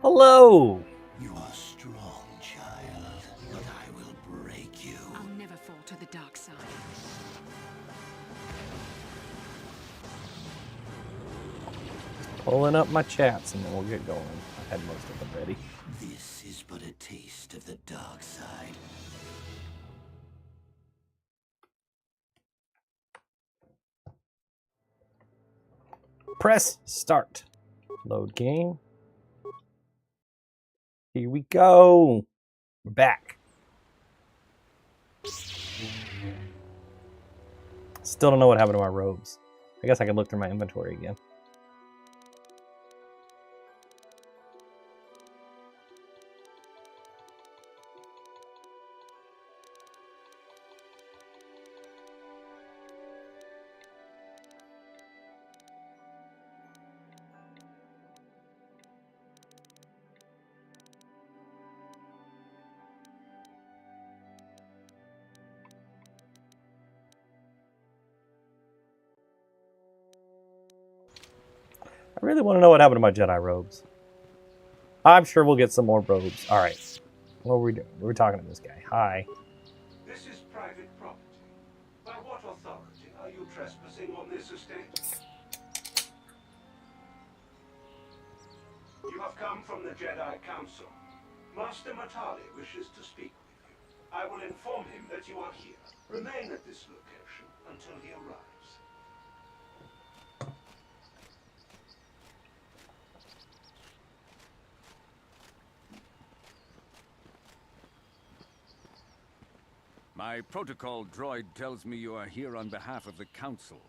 Hello! You are strong, child, but I will break you. I'll never fall to the dark side. Pulling up my chats and then we'll get going. I had most of them ready. This is but a taste of the dark side. Press start. Load game. Here we go. We're back. Still don't know what happened to my robes. I guess I can look through my inventory again. I really want to know what happened to my Jedi robes. I'm sure we'll get some more robes. All right. What are we doing? We're talking to this guy. Hi. This is private property. By what authority are you trespassing on this estate? You have come from the Jedi Council. Master Matali wishes to speak with you. I will inform him that you are here. Remain at this location until he arrives. My protocol droid tells me you are here on behalf of the Council.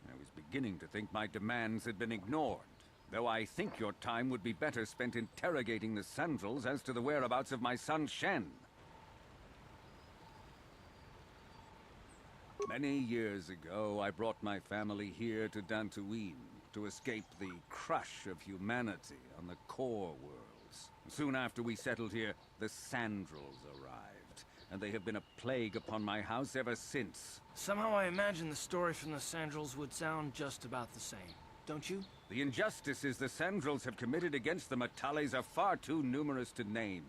I was beginning to think my demands had been ignored, though I think your time would be better spent interrogating the Sandals as to the whereabouts of my son Shen. Many years ago, I brought my family here to Dantooine to escape the crush of humanity on the core worlds. Soon after we settled here, the Sandals arrived, and they have been a plague upon my house ever since. Somehow I imagine the story from the Sandals would sound just about the same, don't you? The injustices the Sandals have committed against the Matales are far too numerous to name.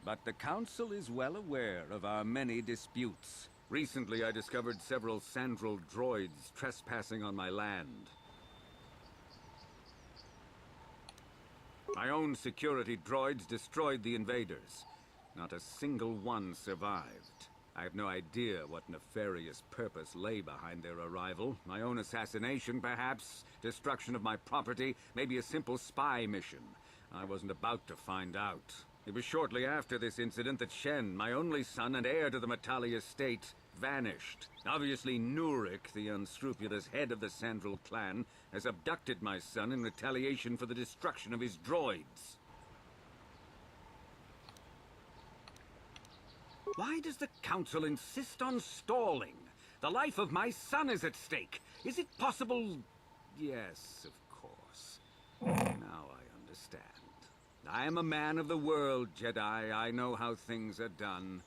But the Council is well aware of our many disputes. Recently, I discovered several Sandral droids trespassing on my land. My own security droids destroyed the invaders. Not a single one survived. I have no idea what nefarious purpose lay behind their arrival. My own assassination, perhaps? Destruction of my property? Maybe a simple spy mission? I wasn't about to find out. It was shortly after this incident that Shen, my only son and heir to the Matali estate, vanished. Obviously, Nurik, the unscrupulous head of the Sandral clan, has abducted my son in retaliation for the destruction of his droids. Why does the Council insist on stalling? The life of my son is at stake. Is it possible? Yes, of course. Now I understand. I am a man of the world, Jedi. I know how things are done.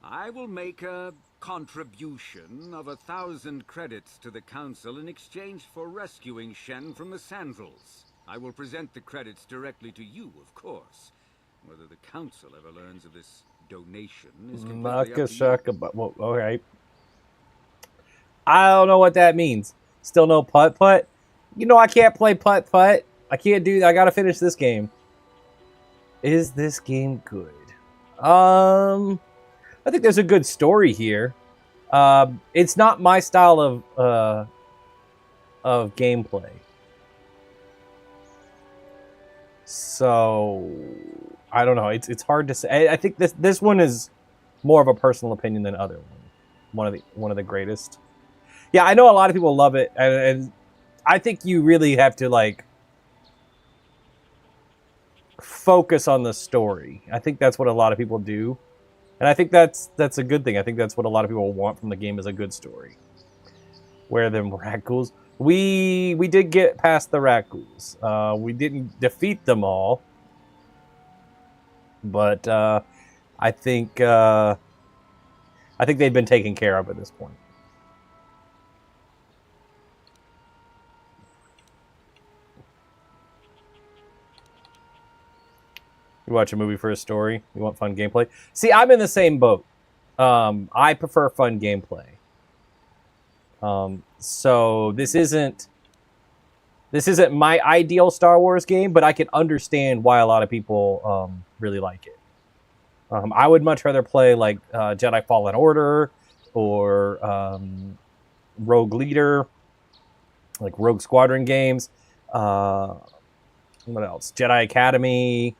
I will make a contribution of 1,000 credits to the Council in exchange for rescuing Shen from the Sandals. I will present the credits directly to you, of course. Whether the Council ever learns of this donation is completely up to you. Well, okay. I don't know what that means. Still no putt-putt? You know I can't play putt-putt. I can't do that. I gotta finish this game. Is this game good? I think there's a good story here. It's not my style of gameplay. So I don't know. It's hard to say. I think this one is more of a personal opinion than other one. One of the greatest. Yeah, I know a lot of people love it, and I think you really have to like focus on the story. I think that's what a lot of people do, and I think that's a good thing. I think that's what a lot of people want from the game is a good story. Where the Rakghouls, we did get past the Rakghouls. We didn't defeat them all, but I think they've been taken care of at this point. You watch a movie for a story. You want fun gameplay. See, I'm in the same boat. I prefer fun gameplay. So this isn't my ideal Star Wars game, but I can understand why a lot of people really like it. I would much rather play like Jedi Fallen Order or Rogue Leader, like Rogue Squadron games. What else? Jedi Academy.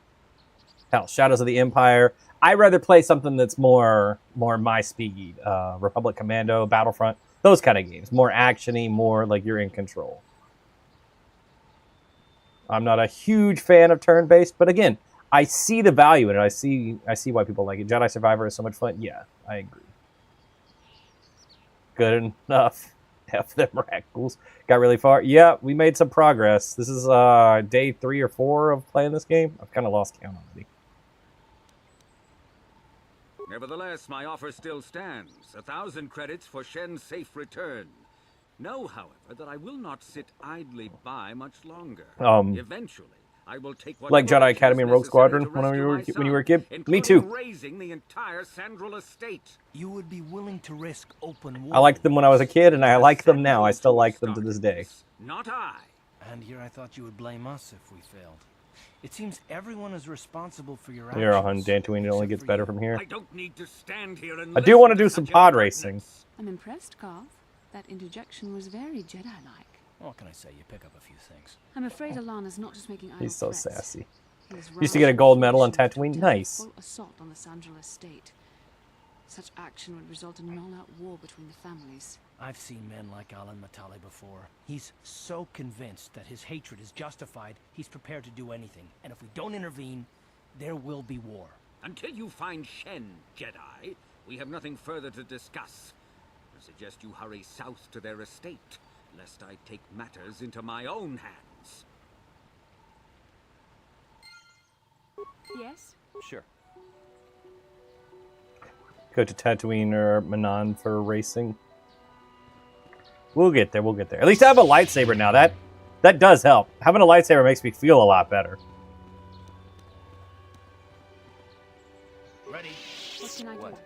Hell, Shadows of the Empire. I'd rather play something that's more my speed. Republic Commando, Battlefront, those kind of games. More actiony, more like you're in control. I'm not a huge fan of turn-based, but again, I see the value in it. I see why people like it. Jedi Survivor is so much fun. Yeah, I agree. Good enough. F them Rackles. Got really far. Yeah, we made some progress. This is day 3 or 4 of playing this game. I've kind of lost count already. Nevertheless, my offer still stands. 1,000 credits for Shen's safe return. Know, however, that I will not sit idly by much longer. Eventually, I will take what like Jedi Academy and Rogue Squadron when you were a kid. Me too. Razing the entire Sandral estate. You would be willing to risk open war. I liked them when I was a kid, and I like them now. I still like them to this day. Not I. And here I thought you would blame us if we failed. It seems everyone is responsible for your actions. You're on Dantooine. It only gets better from here. I don't need to stand here and I do want to do some pod racing. I'm impressed, Carl. That interjection was very Jedi-like. What can I say? You pick up a few things. I'm afraid Alana's not just making idle He's so threats. sassy. He is Used to get a gold medal on rash Tatooine. and Nice. full assault on the Sandral estate. Such action would result in an all-out war between the families. I've seen men like Alan Matale before. He's so convinced that his hatred is justified, he's prepared to do anything. And if we don't intervene, there will be war. Until you find Shen, Jedi, we have nothing further to discuss. I suggest you hurry south to their estate, lest I take matters into my own hands. Yes? Sure. Go to Tatooine or Manan for racing. We'll get there. We'll get there. At least I have a lightsaber now. That does help. Having a lightsaber makes me feel a lot better. Ready? What can I do?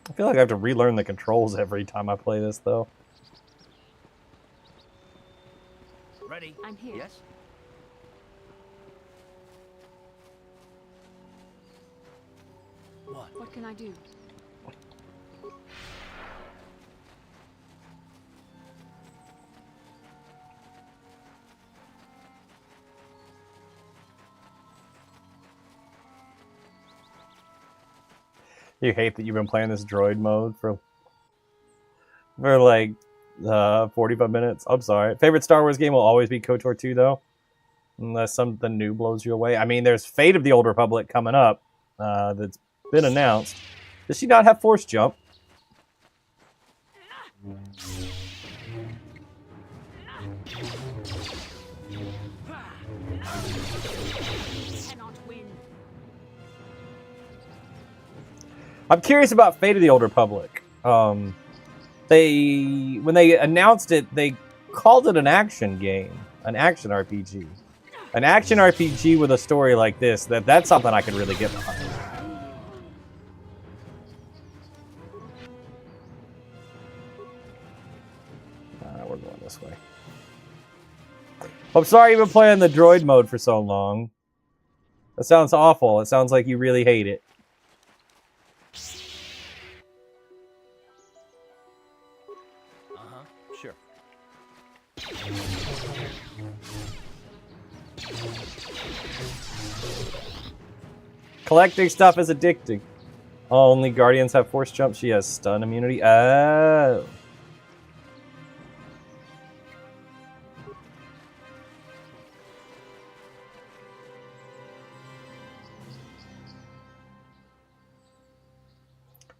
I feel like I have to relearn the controls every time I play this, though. Ready? I'm here. Yes? What? What can I do? You hate that you've been playing this droid mode for like 45 minutes. I'm sorry. Favorite Star Wars game will always be KOTOR 2, though. Unless something new blows you away. I mean, there's Fate of the Old Republic coming up that's been announced. Does she not have Force Jump? Cannot win. I'm curious about Fate of the Old Republic. When they announced it, they called it an action game, an action RPG. An action RPG with a story like this, that's something I could really get behind. We're going this way. I'm sorry you've been playing the droid mode for so long. That sounds awful. It sounds like you really hate it. Sure. Collecting stuff is addicting. Oh, only Guardians have Force Jump. She has stun immunity. Oh.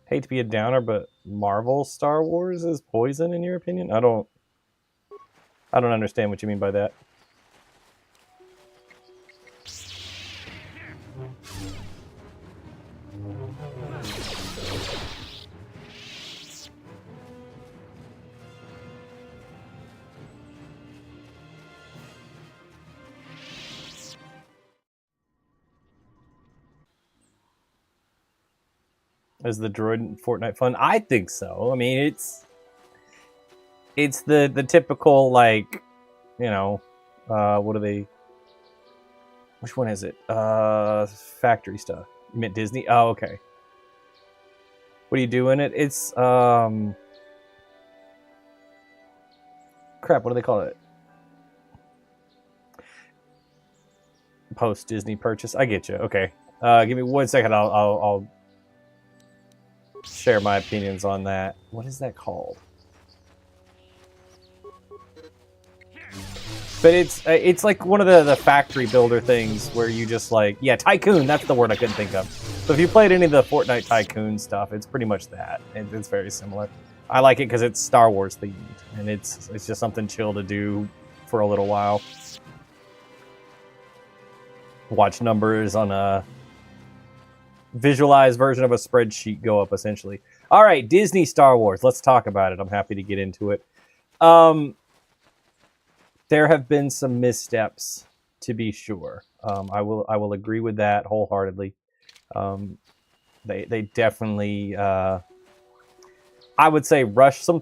Hate to be a downer, but Marvel Star Wars is poison in your opinion? I don't understand what you mean by that. Is the droid in Fortnite fun? I think so. I mean, it's the typical, like, you know, what are they? Which one is it? Factory stuff. You meant Disney? Oh, okay. What do you do in it? It's crap. What do they call it? Post Disney purchase. I get you. Okay. Give me 1 second. I'll share my opinions on that. What is that called? But it's like one of the factory builder things where you just like, yeah, Tycoon, that's the word I couldn't think of. So if you played any of the Fortnite Tycoon stuff, it's pretty much that. It's very similar. I like it because it's Star Wars themed, and it's just something chill to do for a little while. Watch numbers on a visualized version of a spreadsheet go up, essentially. All right, Disney Star Wars. Let's talk about it. I'm happy to get into it. There have been some missteps, to be sure. I will agree with that wholeheartedly. They definitely, I would say, rushed into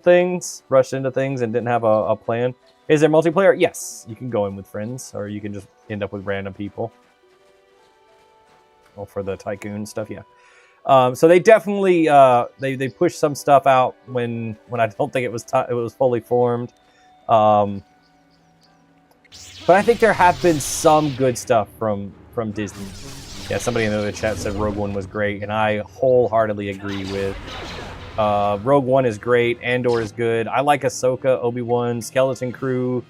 things, and didn't have a plan. Is there multiplayer? Yes, you can go in with friends, or you can just end up with random people. Well, for the Tycoon stuff, yeah. So they definitely they pushed some stuff out when I don't think it was fully formed. But I think there have been some good stuff from Disney. Yeah, somebody in the other chat said Rogue One was great, and I wholeheartedly agree with. Rogue One is great. Andor is good. I like Ahsoka, Obi-Wan, Skeleton Crew.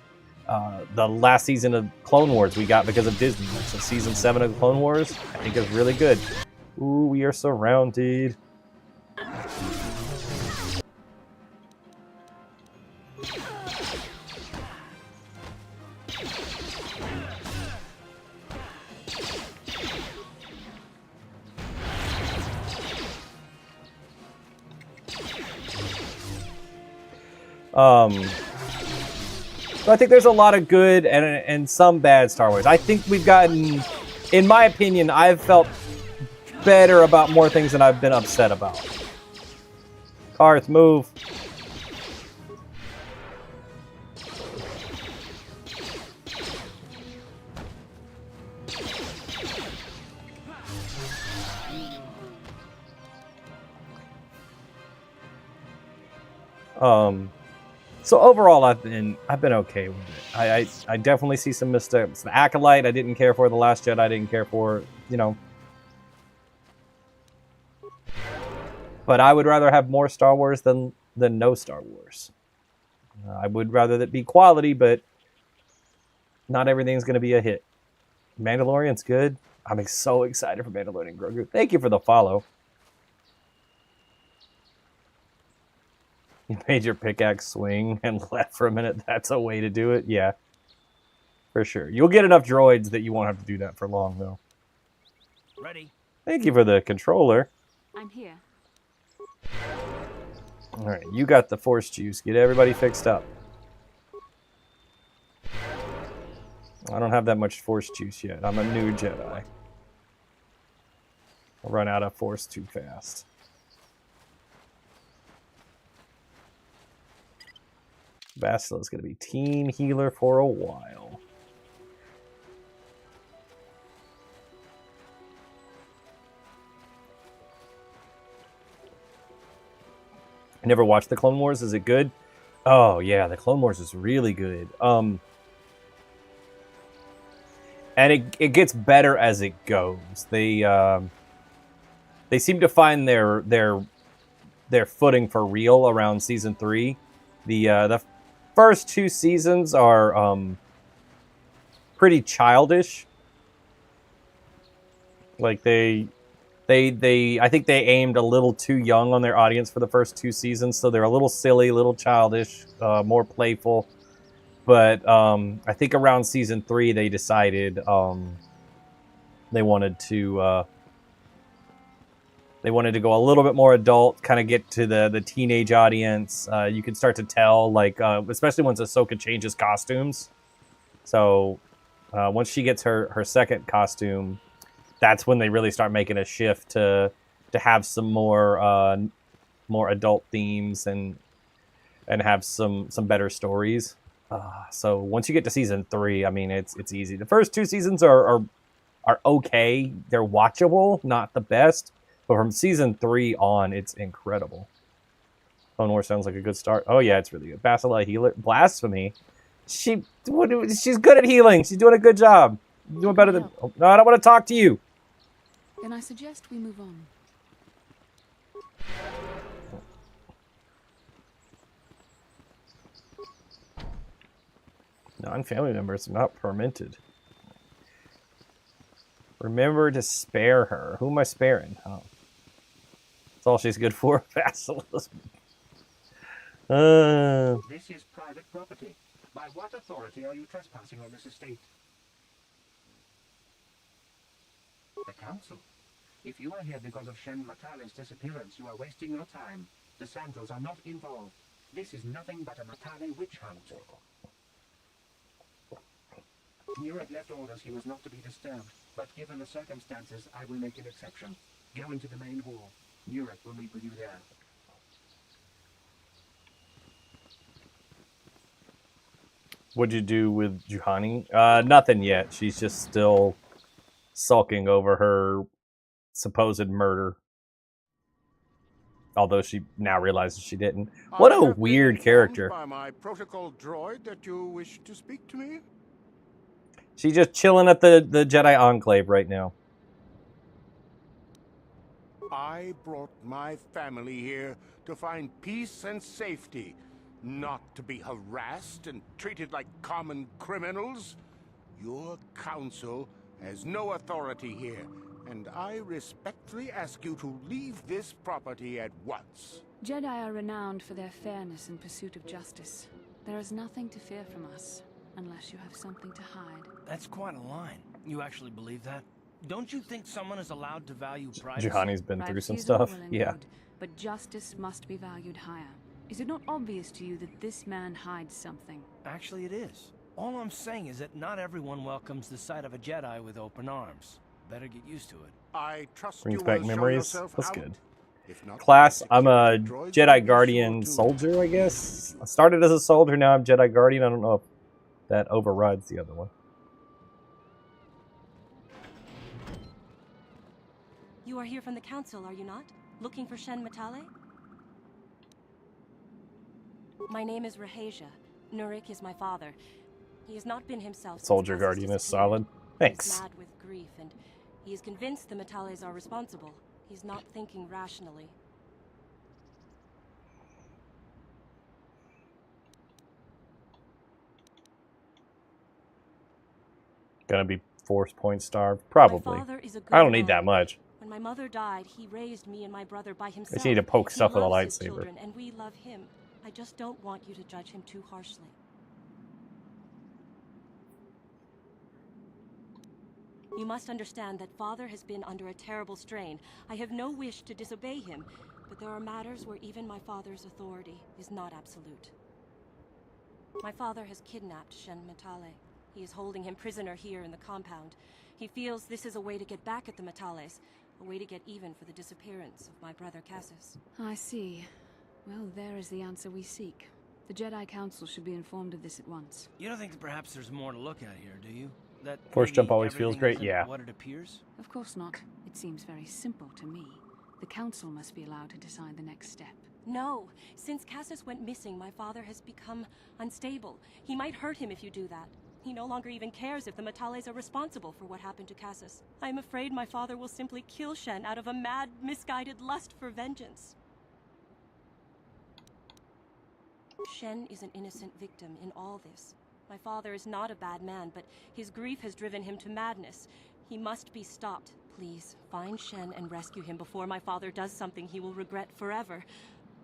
The last season of Clone Wars we got because of Disney. So season 7 of Clone Wars, I think is really good. Ooh, we are surrounded. So I think there's a lot of good and some bad Star Wars. I think we've gotten, in my opinion, I've felt better about more things than I've been upset about. Karth, move. So overall, I've been okay with it. I definitely see some missteps. The Acolyte, I didn't care for. The Last Jedi, I didn't care for. You know, but I would rather have more Star Wars than no Star Wars. I would rather that be quality, but not everything's going to be a hit. Mandalorian's good. I'm so excited for Mandalorian Grogu. Thank you for the follow. You made your pickaxe swing and left for a minute. That's a way to do it. Yeah, for sure. You'll get enough droids that you won't have to do that for long, though. Ready. Thank you for the controller. I'm here. All right, you got the Force juice. Get everybody fixed up. I don't have that much Force juice yet. I'm a new Jedi. I'll run out of Force too fast. Basila's going to be team healer for a while. I never watched the Clone Wars. Is it good? Oh yeah, the Clone Wars is really good. And it gets better as it goes. They seem to find their footing for real around season 3. The first 2 seasons are pretty childish. Like I think they aimed a little too young on their audience for the first 2 seasons, so they're a little silly, a little childish, more playful. But I think around season 3 they decided they wanted to go a little bit more adult, kind of get to the teenage audience. You can start to tell, like, especially once Ahsoka changes costumes. So once she gets her second costume, that's when they really start making a shift to to have some more adult themes and have some better stories. So once you get to season 3, I mean, it's easy. The first 2 seasons are okay. They're watchable, not the best, but from season 3 on, it's incredible. Clone Wars sounds like a good start. Oh yeah, it's really good. Basileia healer, Blasphemy. She's good at healing. She's doing a good job. Doing better than. Oh, no, I don't want to talk to you. Then I suggest we move on. Non-family members are not permitted. Remember to spare her. Who am I sparing? Oh. That's all she's good for. Basilisk. This is private property. By what authority are you trespassing on this estate? The council. If you are here because of Shen Matale's disappearance, you are wasting your time. The Sandals are not involved. This is nothing but a Matale witch hunt. Nurek left orders he was not to be disturbed, but given the circumstances, I will make an exception. Go into the main hall. Nurek will meet with you there. What'd you do with Juhani? Nothing yet. She's just still sulking over her supposed murder. Although she now realizes she didn't. What a weird character. By my protocol droid that you wish to speak to me? She's just chilling at the Jedi Enclave right now. I brought my family here to find peace and safety, not to be harassed and treated like common criminals. Your council has no authority here, and I respectfully ask you to leave this property at once. Jedi are renowned for their fairness and pursuit of justice. There is nothing to fear from us, unless you have something to hide. That's quite a line. You actually believe that? Don't you think someone is allowed to value privacy? Juhani's been through Privacy some is all stuff. well and Yeah. good, but justice must be valued higher. Is it not obvious to you that this man hides something? Actually, it is. All I'm saying is that not everyone welcomes the sight of a Jedi with open arms. Better get used to it. I trust Brings you back will show memories. yourself That's out. good. If not, Class, the I'm a security droids will Jedi be Guardian sure to- soldier, I guess. I started as a soldier, now I'm Jedi Guardian. I don't know if that overrides the other one. You are here from the council, are you not? Looking for Shen Matale? My name is Rahasia. Nurik is my father. He has not been himself since Soldier Cassius Guardian is disappeared. solid. Thanks. He's mad with grief, and he is convinced the Matales are responsible. He's not thinking rationally. Gonna be force point starved? Probably. My father is a good I don't need man. that much. When my mother died, he raised me and my brother by himself. I just need to poke He stuff with a loves his lightsaber. children, and we love him. I just don't want you to judge him too harshly. You must understand that Father has been under a terrible strain. I have no wish to disobey him, but there are matters where even my father's authority is not absolute. My father has kidnapped Shen Matale. He is holding him prisoner here in the compound. He feels this is a way to get back at the Matales, a way to get even for the disappearance of my brother Cassius. I see. Well, there is the answer we seek. The Jedi Council should be informed of this at once. You don't think that perhaps there's more to look at here, do you? That Force maybe jump always feels everything great, isn't yeah. what it appears? Of course not. It seems very simple to me. The Council must be allowed to decide the next step. No. Since Cassius went missing, my father has become unstable. He might hurt him if you do that. He no longer even cares if the Matales are responsible for what happened to Cassius. I am afraid my father will simply kill Shen out of a mad, misguided lust for vengeance. Shen is an innocent victim in all this. My father is not a bad man, but his grief has driven him to madness. He must be stopped. Please, find Shen and rescue him before my father does something he will regret forever.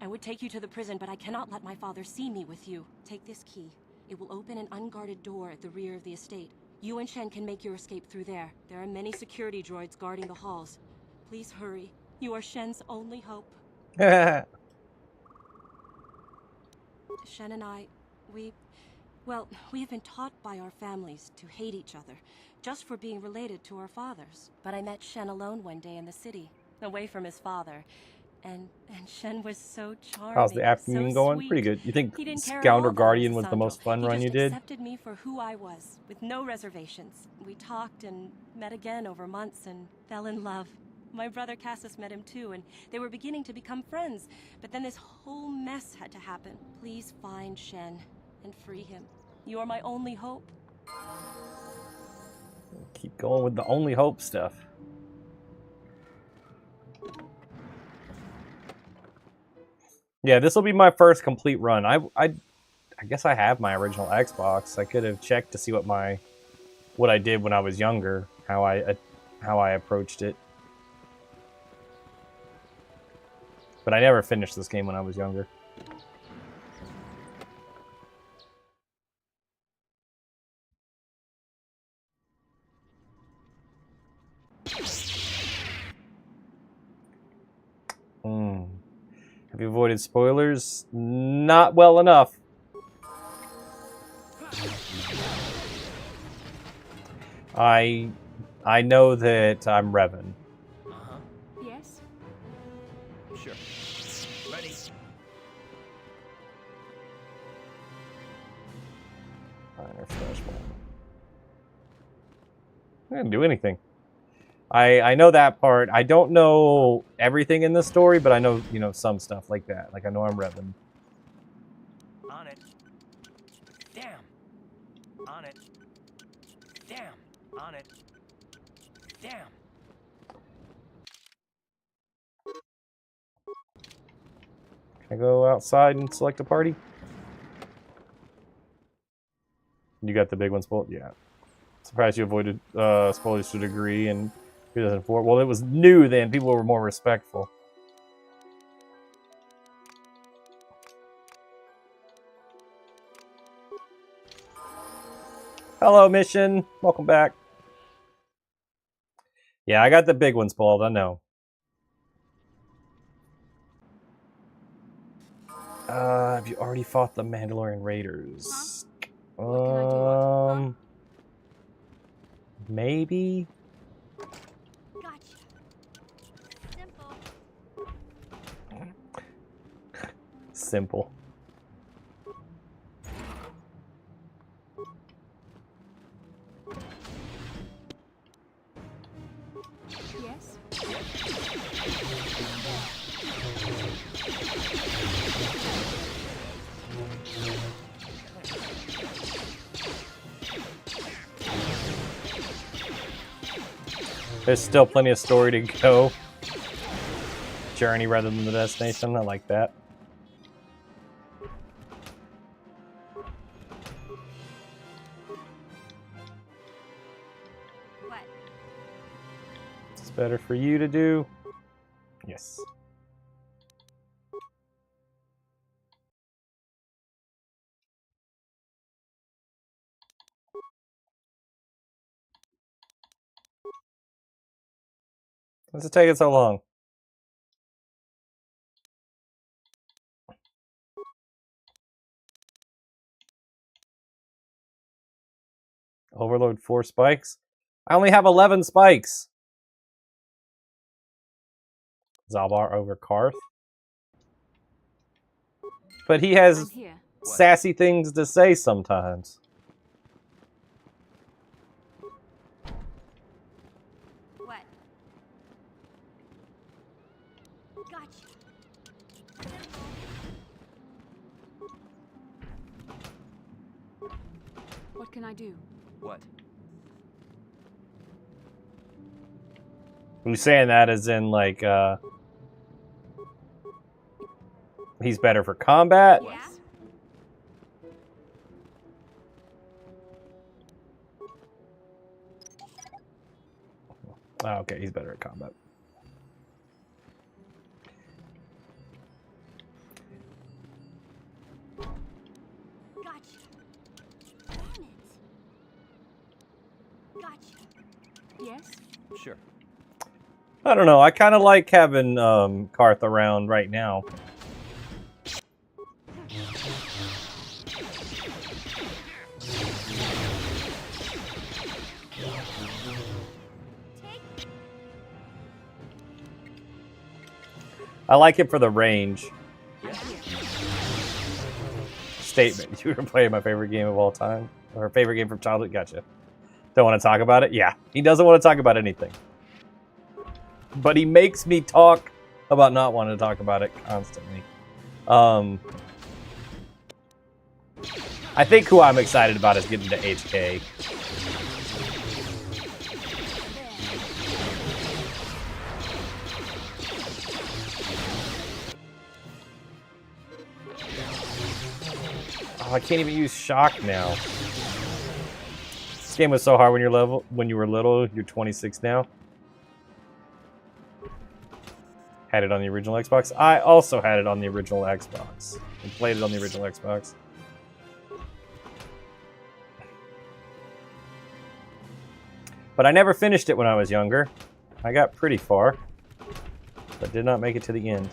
I would take you to the prison, but I cannot let my father see me with you. Take this key. It will open an unguarded door at the rear of the estate. You and Shen can make your escape through there. There are many security droids guarding the halls. Please hurry. You are Shen's only hope. Shen and I, we have been taught by our families to hate each other, just for being related to our fathers. But I met Shen alone one day in the city. away from his father. And Shen was so charming. How's the afternoon so going? sweet. Pretty good. You think He didn't care at Scoundrel all that I Guardian a was the Sandal. most fun run He you just did? accepted me for who I was, with no reservations. We talked and met again over months and fell in love. My brother Cassius met him too, and they were beginning to become friends. But then this whole mess had to happen. Please find Shen and free him. You are my only hope. Keep going with the only hope stuff. Yeah, this will be my first complete run. I guess I have my original Xbox. I could have checked to see what I did when I was younger, how I approached it. But I never finished this game when I was younger. Have you avoided spoilers? Not well enough. I know that I'm Revan. Yes? Sure. Ready. Minor flashball. I didn't do anything. I know that part. I don't know everything in the story, but I know, some stuff like that. Like, I know I'm Revan. On it. Damn. On it. Damn. On it. Damn. Can I go outside and select a party? You got the big one spoiled? Yeah. Surprised you avoided spoilers to a degree in 2004. Well, it was new then. People were more respectful. Hello, Mission. Welcome back. Yeah, I got the big one spoiled. I know. Have you already fought the Mandalorian Raiders? Huh? What can I do? Huh? Maybe. Gotcha. Simple. Simple. Yes? There's still plenty of story to go. Journey rather than the destination. I like that. What? It's better for you to do. Yes. What's it taking so long? Overload 4 spikes? I only have 11 spikes. Zalbar over Karth. But he has I'm here. sassy things to say sometimes. What? Gotcha. What can I do? What? I'm saying that as in, like, he's better for combat? Yeah? Oh, okay, he's better at combat. Gotcha. Damn it. Gotcha. Yes? Sure. I don't know. I kind of like having Karth around right now. I like it for the range. Statement. You were playing my favorite game of all time? Or favorite game from childhood? Gotcha. Don't want to talk about it? Yeah. He doesn't want to talk about anything. But he makes me talk about not wanting to talk about it constantly. I think who I'm excited about is getting to HK. Oh, I can't even use shock now. This game was so hard when you were little. You're 26 now. Had it on the original Xbox. I also had it on the original Xbox and played it on the original Xbox. But I never finished it when I was younger. I got pretty far, but did not make it to the end.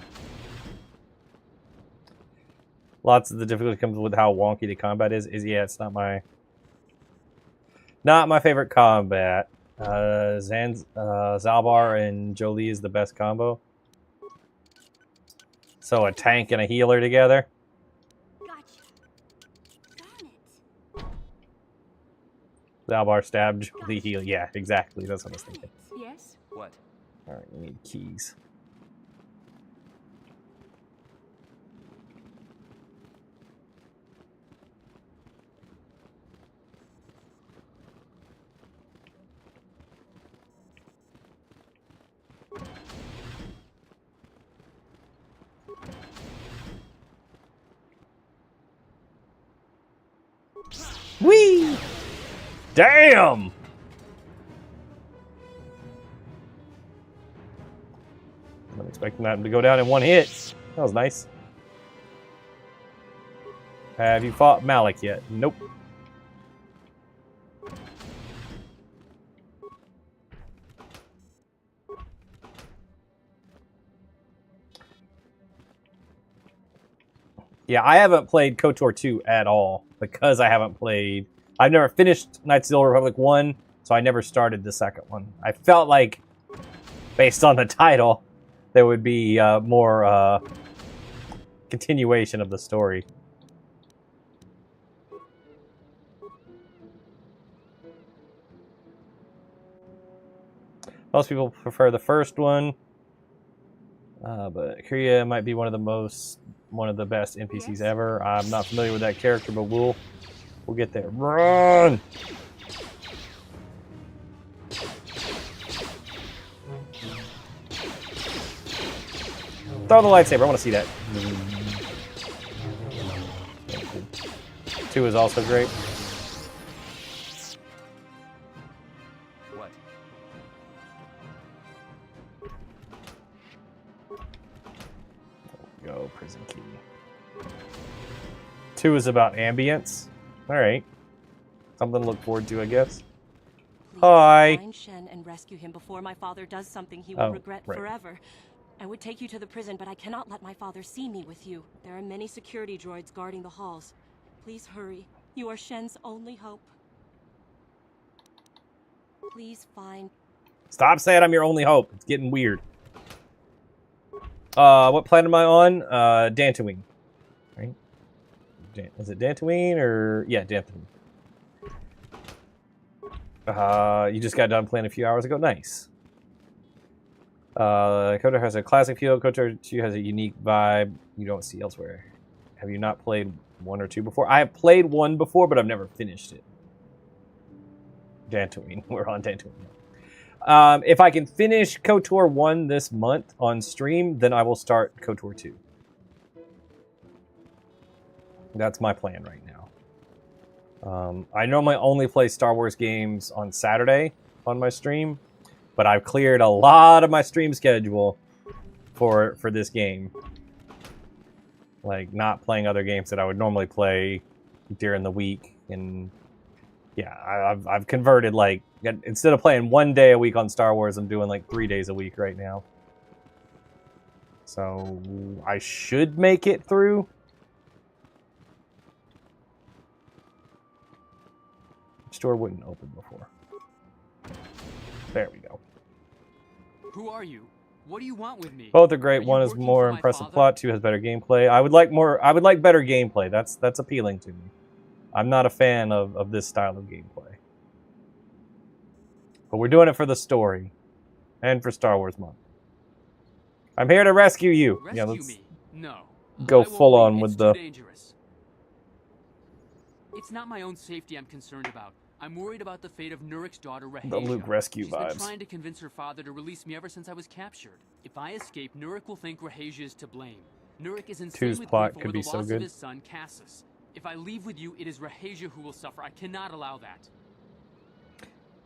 Lots of the difficulty comes with how wonky the combat is. Yeah, it's not my favorite combat. Zalbar and Jolie is the best combo. So a tank and a healer together. Gotcha. Darn it. Zalbar stabbed Jolie heal. Yeah, exactly. That's what I was thinking. Yes? What? Alright, we need keys. Whee! Damn! I'm expecting that to go down in one hit. That was nice. Have you fought Malik yet? Nope. Yeah, I haven't played KOTOR 2 at all because I haven't played... I've never finished Knights of the Old Republic 1, so I never started the second one. I felt like, based on the title, there would be more continuation of the story. Most people prefer the first one, but Kyria might be one of the best NPCs ever. I'm not familiar with that character, but we'll get there. Run! Throw the lightsaber. I want to see that. 2 is also great. What? Go, prison key. 2 is about ambience. Alright. Something to look forward to, I guess. Please Hi. find Shen and rescue him before my father does something he will regret right. forever. I would take you to the prison, but I cannot let my father see me with you. There are many security droids guarding the halls. Please hurry. You are Shen's only hope. Please find... Stop saying I'm your only hope. It's getting weird. What planet am I on? Dantooine. Right? Is it Dantooine or... Yeah, Dantooine. You just got done playing a few hours ago. Nice. KOTOR has a classic feel. KOTOR 2 has a unique vibe you don't see elsewhere. Have you not played 1 or 2 before? I have played 1 before, but I've never finished it. Dantooine. We're on Dantooine. If I can finish KOTOR 1 this month on stream, then I will start KOTOR 2. That's my plan right now. I normally only play Star Wars games on Saturday on my stream, but I've cleared a lot of my stream schedule for this game. Like, not playing other games that I would normally play during the week. And yeah, I've converted, like, instead of playing 1 day a week on Star Wars, I'm doing like 3 days a week right now. So I should make it through. Store wouldn't open before. There we go. Who are you? What do you want with me? Both are great. Are you One is working more for my impressive father? plot. Two has better gameplay. I would like more. I would like better gameplay. That's appealing to me. I'm not a fan of this style of gameplay. But we're doing it for the story, and for Star Wars Month. I'm here to rescue you. Rescue Yeah, let's me? No. go I won't full leave. on with It's the. too dangerous. It's not my own safety I'm concerned about. I'm worried about the fate of Nurik's daughter, Rahasia. The Luke rescue She's vibes. been trying to convince her father to release me ever since I was captured. If I escape, Nurik will think Rahasia is to blame. Nurik is insane Two's with plot grief could over be the so loss good. of his son, Cassus. If I leave with you, it is Rahasia who will suffer. I cannot allow that.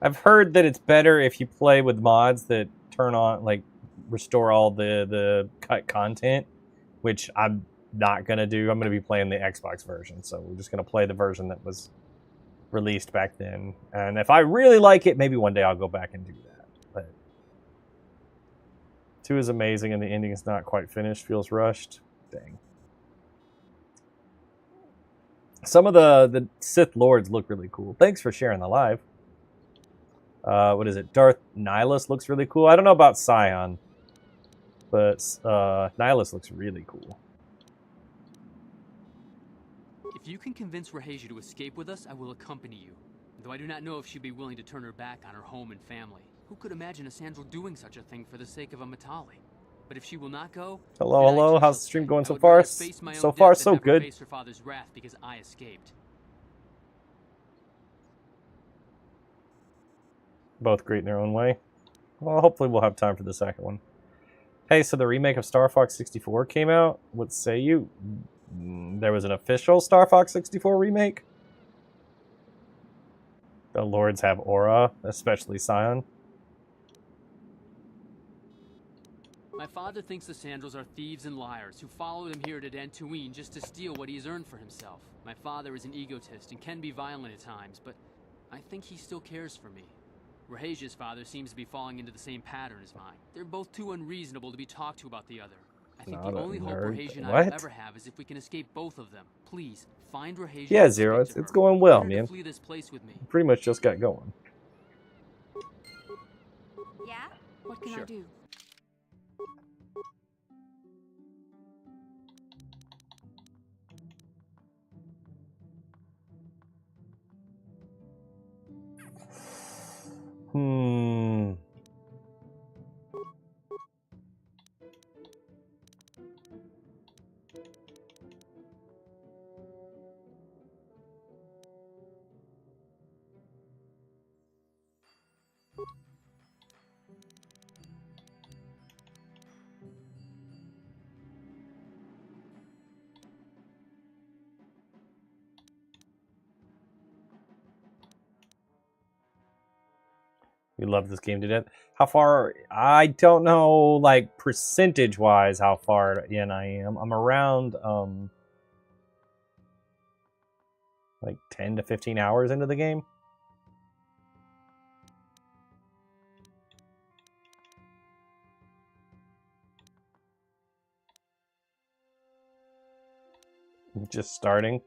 I've heard that it's better if you play with mods that turn on, like, restore all the cut content, which I'm not gonna do. I'm gonna be playing the Xbox version, so we're just gonna play the version that was released back then. And if I really like it, maybe one day I'll go back and do that. But 2 is amazing, and the ending is not quite finished. Feels rushed. Dang. Some of the Sith Lords look really cool. Thanks for sharing the live. What is it? Darth Nihilus looks really cool. I don't know about Scion, but Nihilus looks really cool. If you can convince Rahasia to escape with us, I will accompany you. Though I do not know if she'd be willing to turn her back on her home and family. Who could imagine a Sandral doing such a thing for the sake of a Matali? But if she will not go, Hello, then I hello. too How's shall the stream stay. going I so would far? rather face my So own far, death than so have her good. face her father's wrath because I escaped. Both great in their own way. Well, hopefully we'll have time for the second one. Hey, so the remake of Star Fox 64 came out. What say you? There was an official Star Fox 64 remake? The Lords have aura, especially Scion. My father thinks the Sandrals are thieves and liars who followed him here to Dantooine just to steal what he has earned for himself. My father is an egotist and can be violent at times, but I think he still cares for me. Rahasia's father seems to be falling into the same pattern as mine. They're both too unreasonable to be talked to about the other. I think Not the a only hope nerd. Rahasia and I will What? ever have is if we can escape both of them. Please, find Rahasia Yeah, and Zero, speak to it's her. going well, Get her to man. flee this place with me. Pretty much just got going. Yeah? What can I do? We love this game to death. How far? I don't know, like, percentage-wise how far in I am. I'm around, like 10 to 15 hours into the game. Just starting.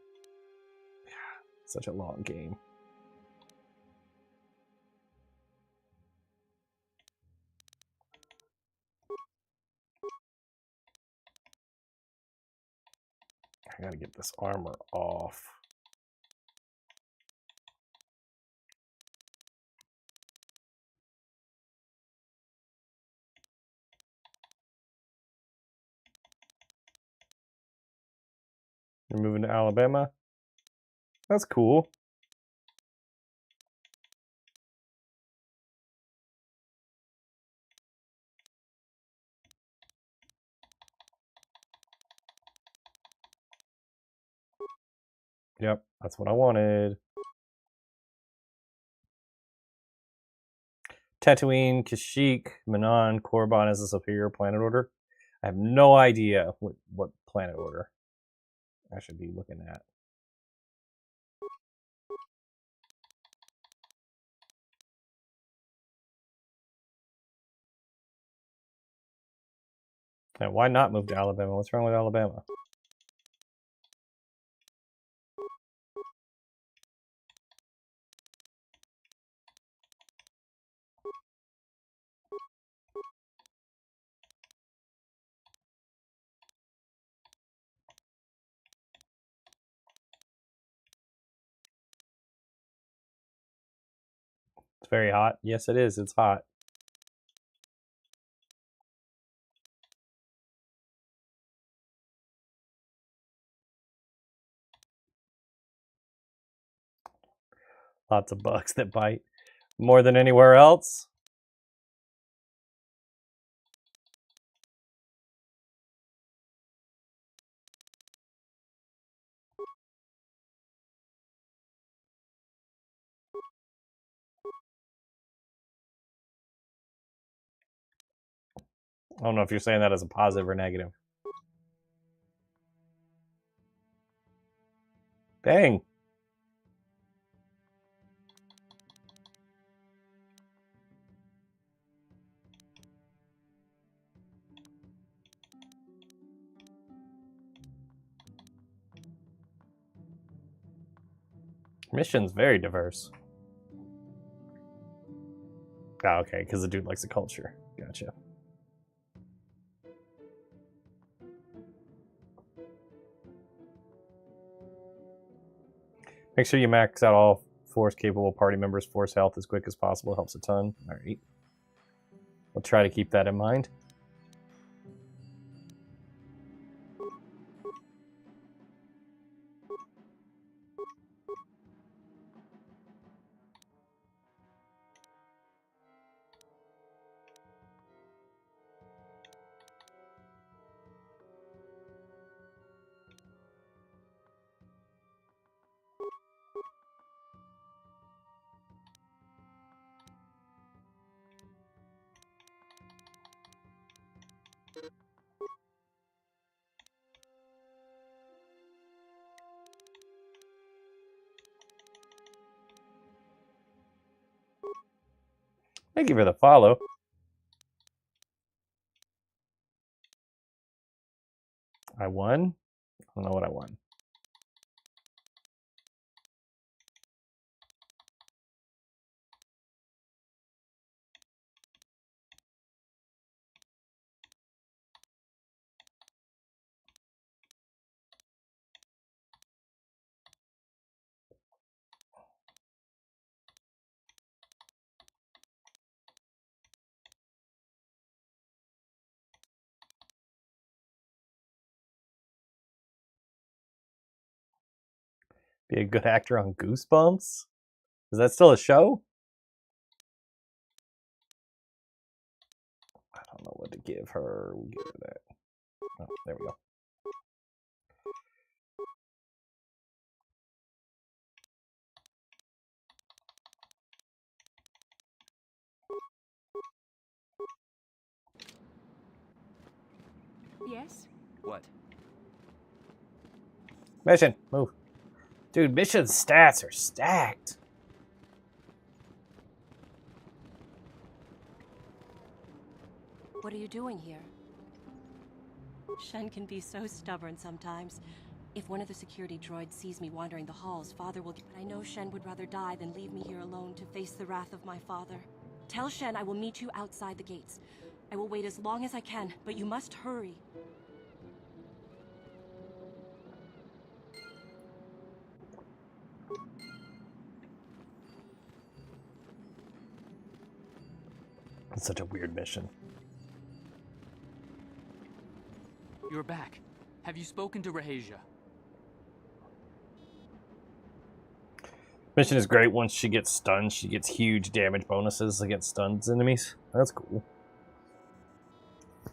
Such a long game. I gotta get this armor off. You're moving to Alabama? That's cool. Yep, that's what I wanted. Tatooine, Kashyyyk, Manon, Korriban is the superior planet order. I have no idea what planet order I should be looking at. And why not move to Alabama? What's wrong with Alabama? It's very hot. Yes, it is. It's hot. Lots of bugs that bite. More than anywhere else. I don't know if you're saying that as a positive or negative. Dang. Mission's very diverse. Oh, okay, because the dude likes the culture. Gotcha. Make sure you max out all force-capable party members' force health as quick as possible. It helps a ton. All right. We'll try to keep that in mind. Thank you for the follow. I won? I don't know what I won. Be a good actor on Goosebumps? Is that still a show? I don't know what to give her. We'll give her that. Oh, there we go. Yes? What? Mission, move. Dude, mission stats are stacked. What are you doing here? Shen can be so stubborn sometimes. If one of the security droids sees me wandering the halls, Father will get... But I know Shen would rather die than leave me here alone to face the wrath of my father. Tell Shen I will meet you outside the gates. I will wait as long as I can, but you must hurry. It's such a weird mission. You're back. Have you spoken to Rahasia? Mission is great. Once she gets stunned, she gets huge damage bonuses against stunned enemies. That's cool.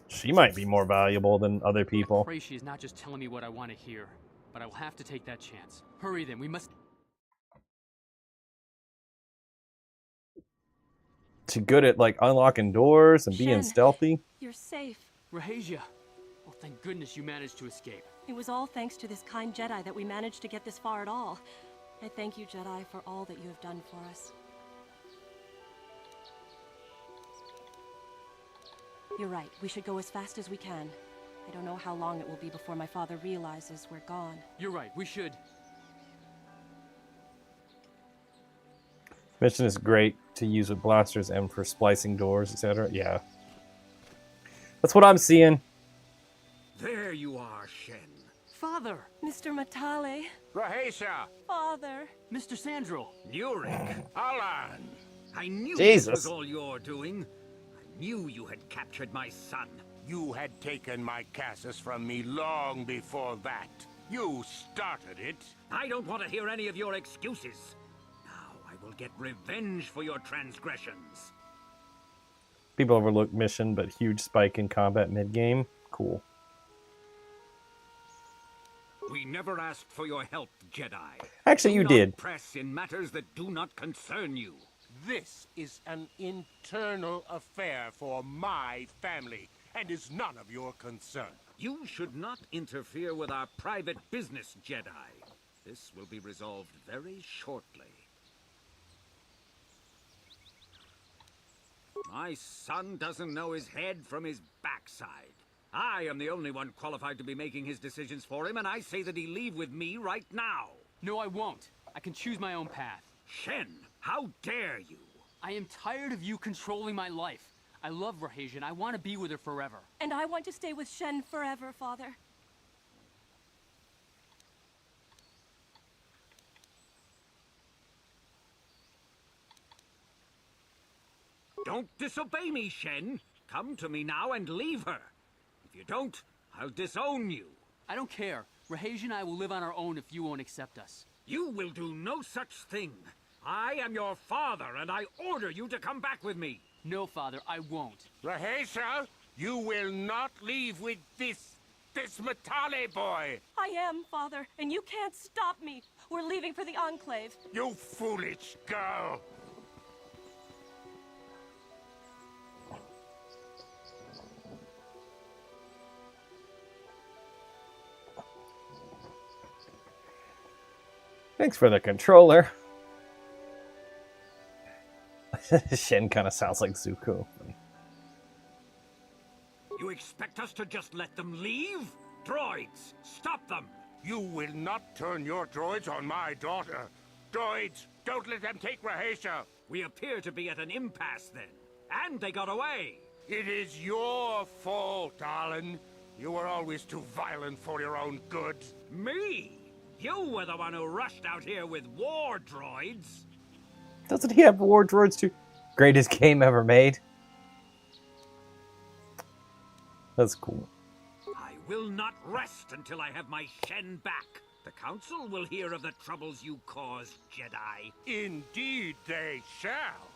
She might be more valuable than other people. I pray she is not just telling me what I want to hear, but I will have to take that chance. Hurry then, we must... She's good at like unlocking doors and being Shen, stealthy. You're safe. Rahasia! Well, thank goodness you managed to escape. It was all thanks to this kind Jedi that we managed to get this far at all. I thank you, Jedi, for all that you have done for us. You're right. We should go as fast as we can. I don't know how long it will be before my father realizes we're gone. You're right. We should. Mission is great to use with blasters and for splicing doors, etc. Yeah. That's what I'm seeing. There you are, Shen. Father! Mr. Matale. Rahasia! Father. Mr. Sandro! Nurik! Alan! I knew Jesus. this was all your doing. I knew you had captured my son. You had taken my Casus from me long before that. You started it. I don't want to hear any of your excuses. Now I will get revenge for your transgressions. People overlook mission, but huge spike in combat mid-game. Cool. We never asked for your help, Jedi. Actually, you Do not did. press in matters that do not concern you. This is an internal affair for my family, and is none of your concern. You should not interfere with our private business, Jedi. This will be resolved very shortly. My son doesn't know his head from his backside. I am the only one qualified to be making his decisions for him, and I say that he leave with me right now. No, I won't. I can choose my own path. Shen, how dare you? I am tired of you controlling my life. I love Rahesia, and I want to be with her forever. And I want to stay with Shen forever, Father. Don't disobey me, Shen. Come to me now and leave her. If you don't, I'll disown you. I don't care. Rahesia and I will live on our own if you won't accept us. You will do no such thing. I am your father, and I order you to come back with me. No, Father, I won't. Rahesia, you will not leave with this Matale boy. I am, Father, and you can't stop me. We're leaving for the Enclave. You foolish girl. Thanks for the controller. Shen kind of sounds like Zuko. You expect us to just let them leave? Droids, stop them! You will not turn your droids on my daughter. Droids, don't let them take Rahesia. We appear to be at an impasse then. And they got away. It is your fault, Alan. You were always too violent for your own good. Me? You were the one who rushed out here with war droids. Doesn't he have war droids too? Greatest game ever made. That's cool. I will not rest until I have my Shen back. The Council will hear of the troubles you caused, Jedi. Indeed they shall.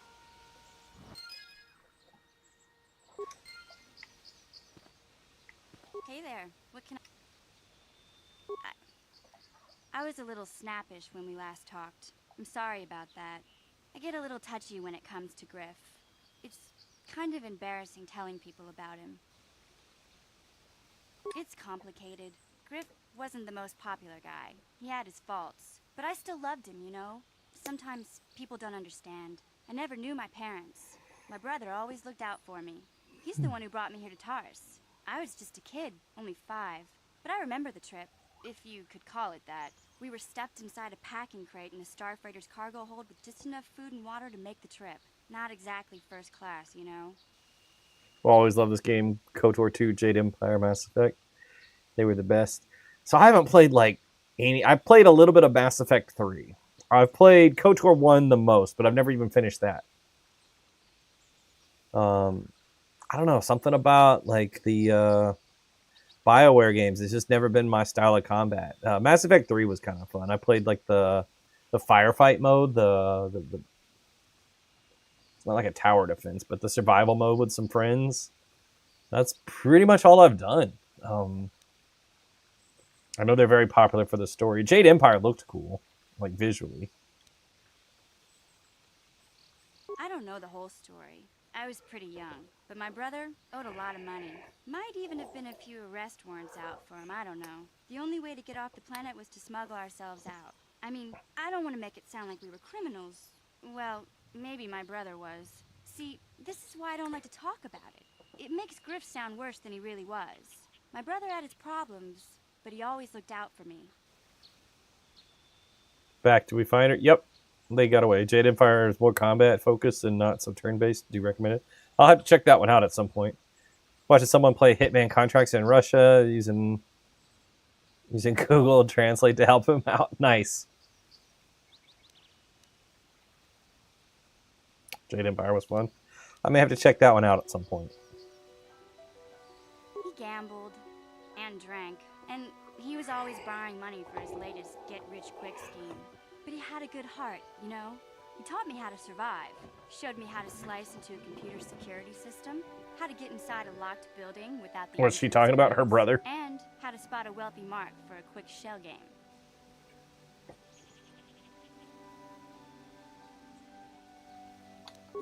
Hey there. What can I was a little snappish when we last talked. I'm sorry about that. I get a little touchy when it comes to Griff. It's kind of embarrassing telling people about him. It's complicated. Griff wasn't the most popular guy. He had his faults. But I still loved him, you know? Sometimes people don't understand. I never knew my parents. My brother always looked out for me. He's the one who brought me here to Tars. I was just a kid, only 5. But I remember the trip, if you could call it that. We were stuffed inside a packing crate in a starfreighter's cargo hold with just enough food and water to make the trip. Not exactly first class, you know? Well, I always love this game. KOTOR 2, Jade Empire, Mass Effect. They were the best. So I haven't played like any... I played a little bit of Mass Effect 3. I've played KOTOR 1 the most, but I've never even finished that. I don't know, something about like the BioWare games. It's just never been my style of combat. Mass Effect 3 was kind of fun. I played like the firefight mode, it's not like a tower defense, but the survival mode with some friends. That's pretty much all I've done. I know they're very popular for the story. Jade Empire looked cool, like visually. I don't know the whole story. I was pretty young, but my brother owed a lot of money. Might even have been a few arrest warrants out for him, I don't know. The only way to get off the planet was to smuggle ourselves out. I mean, I don't want to make it sound like we were criminals. Well, maybe my brother was. See, this is why I don't like to talk about it. It makes Griff sound worse than he really was. My brother had his problems, but he always looked out for me. Back, do we find her? Yep. They got away. Jade Empire is more combat focused and not so turn-based. Do you recommend it? I'll have to check that one out at some point. Watching someone play Hitman Contracts in Russia using Google Translate to help him out. Nice. Jade Empire was fun. I may have to check that one out at some point. He gambled and drank, and he was always borrowing money for his latest get-rich-quick scheme. But he had a good heart, you know? He taught me how to survive, showed me how to slice into a computer security system, how to get inside a locked building without the... What's she talking about? Her brother? And how to spot a wealthy mark for a quick shell game.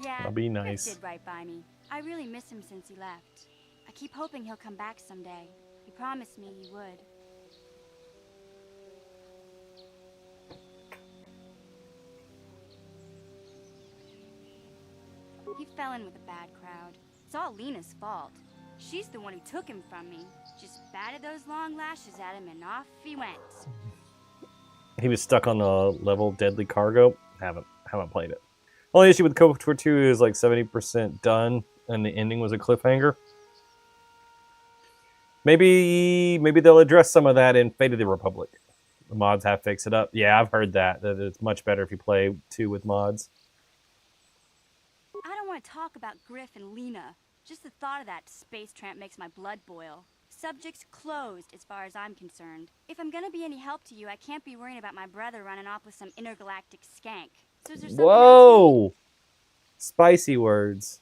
Yeah, That'll be Chris nice. did right by me. I really miss him since he left. I keep hoping he'll come back someday. He promised me he would. He fell in with a bad crowd. It's all Lena's fault. She's the one who took him from me. Just batted those long lashes at him and off he went. He was stuck on the level Deadly Cargo. Haven't played it. Only issue with KOTOR 2 is like 70% done, and the ending was a cliffhanger. Maybe they'll address some of that in Fate of the Republic. The mods have fixed it up. Yeah, I've heard that it's much better if you play 2 with mods. I don't want to talk about Griff and Lena. Just the thought of that space tramp makes my blood boil. Subject's closed as far as I'm concerned. If I'm gonna be any help to you, I can't be worrying about my brother running off with some intergalactic skank. So is there something Whoa! Spicy words.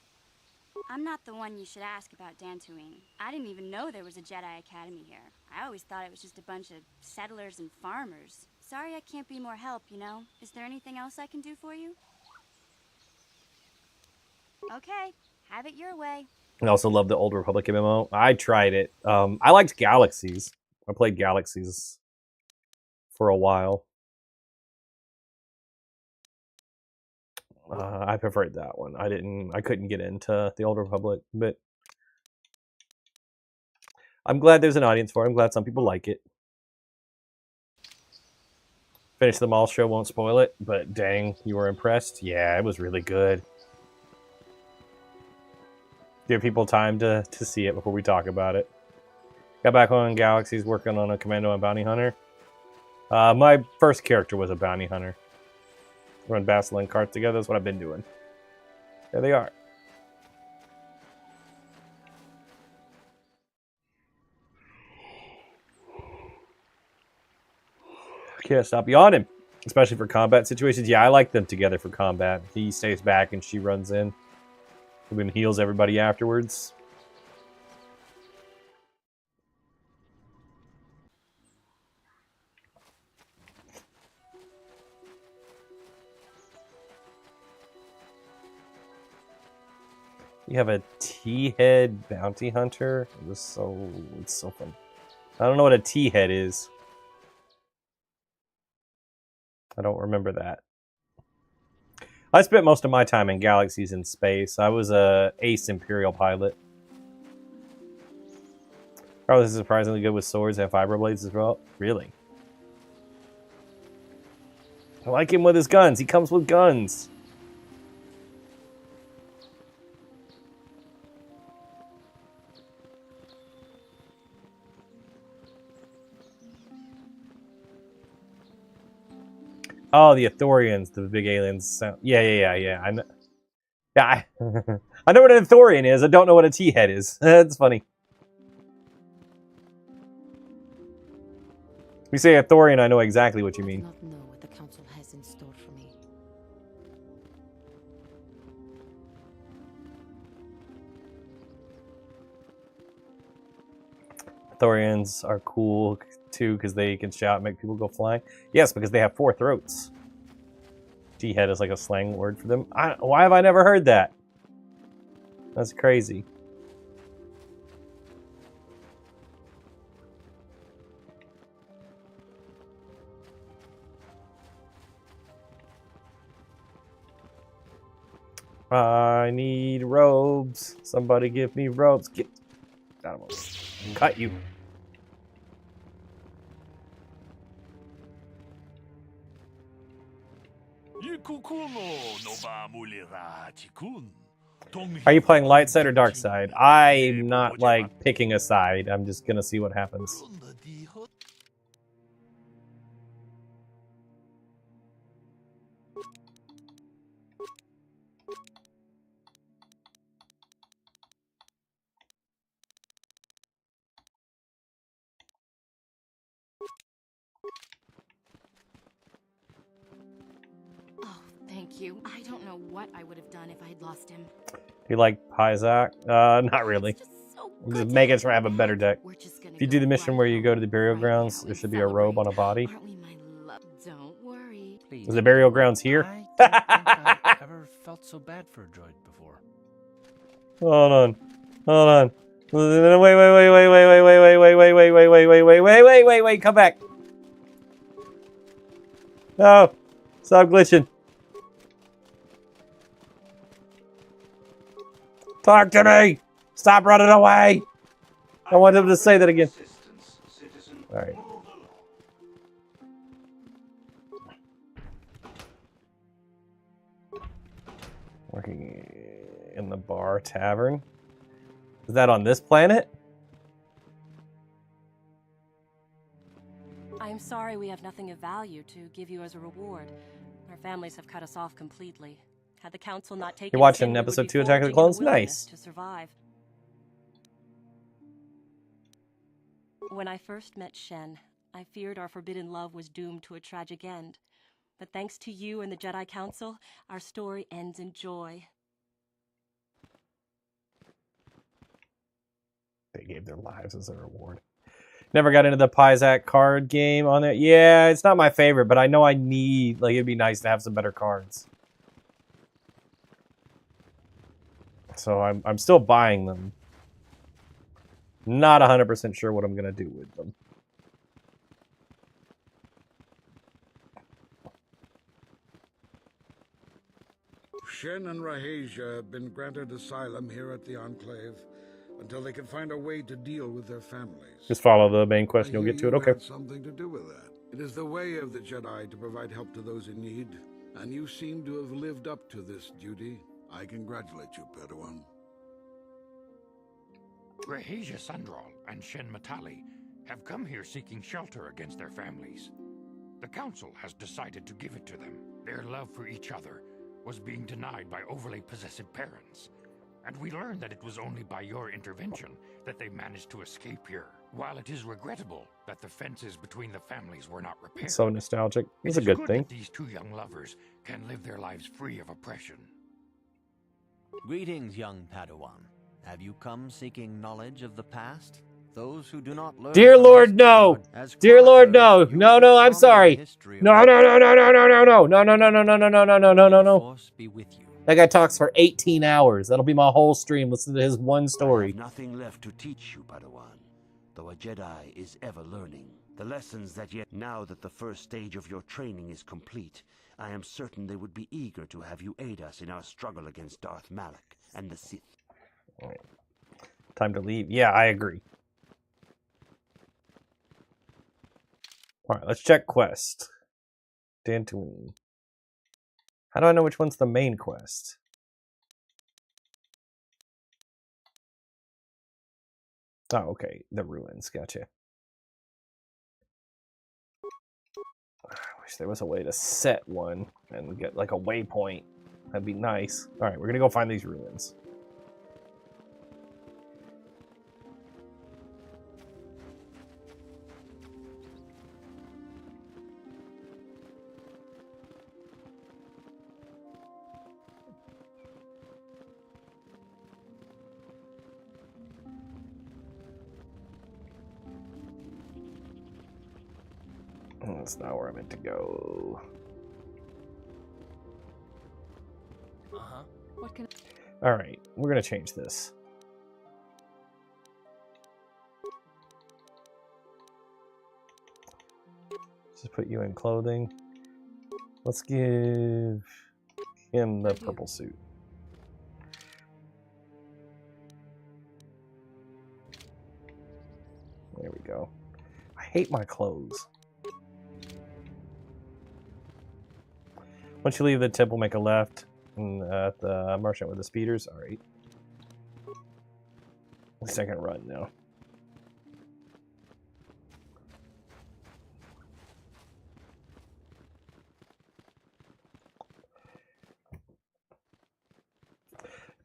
I'm not the one you should ask about Dantooine. I didn't even know there was a Jedi Academy here. I always thought it was just a bunch of settlers and farmers. Sorry I can't be more help, you know? Is there anything else I can do for you? Okay, have it your way. I also love the Old Republic MMO. I tried it. I liked Galaxies. I played Galaxies for a while. I preferred that one. I couldn't get into the Old Republic, but I'm glad there's an audience for it. I'm glad some people like it. Finish the mall show, won't spoil it, but dang, you were impressed? Yeah, it was really good. Give people time to see it before we talk about it. Got back on Galaxies working on a Commando and Bounty Hunter. My first character was a Bounty Hunter. Run Basilisk carts together, that's what I've been doing. There they are. Can't stop yawning, especially for combat situations. Yeah, I like them together for combat. He stays back and she runs in. And then heals everybody afterwards. You have a T-head bounty hunter. It's so fun. I don't know what a T-head is. I don't remember that. I spent most of my time in Galaxies in space. I was a ace Imperial pilot. Carlos is surprisingly good with swords and vibroblades as well. Really? I like him with his guns. He comes with guns. Oh, the Ithorians, the big aliens. Yeah. I know. Yeah, I know what an Ithorian is. I don't know what a T-head is. That's funny. You say Ithorian, I know exactly what you mean. I do not know what the council has in store for me. Ithorians are cool too because they can shout and make people go flying. Yes, because they have 4 throats. T-head is like a slang word for them. Why have I never heard that? That's crazy. I need robes. Somebody give me robes. Get out of my way. Cut you. Are you playing light side or dark side? I'm not like picking a side. I'm just gonna see what happens. you. I don't know what I would have done if I had lost him. Do you like Pyzak? Not really. Just make it have a better deck. If you do the mission where you go to the burial grounds, there should be a robe on a body. Don't worry. Is the burial grounds here? I don't think I've ever felt so bad for a droid before. Hold on. Wait, come back. No, stop glitching. Talk to me. Stop running away. I want him to say that again. All right. Working in the bar tavern. Is that on this planet? I am sorry we have nothing of value to give you as a reward. Our families have cut us off completely. Had the council not taken You're watching us in, we would episode be 2 Attack of the foraging in Clones? wilderness Nice. To survive. When I first met Shen, I feared our forbidden love was doomed to a tragic end. But thanks to you and the Jedi Council, our story ends in joy. They gave their lives as a reward. Never got into the Pyzak card game on it. Yeah, it's not my favorite, but I know I need, like, it'd be nice to have some better cards. So I'm still buying them. Not 100% sure what I'm going to do with them. Shen and Rahesia have been granted asylum here at the Enclave until they can find a way to deal with their families. Just follow the main quest and you'll get to it. Okay. Had something to do with that. It is the way of the Jedi to provide help to those in need, and you seem to have lived up to this duty. I congratulate you, Padawan. Rahesia Sundral and Shen Matali have come here seeking shelter against their families. The Council has decided to give it to them. Their love for each other was being denied by overly possessive parents. And we learned that it was only by your intervention that they managed to escape here. While it is regrettable that the fences between the families were not repaired, So nostalgic. It's a it is good thing. that these two young lovers can live their lives free of oppression. Greetings, young Padawan. Have you come seeking knowledge of the past? Those who do not learn. Dear Lord, no. Dear Lord, no. No, I'm sorry. No. That guy talks for 18 hours. That'll be my whole stream. Listen to his one story. Nothing left to teach you, Padawan. Though a Jedi is ever learning. The lessons that yet now that the first stage of your training is complete, I am certain they would be eager to have you aid us in our struggle against Darth Malak and the Sith. Right. Time to leave. Yeah, I agree. All right, let's check quest. Dantooine. How do I know which one's the main quest? Oh, okay. The ruins. Gotcha. I wish there was a way to set one and get like a waypoint. That'd be nice. All right, we're going to go find these ruins. That's not where I meant to go. What can All right, we're gonna change this. Just put you in clothing. Let's give him the purple suit. There we go. I hate my clothes. Once you leave the temple, make a left. And at the merchant with the speeders. All right. At least I can run now.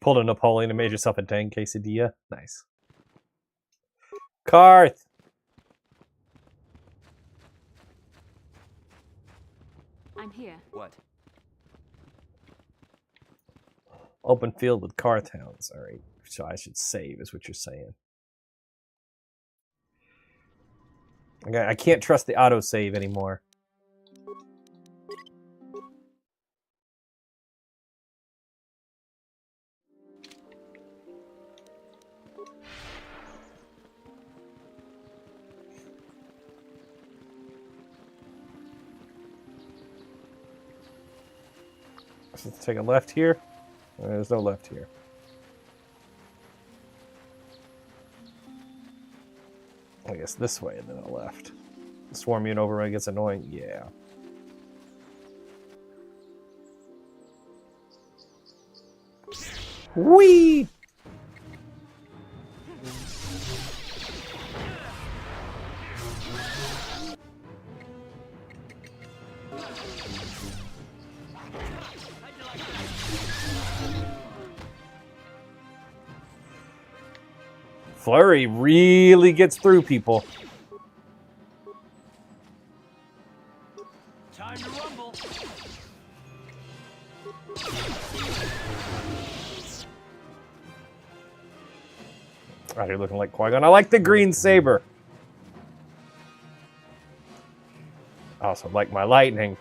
Pulled a Napoleon and made yourself a dang quesadilla. Nice. Karth! I'm here. What? Open field with car towns. All right, so I should save, is what you're saying. Okay, I can't trust the autosave anymore. Let's take a left here. There's no left here. I guess this way and then a left. Swarm unit overrun gets annoying. Yeah. Whee! Flurry really gets through people. Time to rumble. Right here looking like Qui-Gon. I like the green saber. I also like my lightning.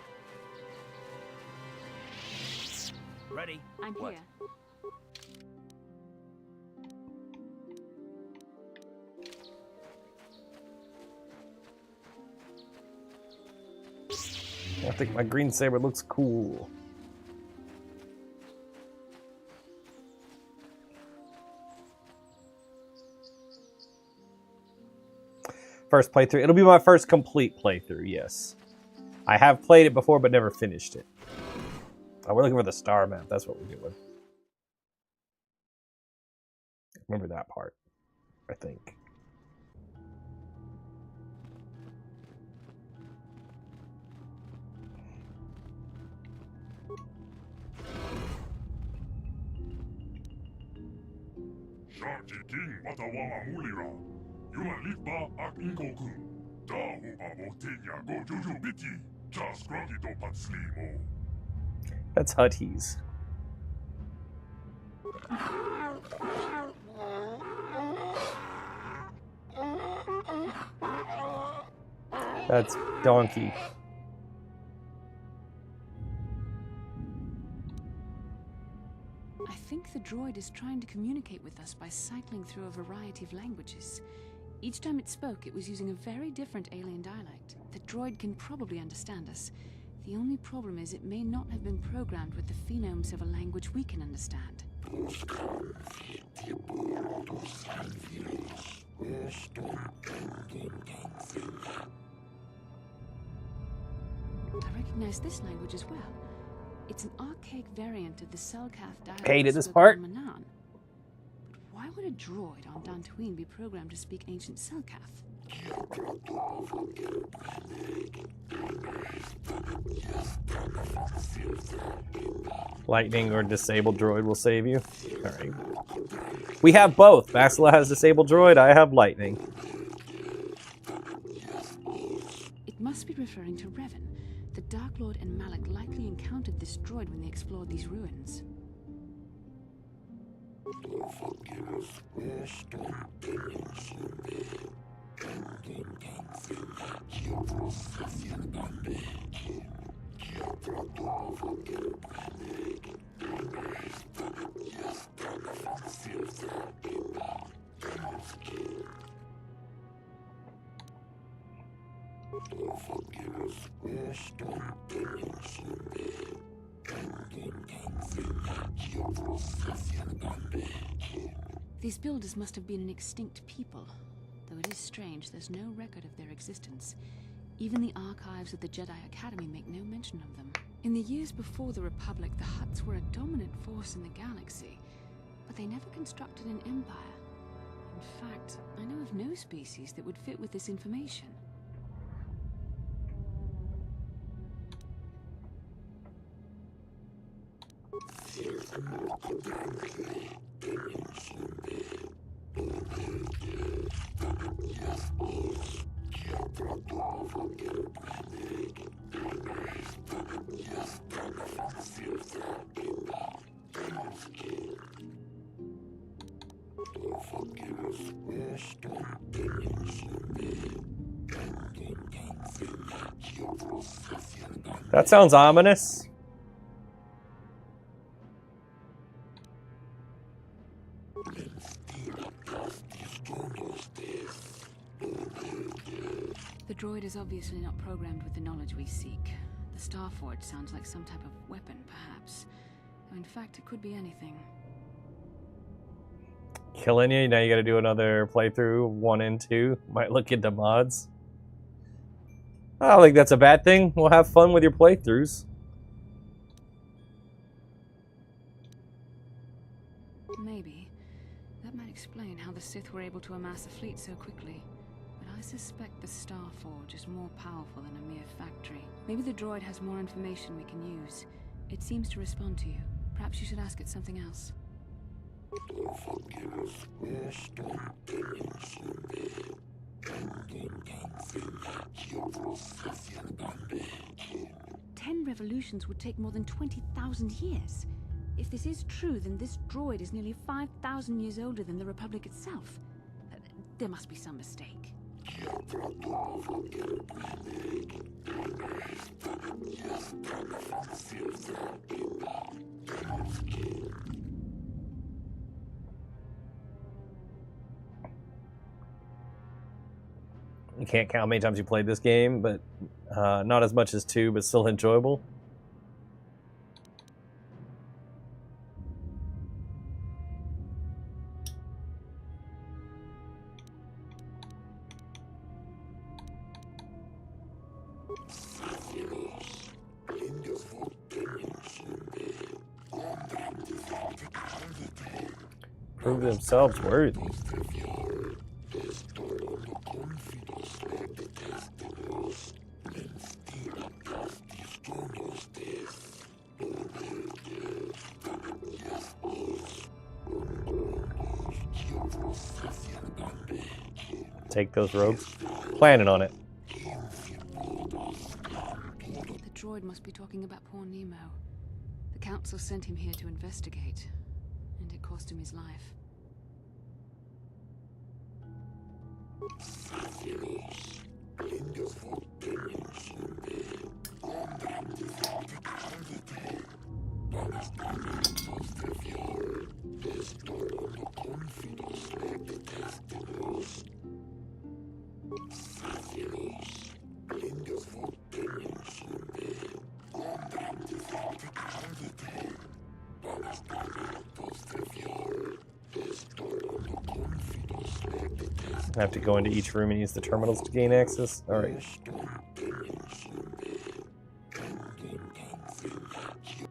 Ready? I'm What? here. I think my green saber looks cool. First playthrough. It'll be my first complete playthrough, yes. I have played it before, but never finished it. Oh, we're looking for the star map. That's what we're doing. Remember that part, I think. Sharky King Watawa Mulira. Yuan Litba Ak Inkoku. Da Hupa Botenya Go Juju Biti. Jas Grogito Patslimo. That's Hutties. That's Donkey. I think the droid is trying to communicate with us by cycling through a variety of languages. Each time it spoke, it was using a very different alien dialect. The droid can probably understand us. The only problem is it may not have been programmed with the phonemes of a language we can understand. I recognize this language as well. It's an archaic variant of the Selkath dialect. Hated this spoken part. on Manaan. But why would a droid on Dantooine be programmed to speak ancient Selkath? Lightning or disabled droid will save you. Alright. We have both. Bastila has disabled droid, I have lightning. It must be referring to Revan. The Dark Lord and Malak likely encountered this droid when they explored these ruins. These builders must have been an extinct people, though it is strange there's no record of their existence. Even the archives of the Jedi Academy make no mention of them. In the years before the Republic, the Hutts were a dominant force in the galaxy, but they never constructed an empire. In fact, I know of no species that would fit with this information. That sounds ominous. The droid is obviously not programmed with the knowledge we seek. The Starforge sounds like some type of weapon, perhaps. Though in fact, it could be anything. Killing you. Now you gotta do another playthrough, 1 and 2. Might look into mods. I don't think that's a bad thing. We'll have fun with your playthroughs. Maybe. That might explain how the Sith were able to amass a fleet so quickly. But I suspect the Starforge is more powerful than a mere factory. Maybe the droid has more information we can use. It seems to respond to you. Perhaps you should ask it something else. 10 revolutions would take more than 20,000 years. If this is true, then this droid is nearly 5,000 years older than the Republic itself. There must be some mistake. You can't count how many times you played this game, but not as much as 2, but still enjoyable. Prove themselves worthy. Take those robes. Planning on it. The droid must be talking about poor Nemo. The Council sent him here to investigate, and it cost him his life. I have to go into each room and use the terminals to gain access. All right.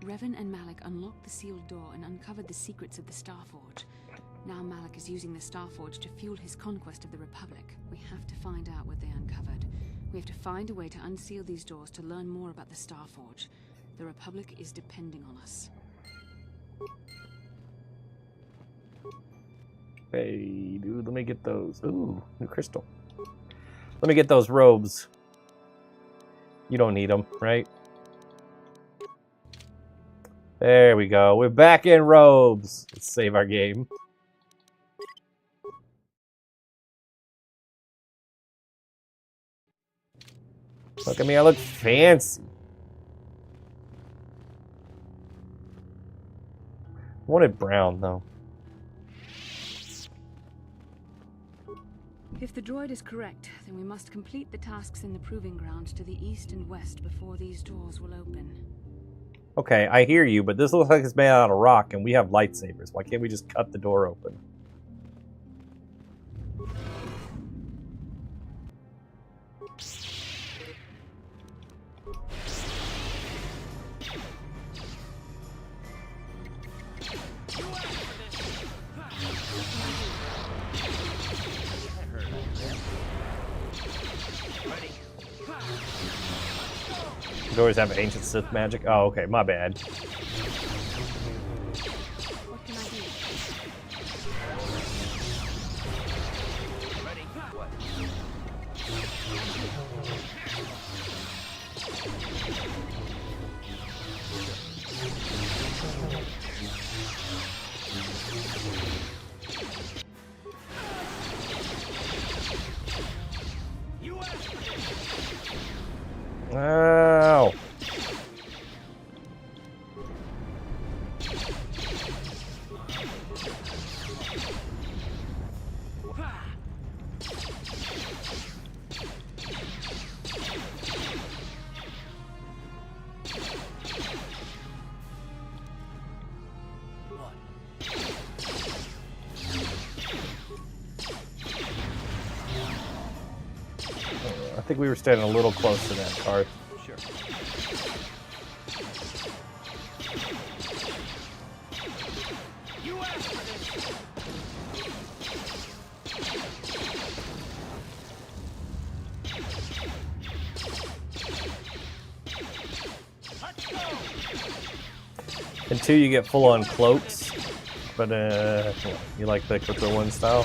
Revan and Malak unlocked the sealed door and uncovered the secrets of the Starforge. Now Malak is using the Starforge to fuel his conquest of the Republic. We have to find out what they uncovered. We have to find a way to unseal these doors to learn more about the Starforge. The Republic is depending on us. Hey, dude, let me get those. Ooh, new crystal. Let me get those robes. You don't need them, right? There we go. We're back in robes. Let's save our game. Look at me, I look fancy. I wanted brown, though. If the droid is correct, then we must complete the tasks in the proving grounds to the east and west before these doors will open. Okay, I hear you, but this looks like it's made out of rock, and we have lightsabers. Why can't we just cut the door open? Doors have ancient Sith magic. Oh, okay, my bad. Ow. I think we were standing a little close to that card. Sure. You asked for this. Let's go. And 2, you get full-on cloaks, but you like the quicker one style.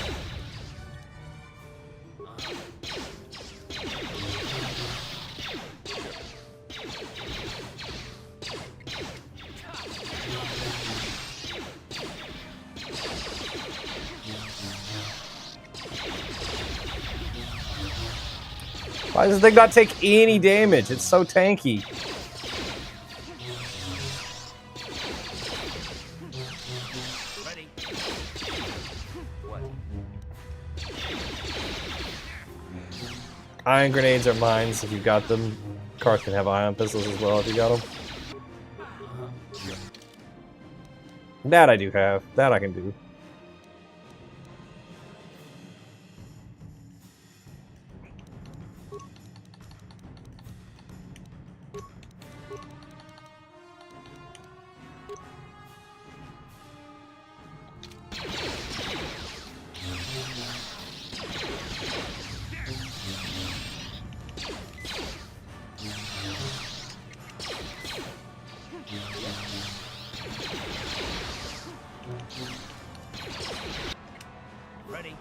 Why does this thing not take any damage? It's so tanky. Ready. What? Ion grenades are mines if you've got them. Karth can have ion pistols as well if you got them. That I do have. That I can do. Ready.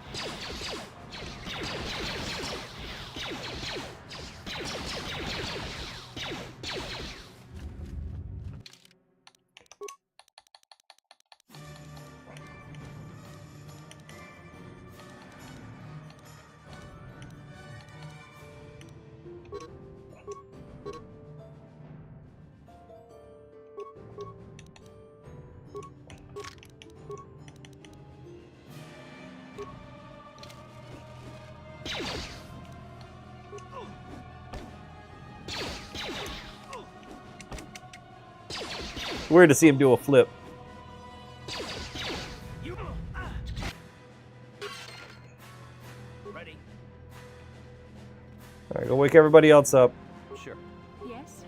Weird to see him do a flip. Ready. Alright, go wake everybody else up. Sure. Yes?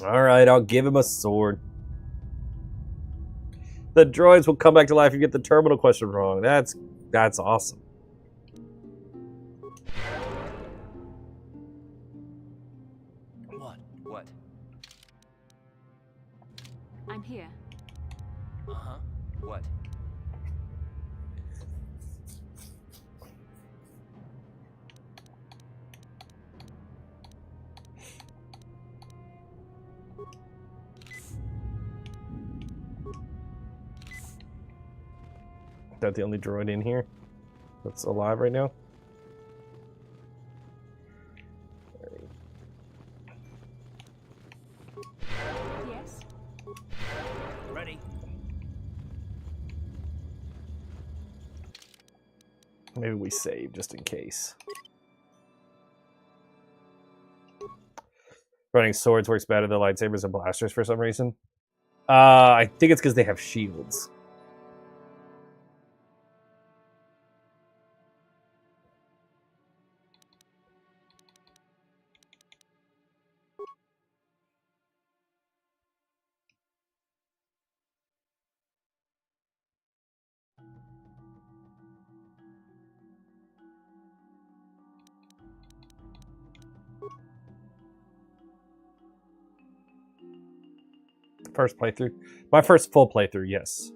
Alright, I'll give him a sword. The droids will come back to life if you get the terminal question wrong. That's awesome. What? I'm here. Uh-huh. What? Is that the only droid in here that's alive right now? Yes? Ready. Maybe we save just in case. Running swords works better than lightsabers and blasters for some reason. I think it's because they have shields. First playthrough? My first full playthrough, yes.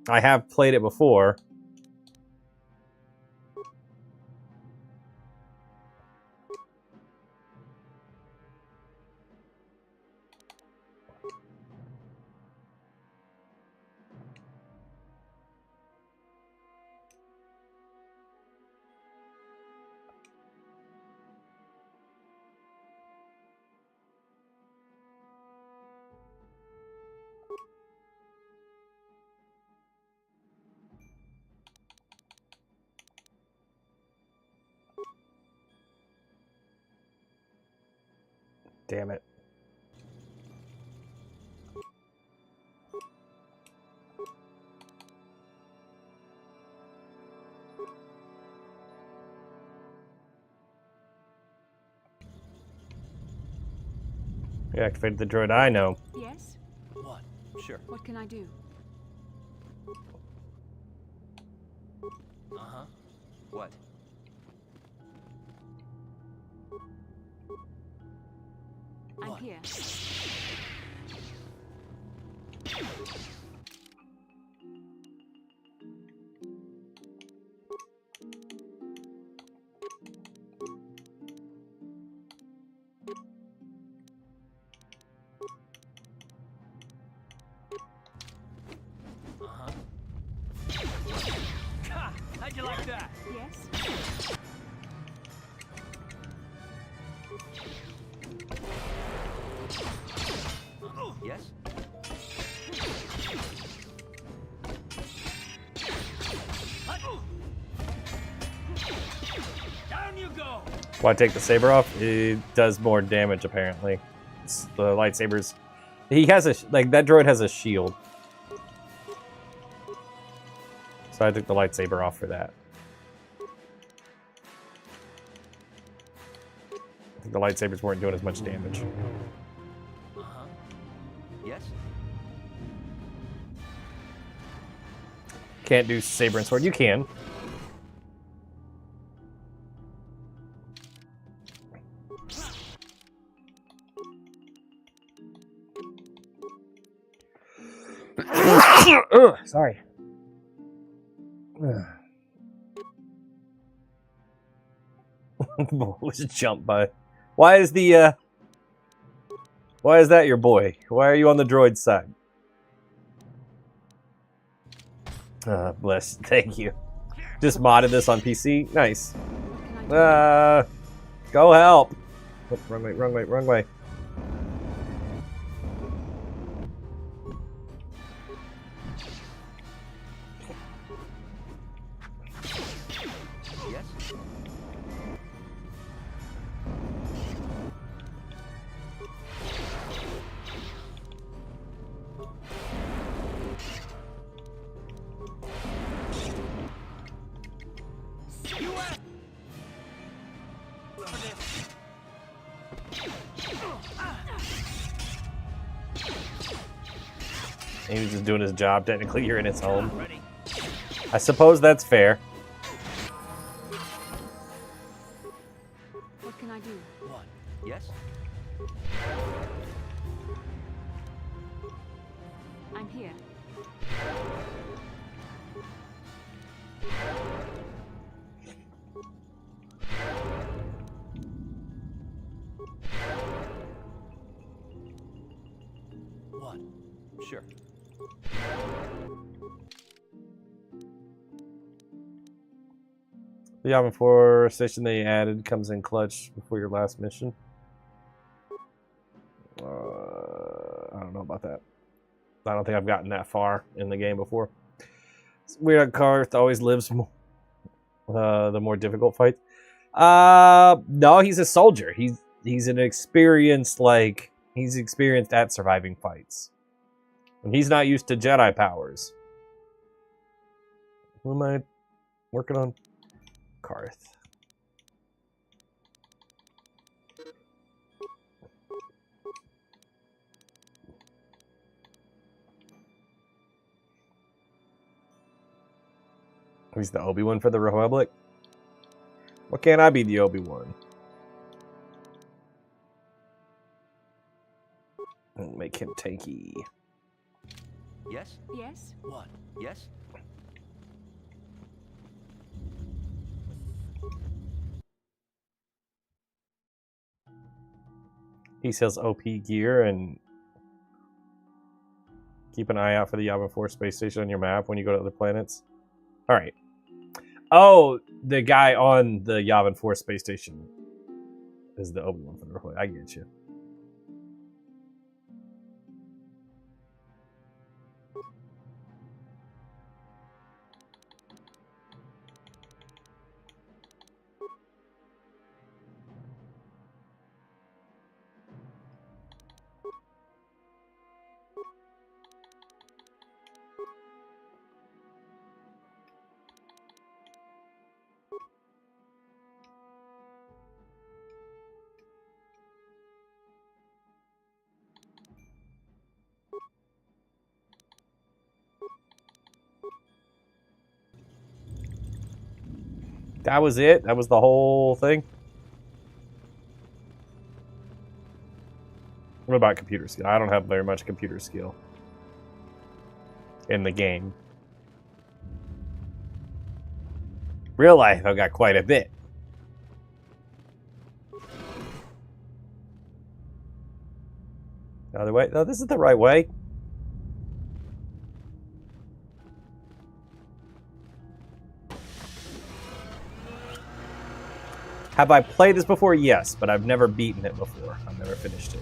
I have played it before. Damn it. You activated the droid I know. Yes? What? Sure. What can I do? Uh-huh. What? I'm here. Uh-huh. Ha! How'd you like that? Yes? Yes? Down you go! Why take the saber off? It does more damage apparently. It's the lightsabers. He has a like that droid has a shield. So I took the lightsaber off for that. I think the lightsabers weren't doing as much damage. Uh-huh. Yes? Can't do saber and sword. You can. Ugh, sorry. Was jumped by. Why is the why is that your boy? Why are you on the droid side? Bless. Thank you. Just modded this on PC. Nice. Go help. Oh, wrong way, wrong way, wrong way. Yes? He was just doing his job. Technically, you're in his home. I suppose that's fair. What can I do? What? Yes? I'm here. What? Sure. The Yavin 4 station they added comes in clutch before your last mission. I don't know about that. I don't think I've gotten that far in the game before. Weird Karth always lives the more difficult fights. No, he's a soldier. He's an experienced he's experienced at surviving fights. And he's not used to Jedi powers. Who am I working on? Karth. He's the Obi-Wan for the Republic. Why can't I be the Obi-Wan? Make him tanky. Yes? Yes? What? Yes? He sells OP gear and keep an eye out for the Yavin 4 space station on your map when you go to other planets. Alright. Oh, the guy on the Yavin 4 space station is the Obi-Wan for the Republic. I get you. That was it? That was the whole thing? What about computer skill? I don't have very much computer skill in the game. Real life, I've got quite a bit. The other way? No, this is the right way. Have I played this before? Yes, but I've never beaten it before. I've never finished it.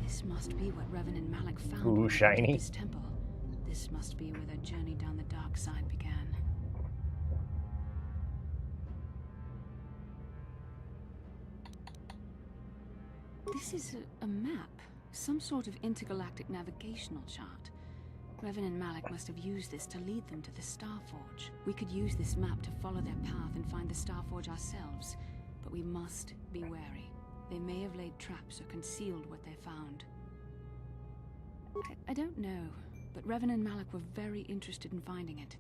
This must be what Revan and Malik found. Ooh, shiny. This temple. This must be where their journey down the dark side began. This is a map. Some sort of intergalactic navigational chart. Revan and Malik must have used this to lead them to the Starforge. We could use this map to follow their path and find the Starforge ourselves, but we must be wary. They may have laid traps or concealed what they found. I don't know, but Revan and Malik were very interested in finding it.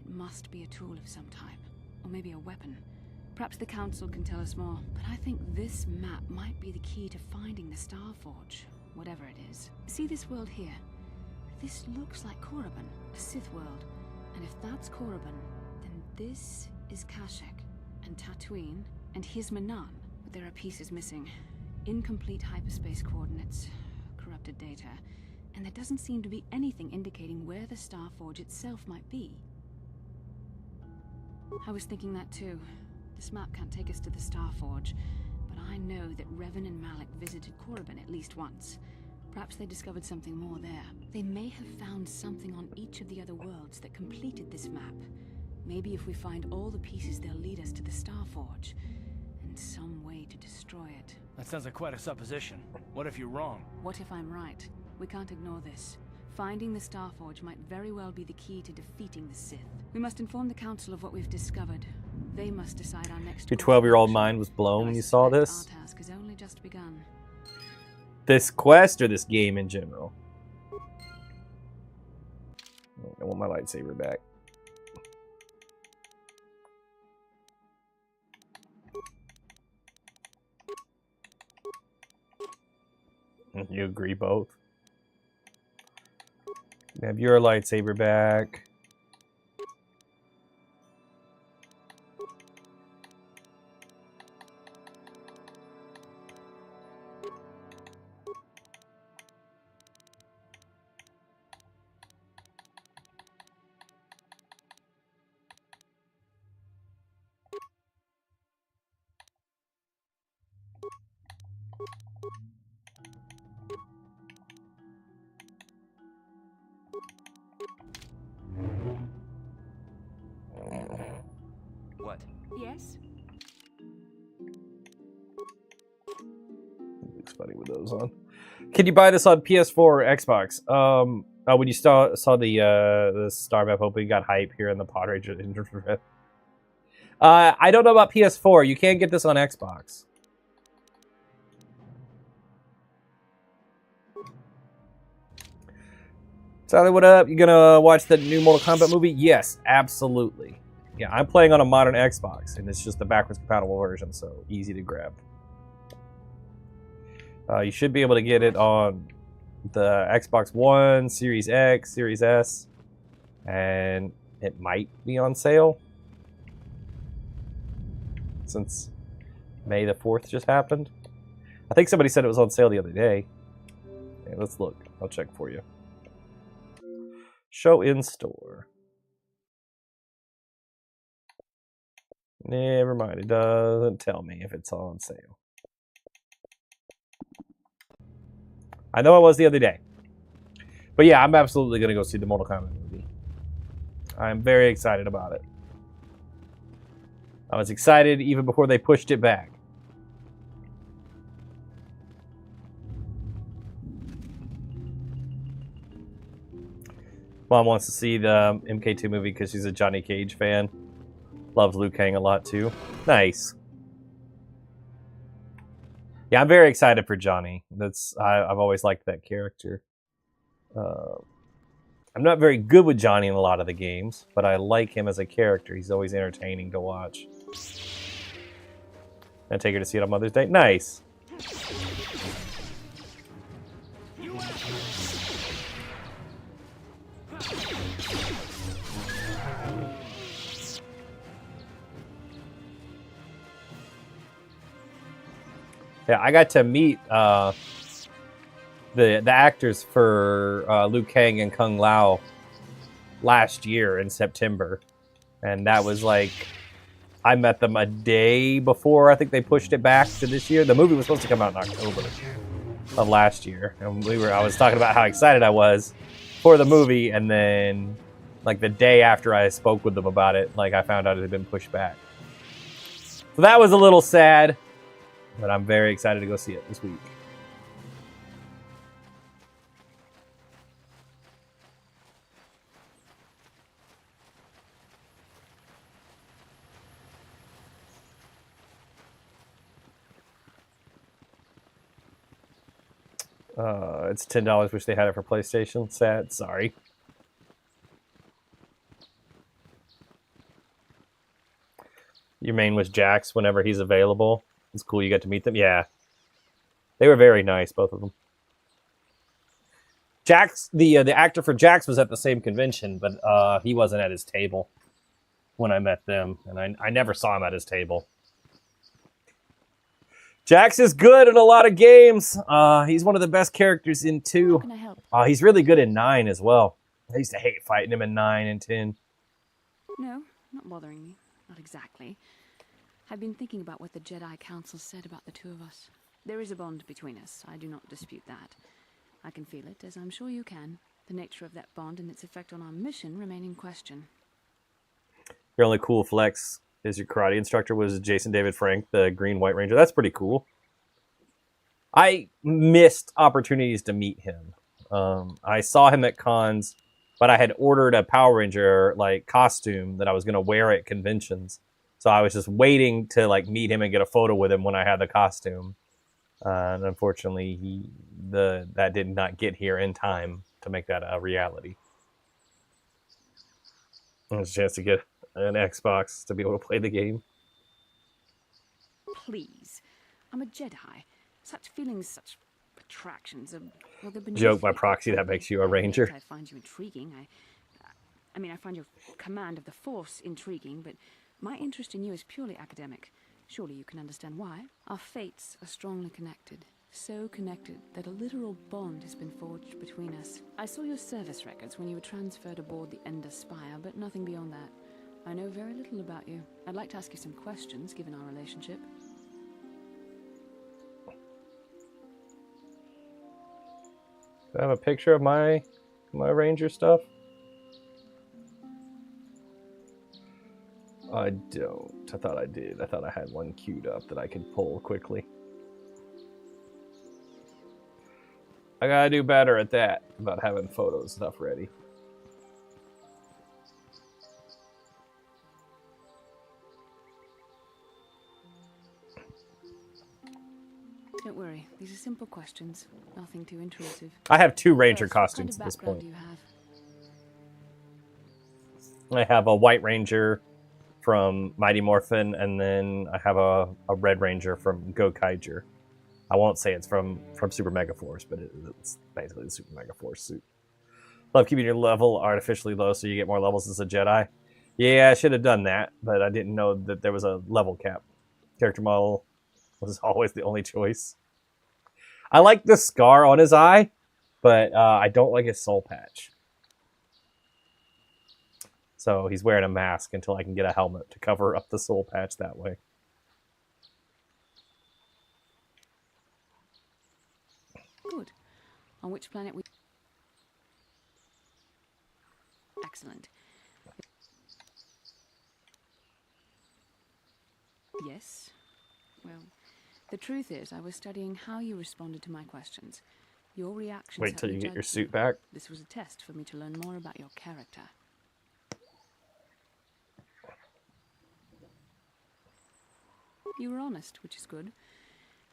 It must be a tool of some type, or maybe a weapon. Perhaps the Council can tell us more, but I think this map might be the key to finding the Starforge, whatever it is. See this world here? This looks like Korriban, a Sith world. And if that's Korriban, then this is Kashyyyk, and Tatooine, and here's Manaan. But there are pieces missing. Incomplete hyperspace coordinates, corrupted data, and there doesn't seem to be anything indicating where the Starforge itself might be. I was thinking that too. This map can't take us to the Starforge, but I know that Revan and Malik visited Korriban at least once. Perhaps they discovered something more there. They may have found something on each of the other worlds that completed this map. Maybe if we find all the pieces, they'll lead us to the Starforge, and some way to destroy it. That sounds like quite a supposition. What if you're wrong? What if I'm right? We can't ignore this. Finding the Starforge might very well be the key to defeating the Sith. We must inform the Council of what we've discovered. They must decide our next Your 12-year-old mind was blown when you saw this? Our task has only just begun. This quest or this game in general? I want my lightsaber back. You agree both? Have your lightsaber back. What? Yes? Looks funny with those on. Can you buy this on PS4 or Xbox? When you saw the Star Map opening, got hype here in the Pod Rage. I don't know about PS4. You can't get this on Xbox. Sally, what up? You gonna watch the new Mortal Kombat movie? Yes, absolutely. Yeah, I'm playing on a modern Xbox, and it's just the backwards compatible version, so easy to grab. You should be able to get it on the Xbox One, Series X, Series S, and it might be on sale since May the 4th just happened. I think somebody said it was on sale the other day. Okay, let's look. I'll check for you. Show in store. Never mind. It doesn't tell me if it's on sale. I know it was the other day. But yeah, I'm absolutely going to go see the Mortal Kombat movie. I'm very excited about it. I was excited even before they pushed it back. Mom wants to see the MK2 movie because she's a Johnny Cage fan. Loves Liu Kang a lot too. Nice. Yeah, I'm very excited for Johnny. I've always liked that character. I'm not very good with Johnny in a lot of the games, but I like him as a character. He's always entertaining to watch. I take her to see it on Mother's Day. Nice. Yeah, I got to meet the actors for Liu Kang and Kung Lao last year in September, and that was like I met them a day before. I think they pushed it back to this year. The movie was supposed to come out in October of last year, and I was talking about how excited I was for the movie, and then like the day after I spoke with them about it, like I found out it had been pushed back. So that was a little sad. But I'm very excited to go see it this week. It's $10. Wish they had it for PlayStation. Sad. Sorry. Your main was Jax whenever he's available. It's cool you got to meet them. Yeah. They were very nice, both of them. Jax, the actor for Jax was at the same convention, but he wasn't at his table when I met them, and I never saw him at his table. Jax is good in a lot of games. He's one of the best characters in 2. How can I help? He's really good in 9 as well. I used to hate fighting him in 9 and 10. No, not bothering me. Not exactly. I've been thinking about what the Jedi Council said about the two of us. There is a bond between us. I do not dispute that. I can feel it, as I'm sure you can. The nature of that bond and its effect on our mission remain in question. Your only cool flex is your karate instructor was Jason David Frank, the Green White Ranger. That's pretty cool. I missed opportunities to meet him. I saw him at cons, but I had ordered a Power Ranger like costume that I was going to wear at conventions. So I was just waiting to like meet him and get a photo with him when I had the costume. And unfortunately, that did not get here in time to make that a reality. There's a chance to get an Xbox to be able to play the game. Please. I'm a Jedi. Such feelings, such attractions are... Well, Joke by proxy, that makes you a Ranger. I find you intriguing. I mean, I find your command of the Force intriguing, but my interest in you is purely academic. Surely you can understand why. Our fates are strongly connected. So connected that a literal bond has been forged between us. I saw your service records when you were transferred aboard the Ender Spire, but nothing beyond that. I know very little about you. I'd like to ask you some questions, given our relationship. Do I have a picture of my Ranger stuff? I don't. I thought I did. I thought I had one queued up that I could pull quickly. I gotta do better at that, about having photo stuff ready. Don't worry. These are simple questions. Nothing too intrusive. I have 2 Ranger First, costumes what kind of at this background point. Do you have? I have a White Ranger from Mighty Morphin, and then I have a Red Ranger from Gokaiger. I won't say it's from Super Mega Force, but it's basically the Super Mega Force suit. Love keeping your level artificially low so you get more levels as a Jedi. Yeah, I should have done that, but I didn't know that there was a level cap. Character model was always the only choice. I like the scar on his eye, but I don't like his soul patch. So he's wearing a mask until I can get a helmet to cover up the soul patch that way. Good. On which planet we... Excellent. Yes. Well, the truth is, I was studying how you responded to my questions. Your reactions... Wait till you get your judged suit me. back. This was a test for me to learn more about your character. You were honest, which is good.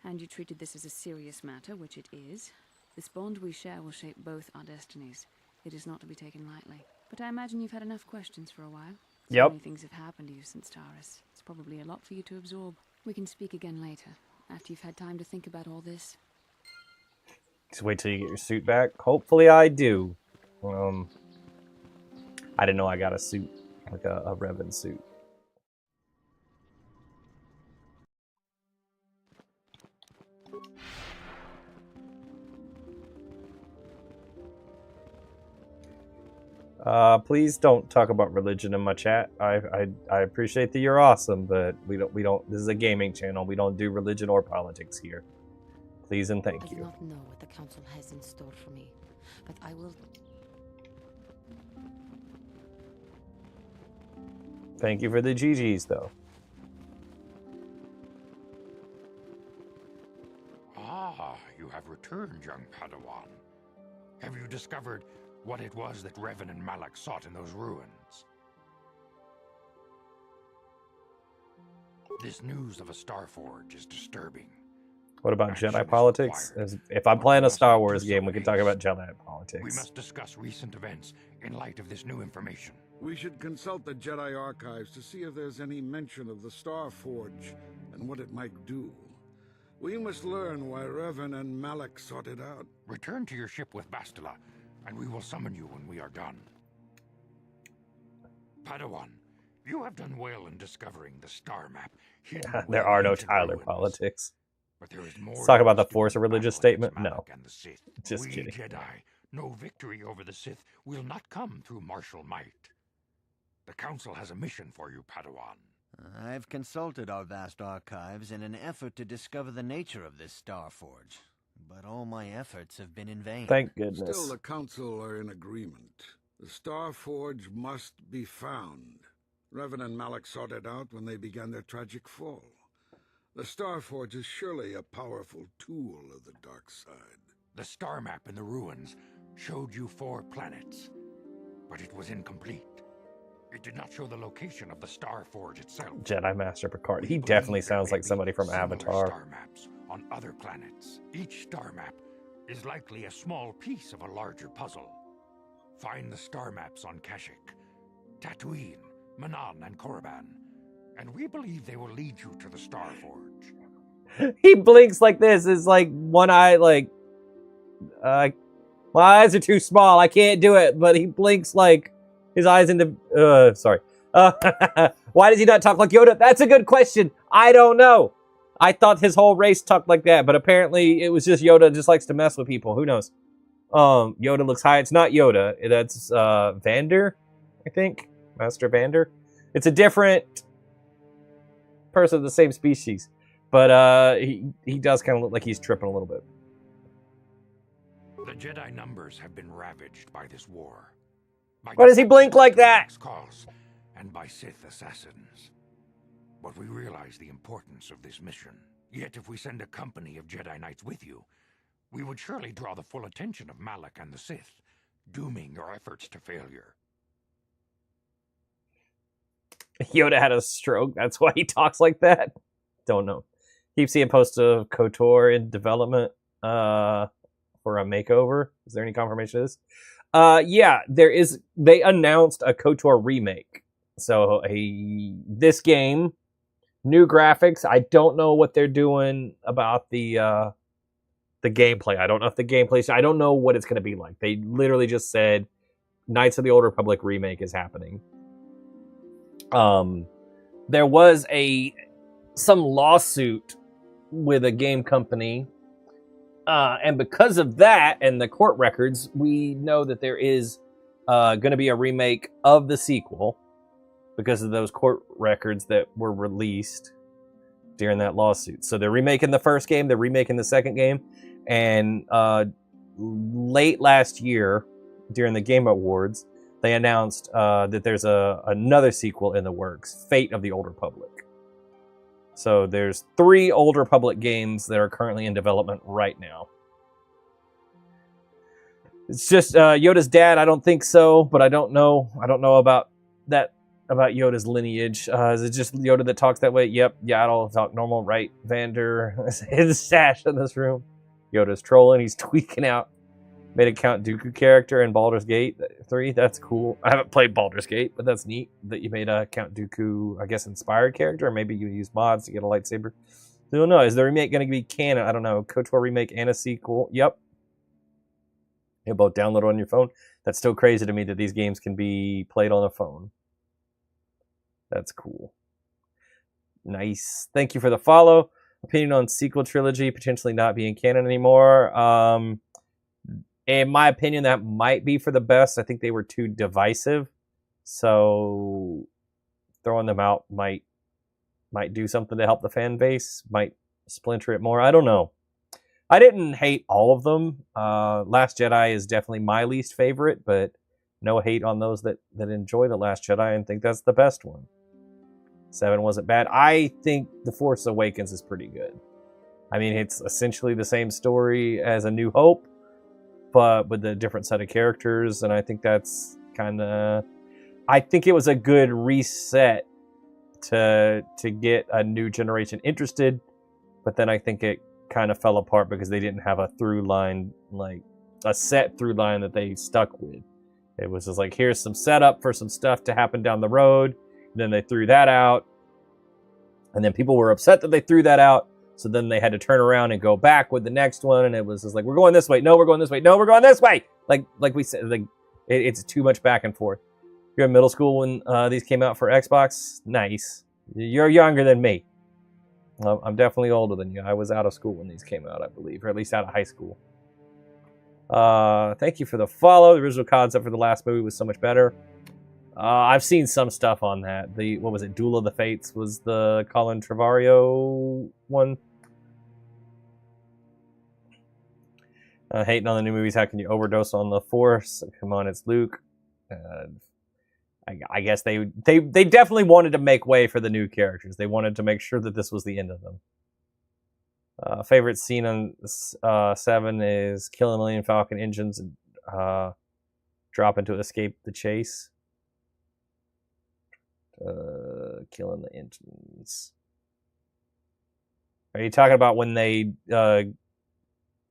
And you treated this as a serious matter, which it is. This bond we share will shape both our destinies. It is not to be taken lightly. But I imagine you've had enough questions for a while. So Yep. many things have happened to you since Taurus. It's probably a lot for you to absorb. We can speak again later, after you've had time to think about all this. Just wait till you get your suit back. Hopefully I do. I didn't know I got a suit, like a Revan suit. Please don't talk about religion in my chat. I appreciate that you're awesome, but we don't. This is a gaming channel. We don't do religion or politics here. Please and thank I do you. not know what the council has in store for me, but I will. Thank you for the GGs, though. Ah, you have returned, young Padawan. Have you discovered what it was that Revan and Malak sought in those ruins? This news of a Starforge is disturbing. What about Jedi politics? If I'm playing a Star Wars game, we can talk about Jedi We politics. must discuss recent events in light of this new information. We should consult the Jedi archives to see if there's any mention of the Starforge and what it might do. We must learn why Revan and Malak sought it out. Return to your ship with Bastila, and we will summon you when we are done. Padawan, you have done well in discovering the star map hidden There within are no ancient Tyler ruins. politics. But there is more Let's talk to about the this Force a religious statement? No. and the Sith. Just We kidding. Jedi know victory over the Sith will not come through martial might. The Council has a mission for you, Padawan. I've consulted our vast archives in an effort to discover the nature of this Starforge, but all my efforts have been in vain. Thank goodness. Still, the Council are in agreement. The Starforge must be found. Revan and Malak sought it out when they began their tragic fall. The Starforge is surely a powerful tool of the dark side. The star map in the ruins showed you 4 planets, but it was incomplete. It did not show the location of the Starforge itself. Jedi Master Picard. He definitely sounds like somebody from Similar Avatar. star maps on other planets. Each star map is likely a small piece of a larger puzzle. Find the star maps on Kashyyyk, Tatooine, Manan, and Korriban, and we believe they will lead you to the Starforge. He blinks like this. It's like one eye, like, my eyes are too small. I can't do it. But he blinks like his eyes into. Sorry. Why does he not talk like Yoda? That's a good question. I don't know. I thought his whole race talked like that, but apparently it was just Yoda just likes to mess with people. Who knows? Yoda looks high. It's not Yoda. That's Vander, I think. Master Vander. It's a different person of the same species. But he does kind of look like he's tripping a little bit. The Jedi numbers have been ravaged by this war. By Why does he blink like that? Cause, and by Sith assassins. But we realize the importance of this mission. Yet if we send a company of Jedi Knights with you, we would surely draw the full attention of Malak and the Sith, dooming your efforts to failure. Yoda had a stroke. That's why he talks like that. Don't know. Keep seeing posts of KOTOR in development for a makeover. Is there any confirmation of this? Yeah, there is. They announced a KOTOR remake. So this game, new graphics. I don't know what they're doing about the gameplay. I don't know if the gameplay. I don't know what it's going to be like. They literally just said Knights of the Old Republic remake is happening. There was some lawsuit with a game company, and because of that and the court records, we know that there is going to be a remake of the sequel because of those court records that were released during that lawsuit. So they're remaking the first game, they're remaking the second game, and late last year during the Game Awards, they announced that there's another sequel in the works, Fate of the Old Republic. So there's 3 Old Republic games that are currently in development right now. It's just Yoda's dad. I don't think so, but I don't know. I don't know about that, about Yoda's lineage. Is it just Yoda that talks that way? Yep, Yaddle talk normal, right? Vander, his stash in this room. Yoda's trolling. He's tweaking out. Made a Count Dooku character in Baldur's Gate 3. That's cool. I haven't played Baldur's Gate, but that's neat that you made a Count Dooku, I guess, inspired character, or maybe you use mods to get a lightsaber. I don't know. Is the remake going to be canon? I don't know. KOTOR remake and a sequel. Yep. You both download on your phone. That's still crazy to me that these games can be played on a phone. That's cool. Nice. Thank you for the follow. Opinion on sequel trilogy potentially not being canon anymore. In my opinion, that might be for the best. I think they were too divisive. So throwing them out might do something to help the fan base, might splinter it more. I don't know. I didn't hate all of them. Last Jedi is definitely my least favorite, but no hate on those that enjoy The Last Jedi and think that's the best one. 7 wasn't bad. I think The Force Awakens is pretty good. I mean, it's essentially the same story as A New Hope, but with a different set of characters, and I think that's kind of... I think it was a good reset to get a new generation interested, but then I think it kind of fell apart because they didn't have a through line, like a set through line that they stuck with. It was just like, here's some setup for some stuff to happen down the road, and then they threw that out, and then people were upset that they threw that out, so then they had to turn around and go back with the next one, and it was just like, we're going this way, no, we're going this way, no, we're going this way! Like we said, like it's too much back and forth. You're in middle school when these came out for Xbox? Nice. You're younger than me. I'm definitely older than you. I was out of school when these came out, I believe, or at least out of high school. Thank you for the follow. The original concept for the last movie was so much better. I've seen some stuff on that. What was it? Duel of the Fates was the Colin Trevorrow one. Hating on the new movies. How can you overdose on the Force? Come on, it's Luke. I guess they definitely wanted to make way for the new characters. They wanted to make sure that this was the end of them. Favorite scene on 7 is killing Millennium Falcon engines and dropping to escape the chase. Killing the engines. Are you talking about when they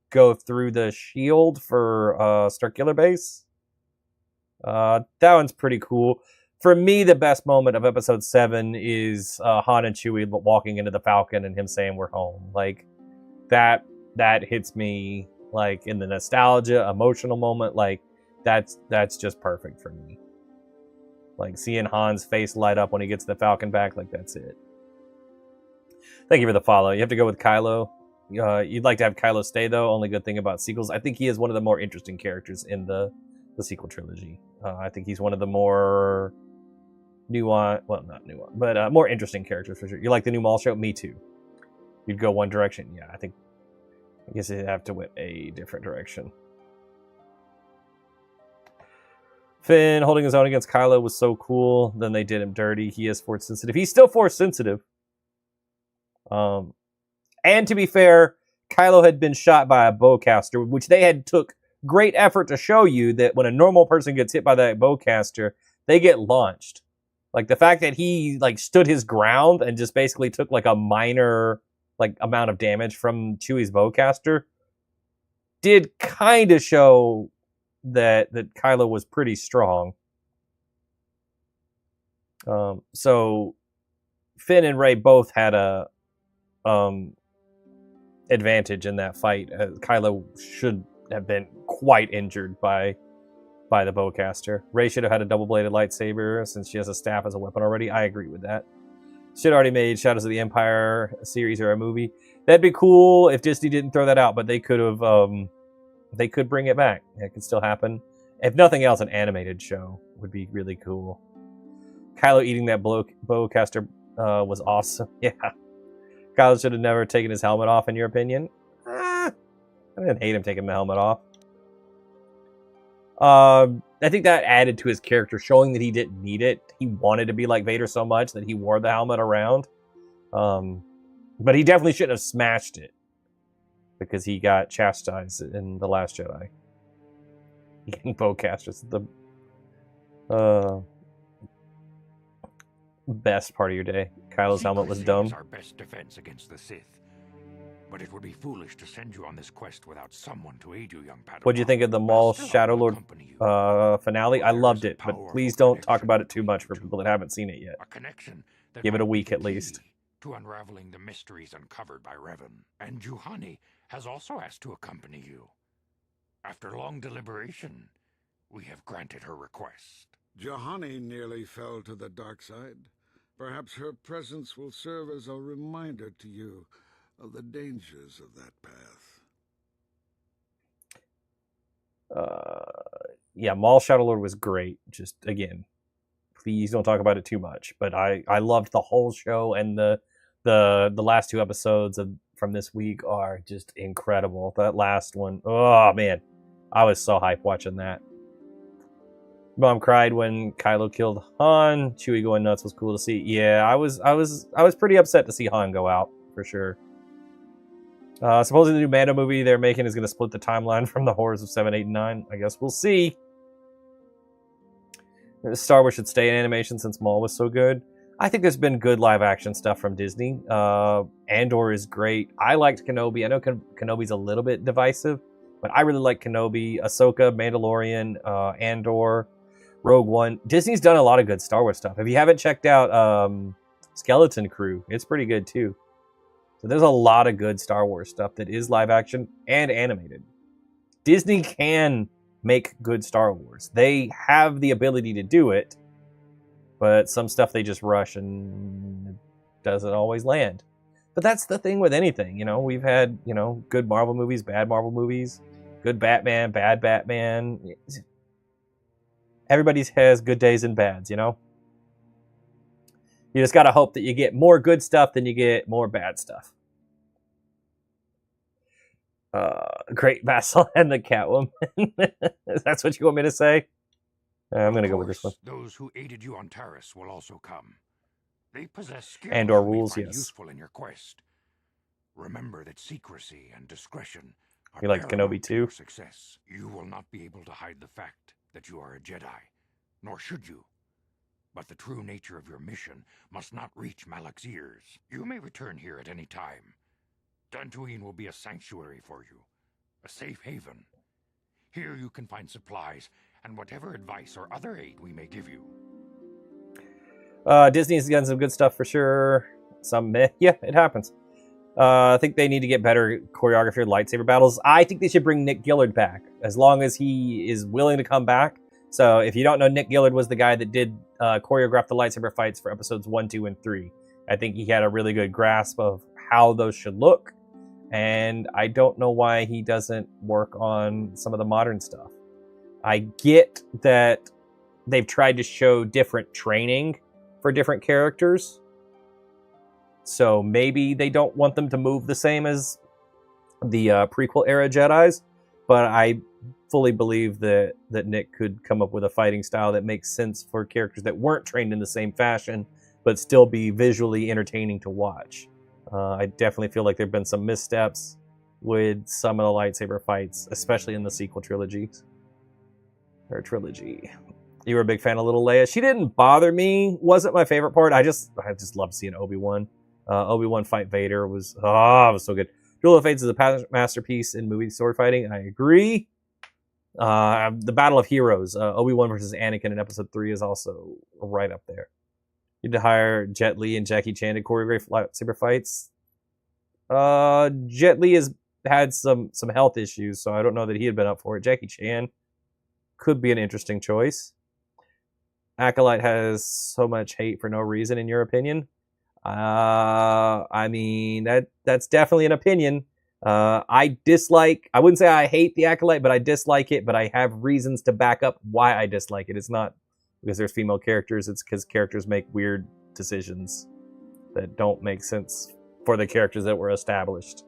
go through the shield for Starkiller Base? That one's pretty cool. For me, the best moment of episode 7 is Han and Chewie walking into the Falcon and him saying we're home. Like that hits me like in the nostalgia, emotional moment. Like that's just perfect for me. Like seeing Han's face light up when he gets the Falcon back, like that's it. Thank you for the follow. You have to go with Kylo. You'd like to have Kylo stay though. Only good thing about sequels, I think he is one of the more interesting characters in the sequel trilogy. I think he's one of the more nuanced, well, not nuanced, but more interesting characters for sure. You like the new Maul show? Me too. You'd go one direction. Yeah, I guess you'd have to went a different direction. Finn holding his own against Kylo was so cool. Then they did him dirty. He is Force sensitive. He's still Force sensitive. And to be fair, Kylo had been shot by a bowcaster, which they had took great effort to show you that when a normal person gets hit by that bowcaster, they get launched. Like the fact that he like stood his ground and just basically took like a minor like amount of damage from Chewie's bowcaster did kind of show that Kylo was pretty strong. So Finn and Rey both had a advantage in that fight. Kylo should have been quite injured by the bowcaster. Rey should have had a double-bladed lightsaber since she has a staff as a weapon already. I agree with that. Should already made Shadows of the Empire a series or a movie. That'd be cool if Disney didn't throw that out, but they could have. They could bring it back. It could still happen. If nothing else, an animated show would be really cool. Kylo eating that bowcaster was awesome. Yeah. Kylo should have never taken his helmet off, in your opinion? I didn't hate him taking the helmet off. I think that added to his character, showing that he didn't need it. He wanted to be like Vader so much that he wore the helmet around. But he definitely shouldn't have smashed it, because he got chastised in The Last Jedi. Getting bowcasters, the best part of your day. Kylo's helmet was dumb. Our best defense against the Sith. But it would be foolish to send you on this quest what'd someone to aid you, young Padawan. What'd you think of the Maul Shadow Lord finale? I loved it, but please don't talk about it too much for people that haven't seen it yet. A connection that Give it a might be week the at least. key to unraveling the mysteries uncovered by Revan. And Juhani has also asked to accompany you. After long deliberation, we have granted her request. Juhani nearly fell to the dark side. Perhaps her presence will serve as a reminder to you of the dangers of that path. Yeah, Maul Shadow Lord was great. Just, again, please don't talk about it too much. But I loved the whole show, and the last 2 episodes from this week are just incredible. That last one, oh man, I was so hyped watching that. Mom cried when Kylo killed Han. Chewie going nuts was cool to see. Yeah, I was pretty upset to see Han go out, for sure. Supposedly the new Mando movie they're making is going to split the timeline from the horrors of 7, 8, and 9. I guess we'll see. Star Wars should stay in animation since Maul was so good. I think there's been good live action stuff from Disney. Andor is great. I liked Kenobi. I know Kenobi's a little bit divisive, but I really like Kenobi, Ahsoka, Mandalorian, Andor, Rogue One. Disney's done a lot of good Star Wars stuff. If you haven't checked out Skeleton Crew, it's pretty good too. So there's a lot of good Star Wars stuff that is live action and animated. Disney can make good Star Wars. They have the ability to do it, but some stuff they just rush and it doesn't always land. But that's the thing with anything, you know. We've had, you know, good Marvel movies, bad Marvel movies, good Batman, bad Batman. Everybody has good days and bads, you know. You just got to hope that you get more good stuff than you get more bad stuff. Great Vassal and the Catwoman. That's what you want me to say? I'm going to go with this one. Those who aided you on Taris will also come. They possess skills Andor you may rules, find yes. useful in your quest. Remember that secrecy and discretion are You like paramount Kenobi to too? your success. You will not be able to hide the fact that you are a Jedi, nor should you. But the true nature of your mission must not reach Malak's ears. You may return here at any time. Dantooine will be a sanctuary for you, a safe haven. Here you can find supplies and whatever advice or other aid we may give you. Disney's done some good stuff for sure. Some meh. Yeah, it happens. I think they need to get better choreography of lightsaber battles. I think they should bring Nick Gillard back, as long as he is willing to come back. So if you don't know, Nick Gillard was the guy that did choreograph the lightsaber fights for episodes 1, 2, and 3. I think he had a really good grasp of how those should look. And I don't know why he doesn't work on some of the modern stuff. I get that they've tried to show different training for different characters. So maybe they don't want them to move the same as the prequel era Jedis. But I fully believe that Nick could come up with a fighting style that makes sense for characters that weren't trained in the same fashion, but still be visually entertaining to watch. I definitely feel like there have been some missteps with some of the lightsaber fights, especially in the sequel trilogies. Or trilogy. You were a big fan of Little Leia. She didn't bother me. Wasn't my favorite part. I just loved seeing Obi-Wan. Obi-Wan fight Vader was it was so good. Duel of Fates is a masterpiece in movie sword fighting. I agree. The Battle of Heroes, Obi-Wan versus Anakin in Episode 3 is also right up there. You need to hire Jet Li and Jackie Chan to choreograph lightsaber fights. Jet Li has had some health issues, so I don't know that he had been up for it. Jackie Chan could be an interesting choice. Acolyte has so much hate for no reason, in your opinion. I mean, that's definitely an opinion. I wouldn't say I hate the Acolyte, but I dislike it, but I have reasons to back up why I dislike it. It's not because there's female characters, it's because characters make weird decisions that don't make sense for the characters that were established.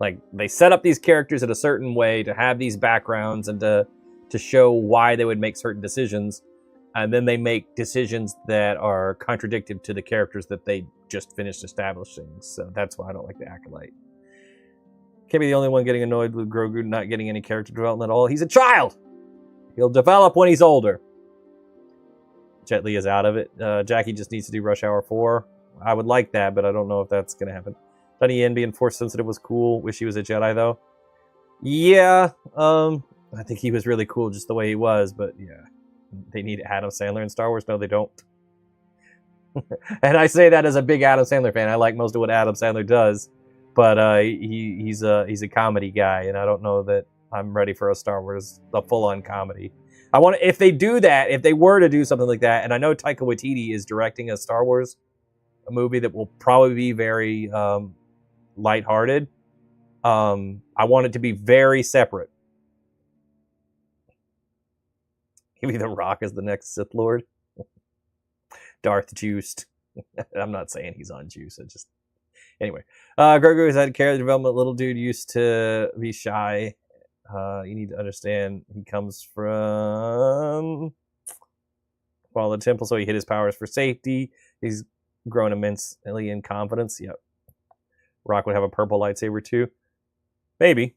Like, they set up these characters in a certain way to have these backgrounds and to show why they would make certain decisions, and then they make decisions that are contradictory to the characters that they just finished establishing. So that's why I don't like the Acolyte. Can't be the only one getting annoyed with Grogu not getting any character development at all. He's a child! He'll develop when he's older. Jet Li is out of it. Jackie just needs to do Rush Hour 4. I would like that, but I don't know if that's going to happen. Donnie Yen being Force sensitive was cool. Wish he was a Jedi though. Yeah, I think he was really cool just the way he was, but yeah. They need Adam Sandler in Star Wars? No, they don't. And I say that as a big Adam Sandler fan. I like most of what Adam Sandler does, but he's a comedy guy, and I don't know that I'm ready for a full-on comedy. I want if they do that, if they were to do something like that, and I know Taika Waititi is directing a Star Wars movie that will probably be very lighthearted. I want it to be very separate. Maybe The Rock is the next Sith Lord. Darth juiced. I'm not saying he's on juice. Anyway. Grogu's had character development. Little dude used to be shy. You need to understand he comes from the temple, so he hid his powers for safety. He's grown immensely in confidence. Yep. Rock would have a purple lightsaber too. Maybe.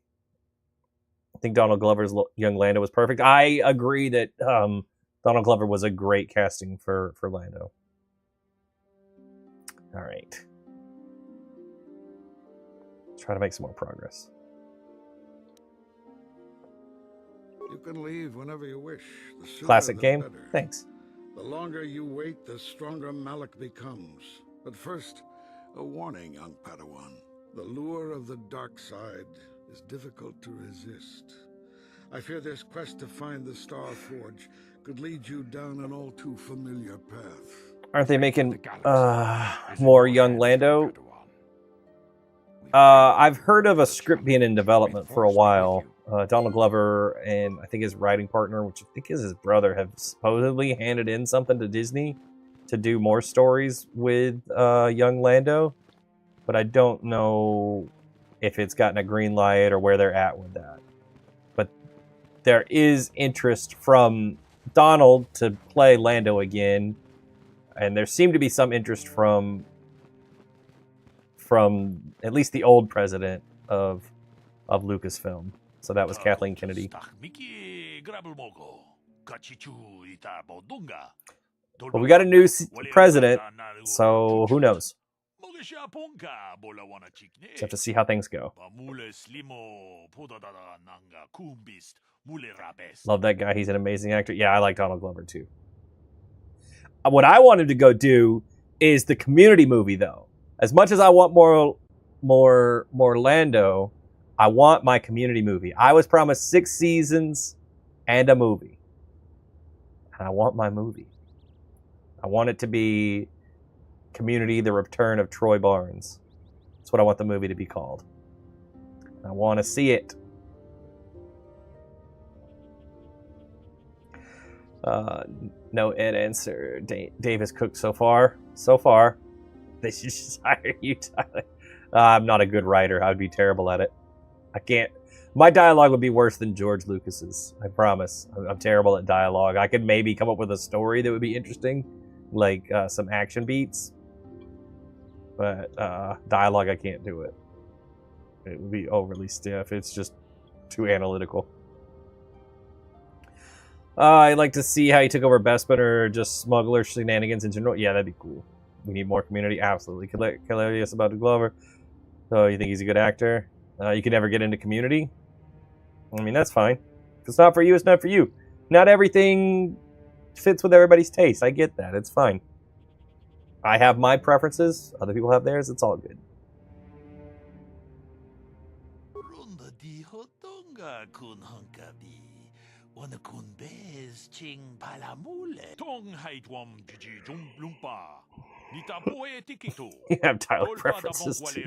I think Donald Glover's young Lando was perfect. I agree that Donald Glover was a great casting for Lando. All right. Try to make some more progress. You can leave whenever you wish. The sooner Classic the game. better. Thanks. The longer you wait, the stronger Malak becomes. But first, a warning, young Padawan. The lure of the dark side is difficult to resist. I fear this quest to find the Star Forge could lead you down an all too familiar path. Aren't they making more young Lando? I've heard of a script being in development for a while. Donald Glover and I think his writing partner, which I think is his brother, have supposedly handed in something to Disney to do more stories with young Lando. But I don't know if it's gotten a green light or where they're at with that. But there is interest from Donald to play Lando again. And there seemed to be some interest from at least the old president of Lucasfilm. So that was Kathleen Kennedy. But we got a new president, so who knows? Just have to see how things go. Love that guy. He's an amazing actor. Yeah, I like Donald Glover too. What I want him to go do is the Community movie, though. As much as I want more Lando, I want my Community movie. I was promised 6 seasons and a movie. And I want my movie. I want it to be Community, The Return of Troy Barnes. That's what I want the movie to be called. I want to see it. No Ed answer. Dave has cooked so far. So far. They should just hire you, Tyler. I'm not a good writer. I would be terrible at it. I can't. My dialogue would be worse than George Lucas's. I promise. I'm terrible at dialogue. I could maybe come up with a story that would be interesting, like some action beats. But dialogue, I can't do it. It would be overly stiff. It's just too analytical. I'd like to see how he took over Bespin or just smuggler shenanigans in general. Yeah, that'd be cool. We need more Community. Absolutely. Hilarious about the Glover. So you think he's a good actor? You can never get into Community? I mean, that's fine. If it's not for you, it's not for you. Not everything fits with everybody's taste. I get that. It's fine. I have my preferences. Other people have theirs. It's all good. You have Tyler preferences too.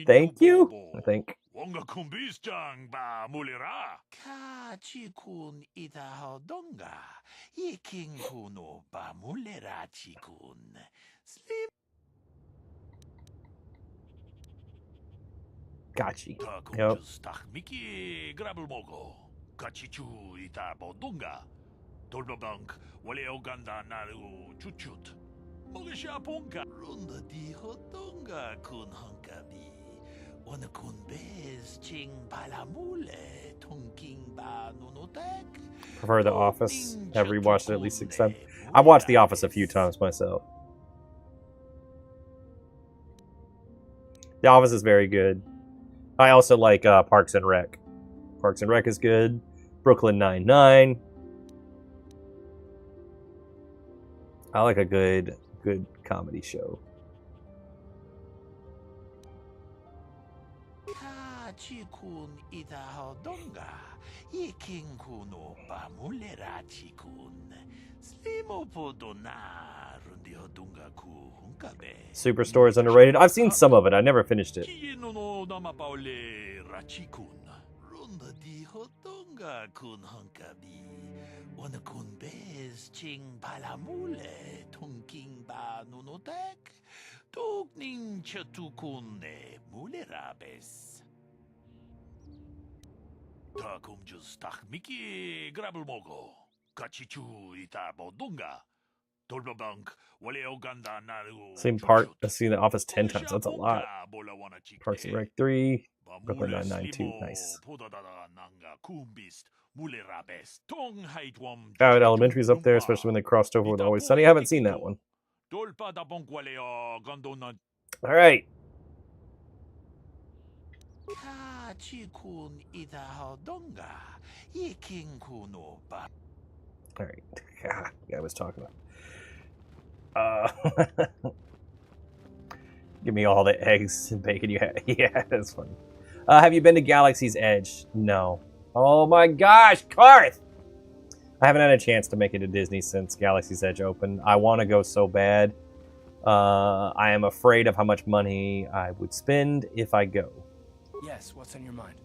Thank you. I think. Gotcha. Yep. Prefer The Office. Have rewatched it at least 6 times. I've watched The Office a few times myself. The Office is very good. I also like Parks and Rec. Parks and Rec is good. Brooklyn Nine-Nine. I like a good comedy show. Superstore is underrated. I've seen some of it. I never finished it. Same part. I've seen The Office 10 times. That's a lot. Parks and Rec 3. Brooklyn Nine-Nine 2. Nice. Abbott Elementary's up there, especially when they crossed over with Always Sunny. I haven't seen that one. All right. All right. Yeah, I was talking about. Give me all the eggs and bacon you had. Yeah, that's funny. Have you been to Galaxy's Edge? No. Oh my gosh, Karth! I haven't had a chance to make it to Disney since Galaxy's Edge opened. I want to go so bad. I am afraid of how much money I would spend if I go. Yes, what's on your mind?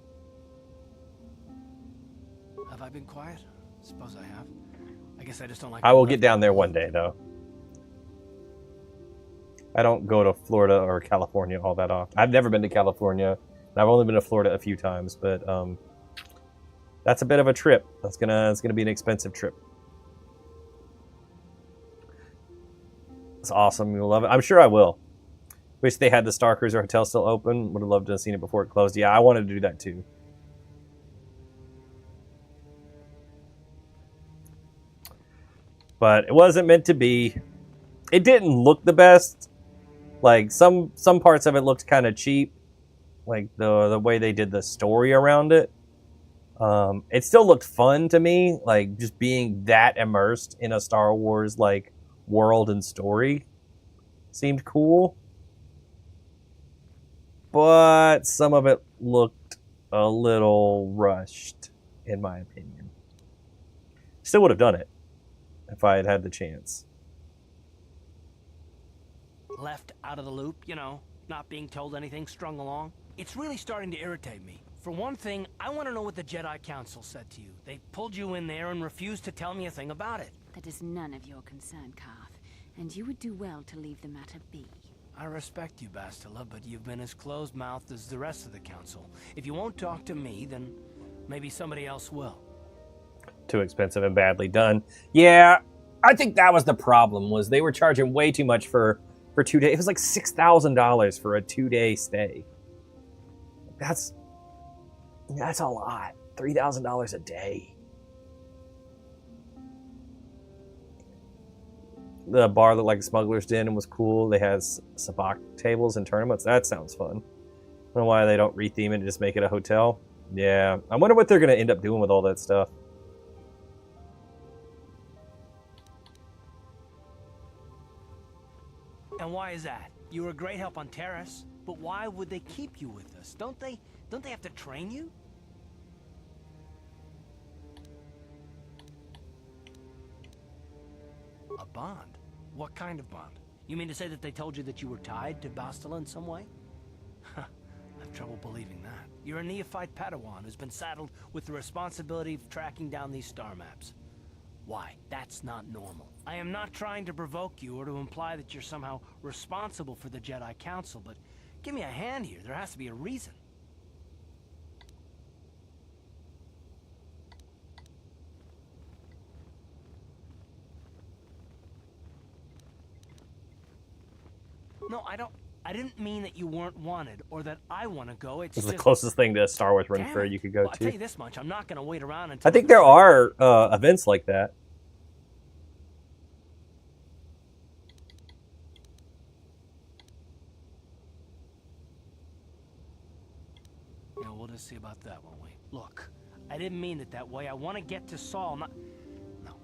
Have I been quiet? Suppose I have. I guess I just don't like... I will get down there one day, though. I don't go to Florida or California all that often. I've never been to California. I've only been to Florida a few times, but that's a bit of a trip. It's gonna be an expensive trip. It's awesome. You'll love it. I'm sure I will. Wish they had the Star Cruiser Hotel still open. Would have loved to have seen it before it closed. Yeah, I wanted to do that too. But it wasn't meant to be. It didn't look the best. Like some parts of it looked kind of cheap. Like the way they did the story around it. It still looked fun to me. Like just being that immersed in a Star Wars like world and story seemed cool. But some of it looked a little rushed, in my opinion. Still would have done it if I had had the chance. Left out of the loop, you know, not being told anything, strung along. It's really starting to irritate me. For one thing, I want to know what the Jedi Council said to you. They pulled you in there and refused to tell me a thing about it. That is none of your concern, Karth, and you would do well to leave the matter be. I respect you, Bastila, but you've been as closed-mouthed as the rest of the Council. If you won't talk to me, then maybe somebody else will. Too expensive and badly done. Yeah, I think that was the problem, was they were charging way too much for 2 days. It was like $6,000 for a 2-day stay. That's a lot. $3,000 a day. The bar looked like a smuggler's den and was cool. They had sabacc tables and tournaments. That sounds fun. I don't know why they don't retheme it and just make it a hotel. Yeah, I wonder what they're going to end up doing with all that stuff. And why is that? You were a great help on Terrace, but why would they keep you with us? Don't they have to train you? A bond? What kind of bond? You mean to say that they told you that you were tied to Bastila in some way? I have trouble believing that. You're a neophyte Padawan who's been saddled with the responsibility of tracking down these star maps. Why? That's not normal. I am not trying to provoke you or to imply that you're somehow responsible for the Jedi Council, but give me a hand here. There has to be a reason. No, I I didn't mean that you weren't wanted or that I want to go. It's This is the just... closest thing to Star Wars Run Free you could go Well, I'll tell you to. this much. I'm not going to wait around until... I think there are events like that. Yeah, we'll just see about that, won't we? Look, I didn't mean it that way. I want to get to Saul, not... No,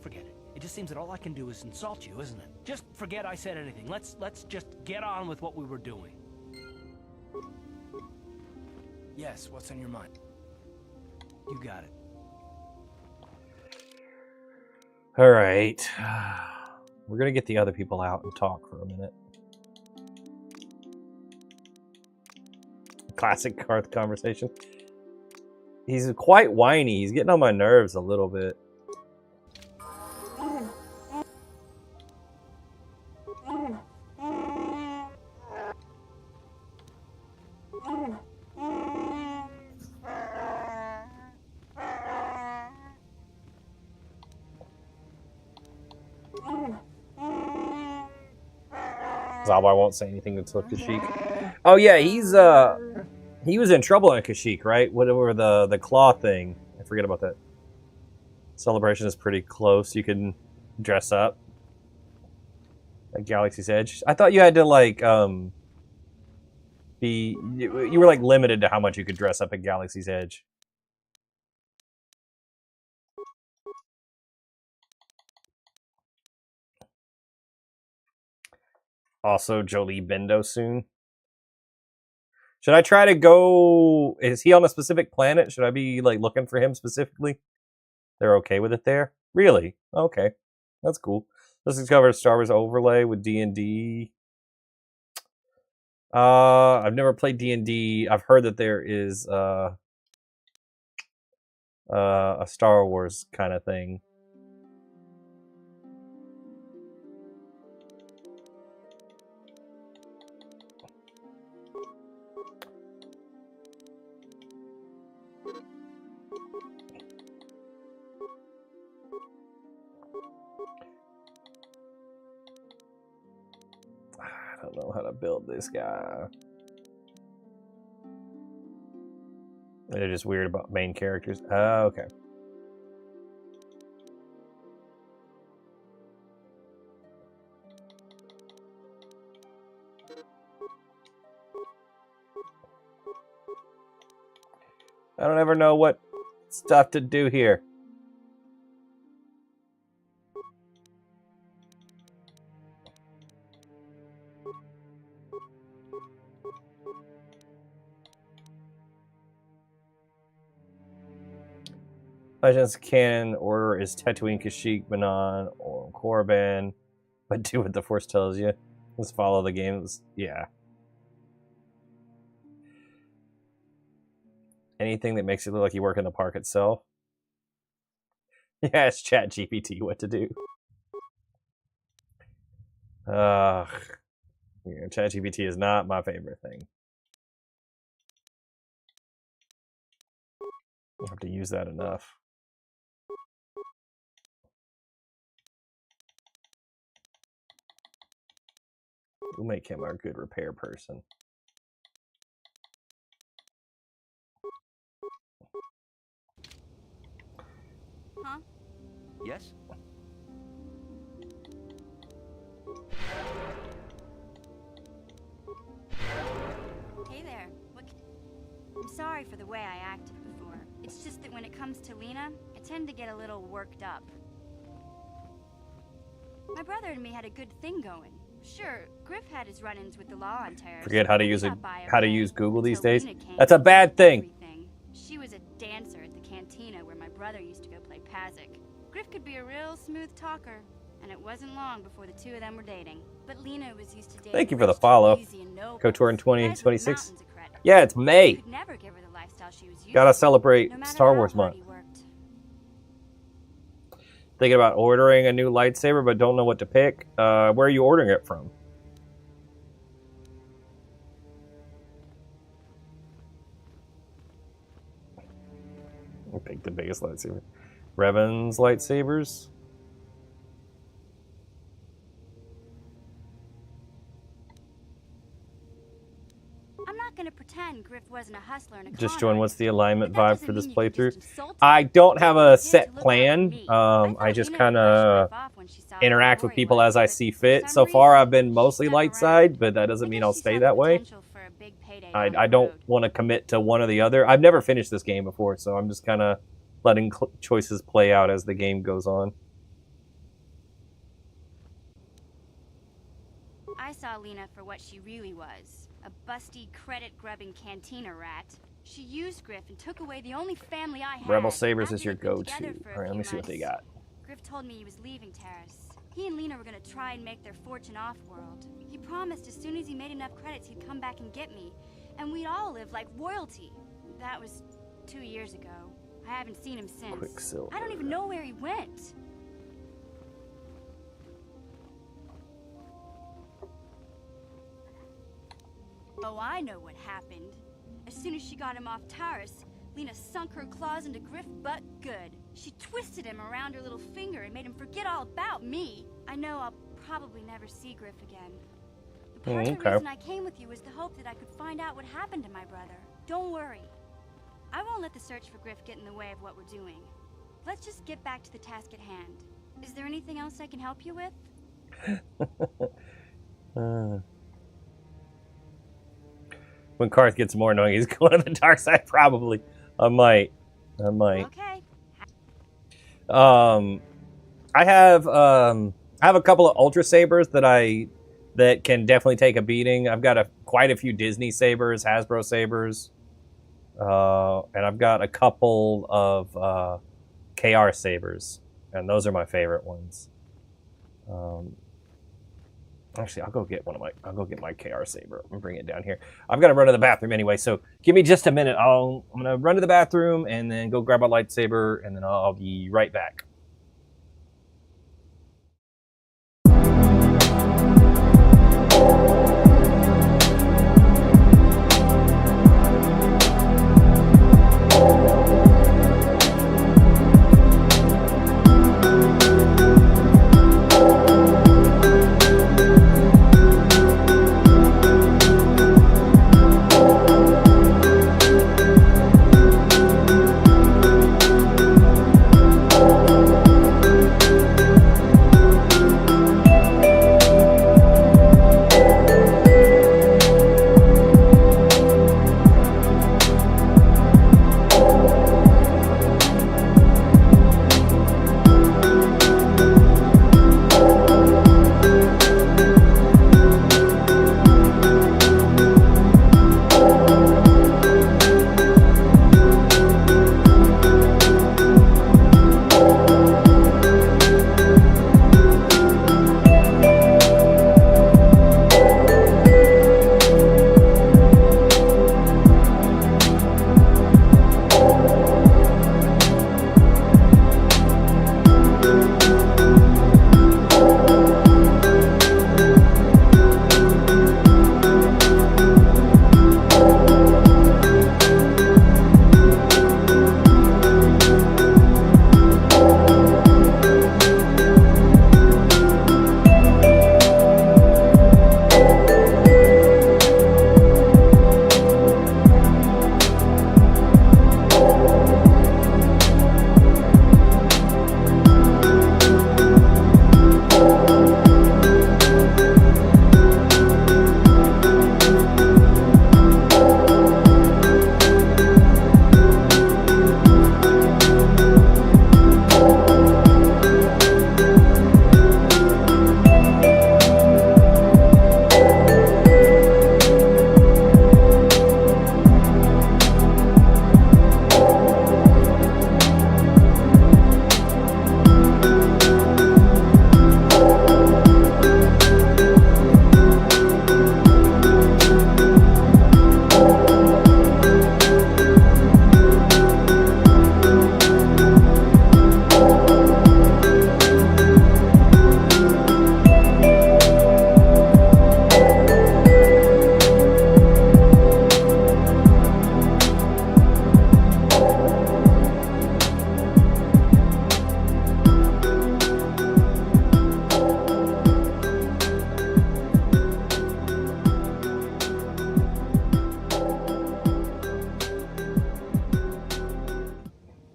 forget it. It just seems that all I can do is insult you, isn't it? Just forget I said anything. Let's just get on with what we were doing. Yes, what's on your mind? You got it. All right. We're going to get the other people out and talk for a minute. Classic Karth conversation. He's quite whiny. He's getting on my nerves a little bit. Zalbar won't say anything until Kashyyyk. Oh yeah, he was in trouble in Kashyyyk, right? Whatever the claw thing. I forget about that. Celebration is pretty close. You can dress up at Galaxy's Edge. I thought you had to like you were like limited to how much you could dress up at Galaxy's Edge. Also, Jolie Bendo soon. Should I try to go... Is he on a specific planet? Should I be like looking for him specifically? They're okay with it there? Really? Okay. That's cool. Let's discover Star Wars overlay with D&D. I've never played D&D. I've heard that there is a Star Wars kind of thing. I don't know how to build this guy. They're just weird about main characters. Oh, okay. I don't ever know what stuff to do here. Legends canon order is Tatooine, Kashyyyk, Banon, or Korriban, but do what the Force tells you. Let's follow the games. Yeah. Anything that makes it look like you work in the park itself. Yeah, it's ChatGPT what to do. ChatGPT is not my favorite thing. I have to use that enough. We'll make him our good repair person. Huh? Yes? Hey there. I'm sorry for the way I acted before. It's just that when it comes to Lena, I tend to get a little worked up. My brother and me had a good thing going. Sure, Griff had his run-ins with the law on Terrace. Forget how to use Google these days. That's a bad thing. She was a dancer at the cantina where my brother used to go play Pazik. Griff could be a real smooth talker, and it wasn't long before the two of them were dating. But Lena was used to dating. Thank you for the follow. KOTOR in 2026. Yeah, it's May. Gotta celebrate Star Wars month. Thinking about ordering a new lightsaber, but don't know what to pick. Where are you ordering it from? I'll pick the biggest lightsaber. Revan's lightsabers. Griff wasn't a hustler and a Just con join. What's the alignment vibe for this mean you can playthrough? just insult I don't have a set look plan. me. I just kind of interact with people as I see fit. So far, I've been mostly light side, but that doesn't mean I'll stay that way. I don't want to commit to one or the other. I've never finished this game before, so I'm just kind of letting choices play out as the game goes on. I saw Lena for what she really was. A busty, credit-grubbing cantina rat. She used Griff and took away the only family I had. Rebel Sabers After is your they'd been go-to. together for a Alright, let few me see what they months. got. Griff told me he was leaving Terrace. He and Lena were gonna try and make their fortune off-world. He promised as soon as he made enough credits he'd come back and get me. And we'd all live like royalty. That was 2 years ago. I haven't seen him since. Quicksilver. I don't even know where he went. Oh, I know what happened. As soon as she got him off Taurus, Lena sunk her claws into Griff butt good. She twisted him around her little finger and made him forget all about me. I know I'll probably never see Griff again. But part of the reason I came with you was the hope that I could find out what happened to my brother. Don't worry. I won't let the search for Griff get in the way of what we're doing. Let's just get back to the task at hand. Is there anything else I can help you with? When Karth gets more annoying, he's going to the dark side. Probably. I might. Okay. I have a couple of Ultra Sabers that can definitely take a beating. I've got quite a few Disney Sabers, Hasbro Sabers, and I've got a couple of KR Sabers, and those are my favorite ones. Actually, I'll go get my KR Saber and bring it down here. I've got to run to the bathroom anyway, so give me just a minute. I'm gonna run to the bathroom and then go grab a lightsaber, and then I'll be right back.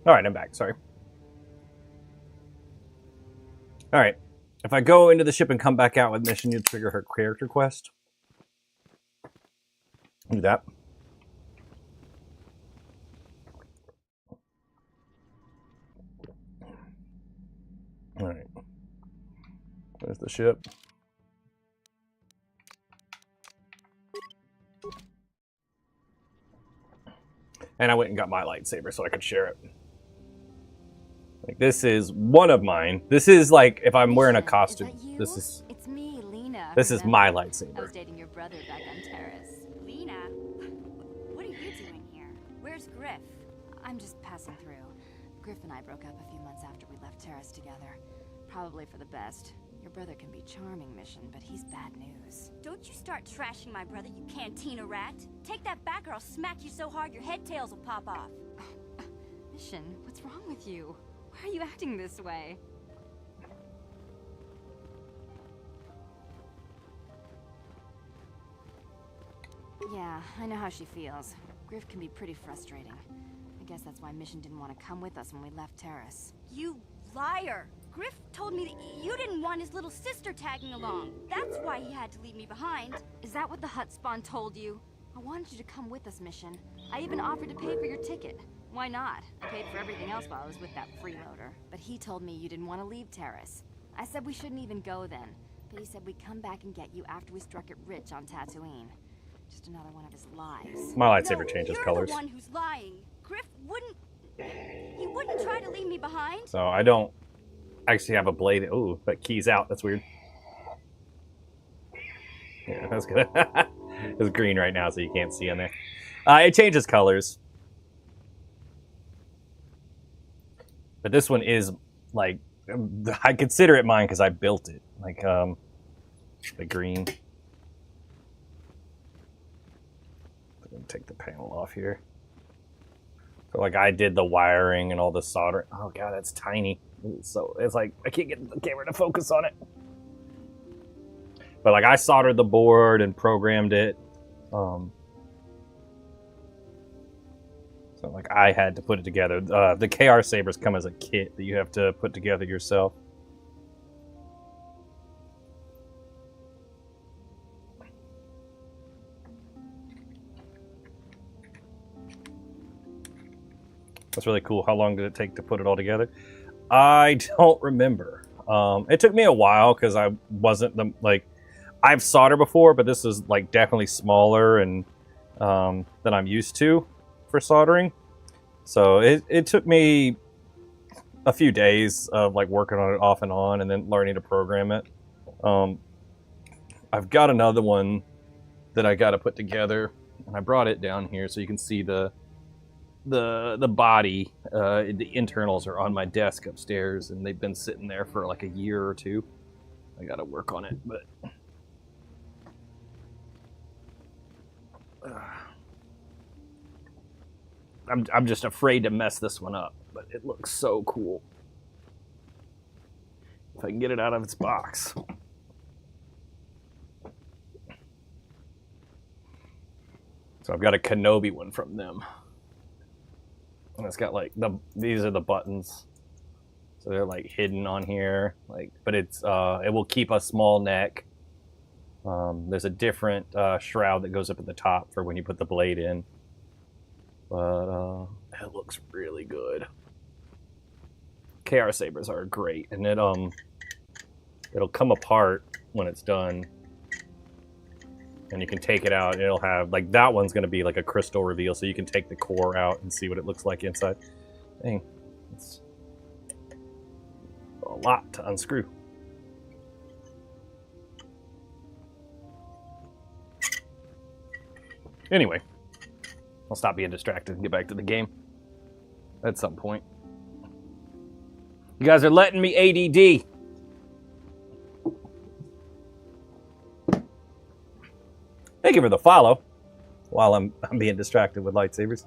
Alright, I'm back. Sorry. Alright. If I go into the ship and come back out with mission, you trigger her character quest. Do that. Alright. There's the ship. And I went and got my lightsaber so I could share it. Like, this is one of mine. This is like if I'm wearing a costume. This is. It's me, Lena. This is my I was lightsaber. dating your brother back on Terrace. Lena, what are you doing here? Where's Griff? I'm just passing through. Griff and I broke up a few months after we left Terrace together. Probably for the best. Your brother can be charming, Mission, but he's bad news. Don't you start trashing my brother, you cantina rat. Take that back or I'll smack you so hard your head tails will pop off. Mission, what's wrong with you? Why are you acting this way? Yeah, I know how she feels. Griff can be pretty frustrating. I guess that's why Mission didn't want to come with us when we left Terrace. You liar! Griff told me that you didn't want his little sister tagging along. That's why he had to leave me behind. Is that what the Hutt Spawn told you? I wanted you to come with us, Mission. I even offered to pay for your ticket. Why not? I paid for everything else while I was with that freeloader. But he told me you didn't want to leave Terrace. I said we shouldn't even go then. But he said we'd come back and get you after we struck it rich on Tatooine. Just another one of his lies. My lightsaber changes you're colors. The one who's lying. Griff wouldn't... He wouldn't try to leave me behind. So I don't actually have a blade. Oh, that key's out. That's weird. Yeah, that's good. It's green right now, so you can't see in there. It changes colors. But this one is, like, I consider it mine because I built it. Like, the green. I'm going to take the panel off here. So, like, I did the wiring and all the soldering. Oh, God, that's tiny. So, it's like, I can't get the camera to focus on it. But, like, I soldered the board and programmed it. So, like, I had to put it together. The KR sabers come as a kit that you have to put together yourself. That's really cool. How long did it take to put it all together? I don't remember. It took me a while because I wasn't the, like, I've soldered before, but this is like definitely smaller and than I'm used to for soldering. So it took me a few days of like working on it off and on and then learning to program it. I've got another one that I got to put together, and I brought it down here so you can see the body. The internals are on my desk upstairs, and they've been sitting there for like a year or two. I got to work on it, but I'm just afraid to mess this one up, but it looks so cool. If I can get it out of its box. So I've got a Kenobi one from them. And it's got like these are the buttons. So they're like hidden on here, like, but it's it will keep a small neck. There's a different shroud that goes up at the top for when you put the blade in. But it looks really good. KR sabers are great, and it'll come apart when it's done, and you can take it out, and it'll have like that one's going to be like a crystal reveal, so you can take the core out and see what it looks like inside. Dang, it's a lot to unscrew. Anyway, I'll stop being distracted and get back to the game at some point. You guys are letting me ADD. Thank you for the follow while I'm being distracted with lightsabers.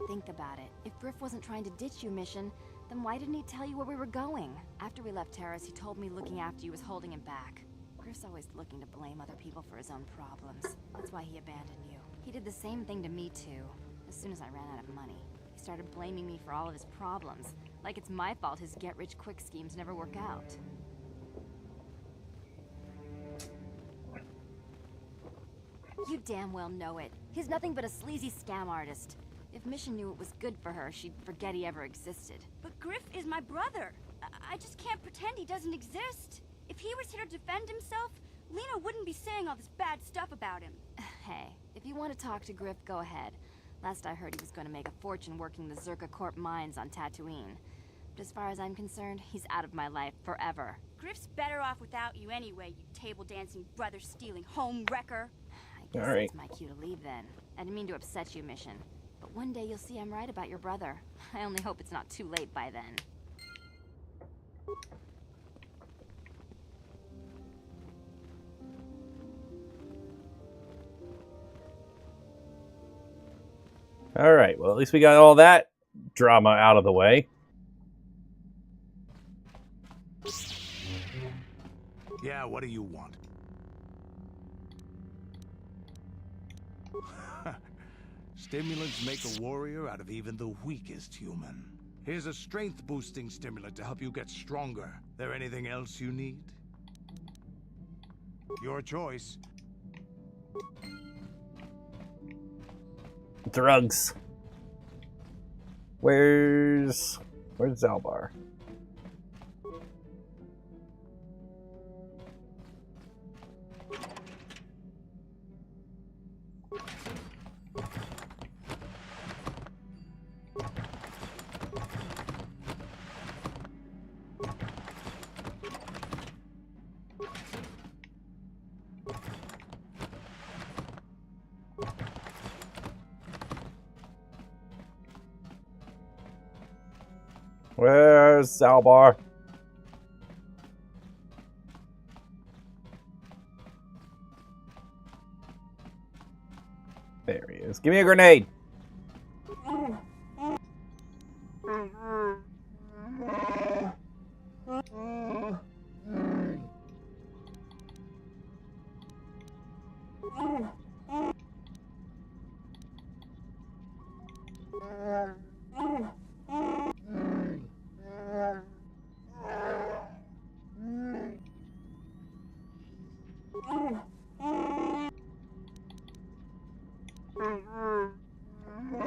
Think about it. If Griff wasn't trying to ditch you, Mission, then why didn't he tell you where we were going? After we left Terrace, he told me looking after you was holding him back. Griff's always looking to blame other people for his own problems. That's why he abandoned you. He did the same thing to me, too, as soon as I ran out of money. He started blaming me for all of his problems, like it's my fault his get-rich-quick schemes never work out. You damn well know it. He's nothing but a sleazy scam artist. If Mission knew it was good for her, she'd forget he ever existed. But Griff is my brother. I just can't pretend he doesn't exist. If he was here to defend himself, Lena wouldn't be saying all this bad stuff about him. Hey, if you want to talk to Griff, go ahead. Last I heard, he was going to make a fortune working the Zerka Corp mines on Tatooine. But as far as I'm concerned, he's out of my life forever. Griff's better off without you anyway, you table-dancing, brother-stealing home wrecker. I guess it's my cue to leave then. I didn't mean to upset you, Mission. But one day you'll see I'm right about your brother. I only hope it's not too late by then. All right, well, at least we got all that drama out of the way. Yeah, what do you want? Stimulants make a warrior out of even the weakest human. Here's a strength-boosting stimulant to help you get stronger. There anything else you need? Your choice. Drugs. Where's Zalbar? Where's Zalbar? There he is. Give me a grenade.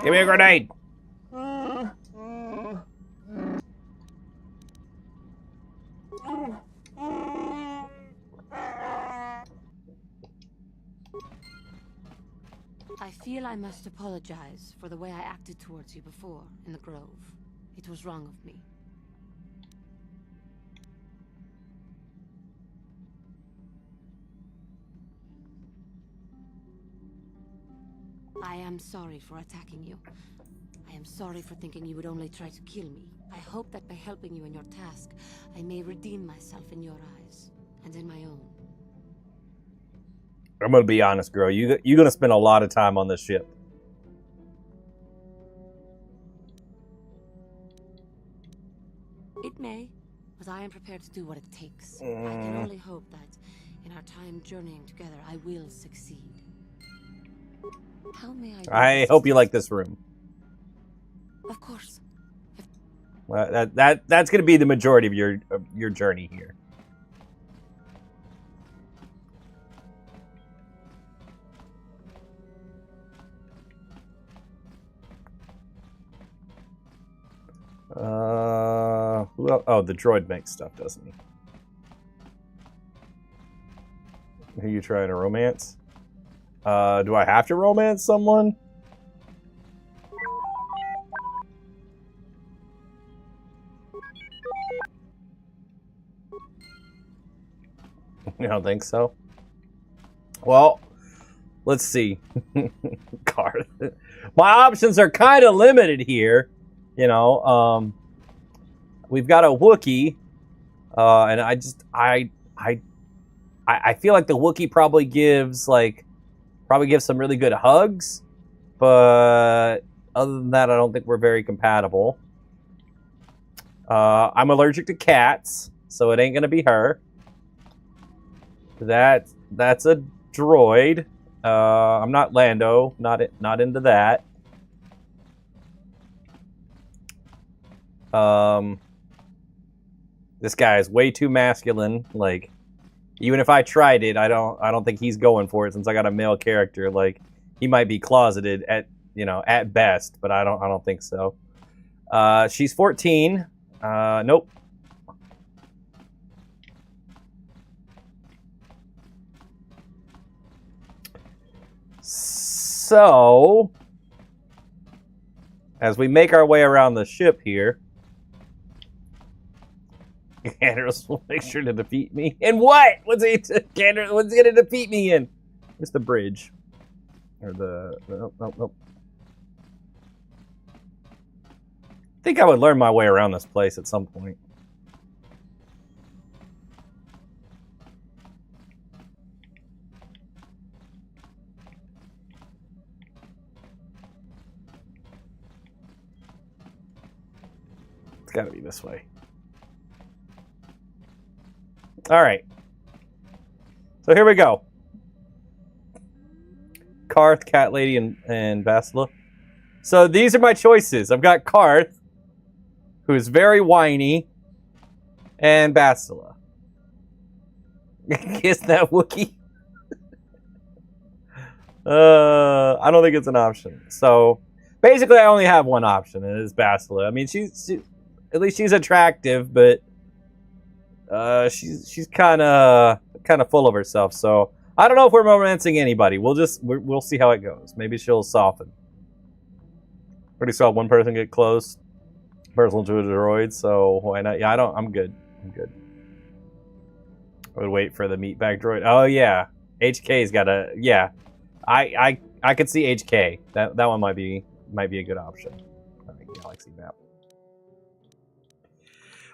Give me a grenade. I feel I must apologize for the way I acted towards you before in the Grove. It was wrong of me. I am sorry for attacking you. I am sorry for thinking you would only try to kill me. I hope that by helping you in your task, I may redeem myself in your eyes, and in my own. I'm gonna be honest, girl. You're gonna spend a lot of time on this ship. It may, but I am prepared to do what it takes. I can only hope that, in our time journeying together, I will succeed. How may I hope you like this room. Of course. Well, that's going to be the majority of your journey here. Oh, the droid makes stuff, doesn't he? Who are you trying to romance? Do I have to romance someone? You don't think so? Well, let's see. Card. My options are kind of limited here. You know, we've got a Wookiee, and I feel like the Wookiee probably gives some really good hugs, but other than that, I don't think we're very compatible. I'm allergic to cats, so it ain't gonna be her. That's a droid. I'm not Lando. Not into that. This guy is way too masculine. Like, even if I tried it, I don't think he's going for it since I got a male character. Like, he might be closeted at best, but I don't think so. She's 14. Nope. So, as we make our way around the ship here, Candace will make sure to defeat me. In what? What's he going to defeat me in? It's the bridge. Or nope. I think I would learn my way around this place at some point. It's got to be this way. All right. So here we go. Karth, Cat Lady, and Bastila. So these are my choices. I've got Karth, who is very whiny, and Bastila. Kiss that Wookiee. I don't think it's an option. So basically, I only have one option, and it's Bastila. I mean, she's at least she's attractive, but she's kind of full of herself. So I don't know if we're romancing anybody. We'll see how it goes. Maybe she'll soften. Already saw one person get close, personal to a droid. So why not? Yeah, I'm good. I would wait for the meatbag droid. Oh yeah, HK's got a yeah. I could see HK. That one might be a good option. All right, galaxy map.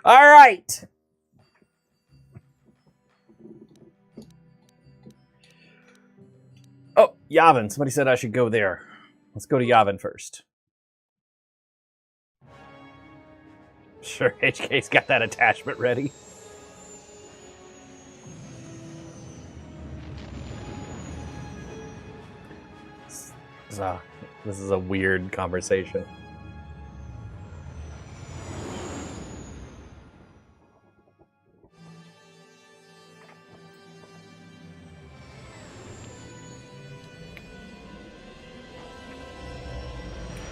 All right. Oh, Yavin. Somebody said I should go there. Let's go to Yavin first. Sure, HK's got that attachment ready. This is a weird conversation.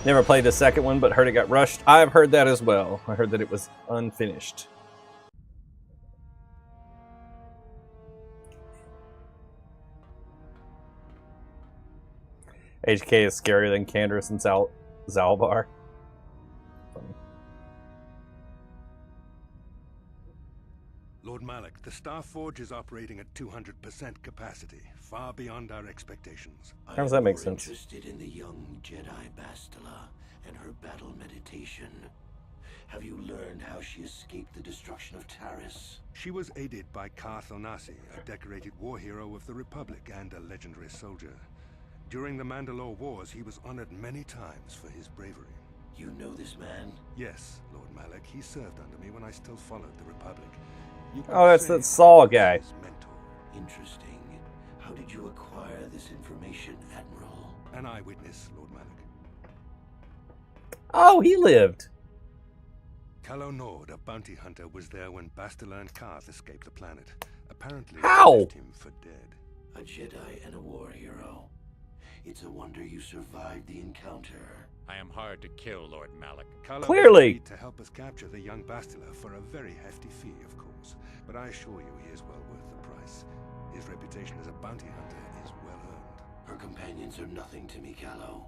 Never played the second one, but heard it got rushed. I've heard that as well. I heard that it was unfinished. HK is scarier than Canderous and Zalbar. Funny. Lord Malak, the Star Forge is operating at 200% capacity, far beyond our expectations. How does that make sense? I'm interested in the young Jedi Bastila and her battle meditation. Have you learned how she escaped the destruction of Taris? She was aided by Karth Onasi, a decorated war hero of the Republic and a legendary soldier. During the Mandalore Wars, he was honored many times for his bravery. You know this man? Yes, Lord Malak. He served under me when I still followed the Republic. Oh, that's that Saul guy. Interesting. How did you acquire this information, Admiral? An eyewitness, Lord Malak. Oh, he lived. Calo Nord, a bounty hunter, was there when Bastila and Karth escaped the planet. Apparently, how? They left him for dead. A Jedi and a war hero. It's a wonder you survived the encounter. I am hard to kill, Lord Malak. Clearly. Agreed to help us capture the young Bastila for a very hefty fee, of course. But I assure you he is well worth the price. His reputation as a bounty hunter is well earned. Her companions are nothing to me, Calo.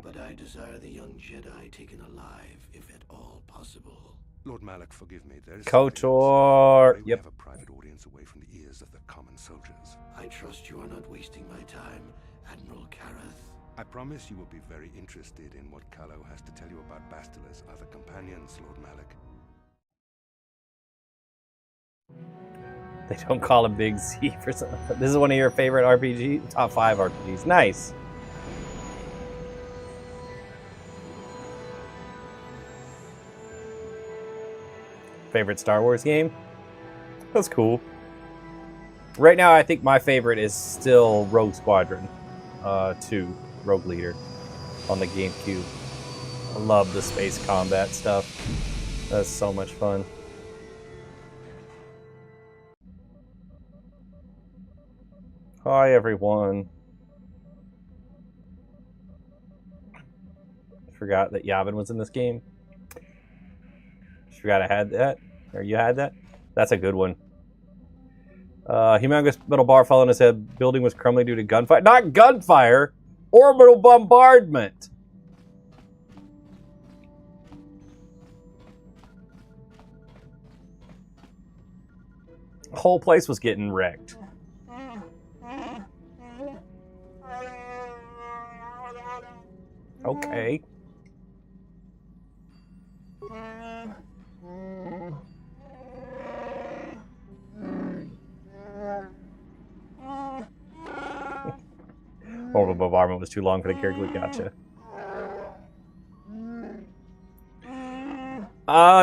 But I desire the young Jedi taken alive, if at all possible. Lord Malak, forgive me. There is KOTOR. Yep. Have a private audience away from the ears of the common soldiers. I trust you are not wasting my time, Admiral Karath. I promise you will be very interested in what Calo has to tell you about Bastila's other companions, Lord Malak. They don't call him Big Z for some. This is one of your favorite RPG, top 5 RPGs. Nice. Favorite Star Wars game? That's cool. Right now, I think my favorite is still Rogue Squadron 2, Rogue Leader, on the GameCube. I love the space combat stuff. That's so much fun. Hi, everyone. Forgot that Yavin was in this game. Forgot I had that. Or you had that? That's a good one. Humongous metal bar fell on his head. Building was crumbling due to gunfire. Not gunfire! Orbital bombardment! The whole place was getting wrecked. Okay. Orbital bombardment was too long for the character. Gotcha.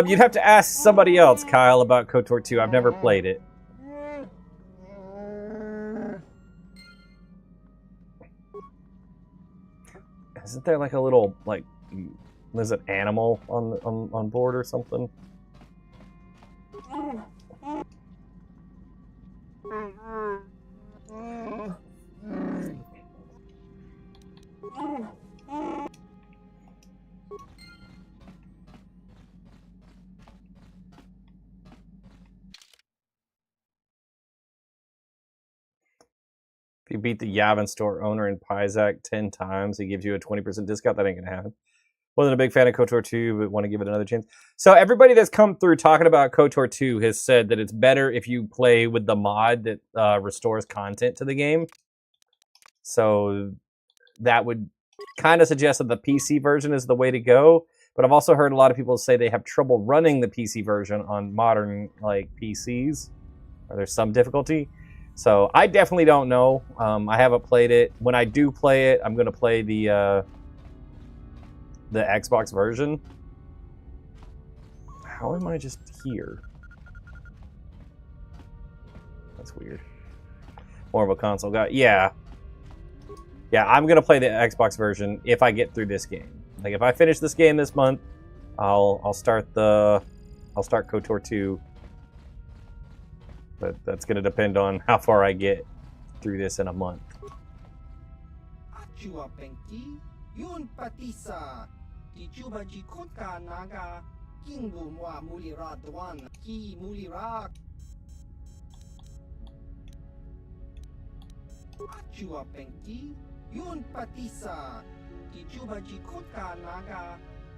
You'd have to ask somebody else, Kyle, about KOTOR 2. I've never played it. Isn't there like a little, like, there's an animal on board or something? If you beat the Yavin store owner in Pyzak 10 times, he gives you a 20% discount. That ain't gonna happen. Wasn't a big fan of KOTOR 2, but want to give it another chance. So everybody that's come through talking about KOTOR 2 has said that it's better if you play with the mod that restores content to the game. So that would kind of suggest that the PC version is the way to go. But I've also heard a lot of people say they have trouble running the PC version on modern like PCs, or there's some difficulty. So I definitely don't know. I haven't played it. When I do play it, I'm going to play the Xbox version. How am I just here? That's weird. More of a console guy. Yeah. Yeah, I'm going to play the Xbox version if I get through this game. Like if I finish this game this month, I'll start KOTOR 2. But that's going to depend on how far I get through this in a month.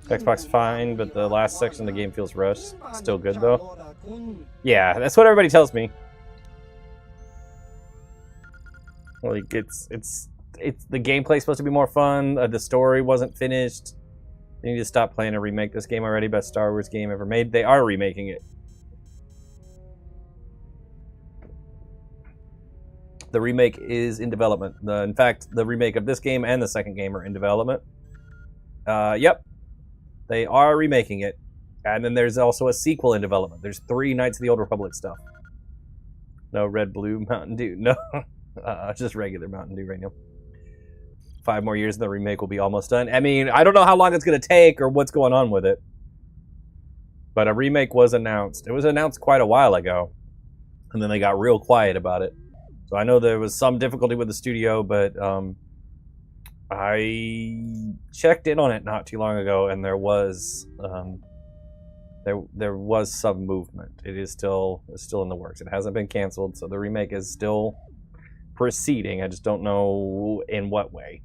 Xbox fine, but the last section of the game feels rushed. Still good though. Yeah, that's what everybody tells me. Like it's the gameplay's supposed to be more fun. The story wasn't finished. They need to stop playing to remake this game already. Best Star Wars game ever made. They are remaking it. The remake is in development. In fact, the remake of this game and the second game are in development. Yep. They are remaking it. And then there's also a sequel in development. There's 3 Knights of the Old Republic stuff. No Red Blue Mountain Dew. No. Just regular Mountain Dew right now. 5 more years and the remake will be almost done. I mean, I don't know how long it's going to take or what's going on with it. But a remake was announced. It was announced quite a while ago. And then they got real quiet about it. So I know there was some difficulty with the studio, but I checked in on it not too long ago, and there was some movement. It is still in the works. It hasn't been canceled, so the remake is still proceeding. I just don't know in what way.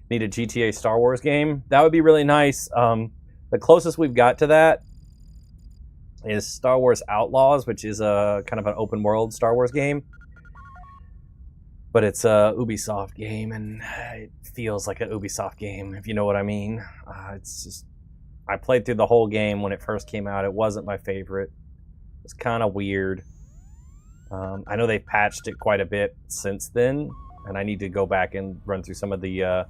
Need a GTA Star Wars game? That would be really nice. The closest we've got to that is Star Wars Outlaws, which is a kind of an open world Star Wars game. But it's a Ubisoft game, and it feels like an Ubisoft game, if you know what I mean. It's just, I played through the whole game when it first came out. It wasn't my favorite. It's kind of weird. I know they've patched it quite a bit since then, and I need to go back and run through some of the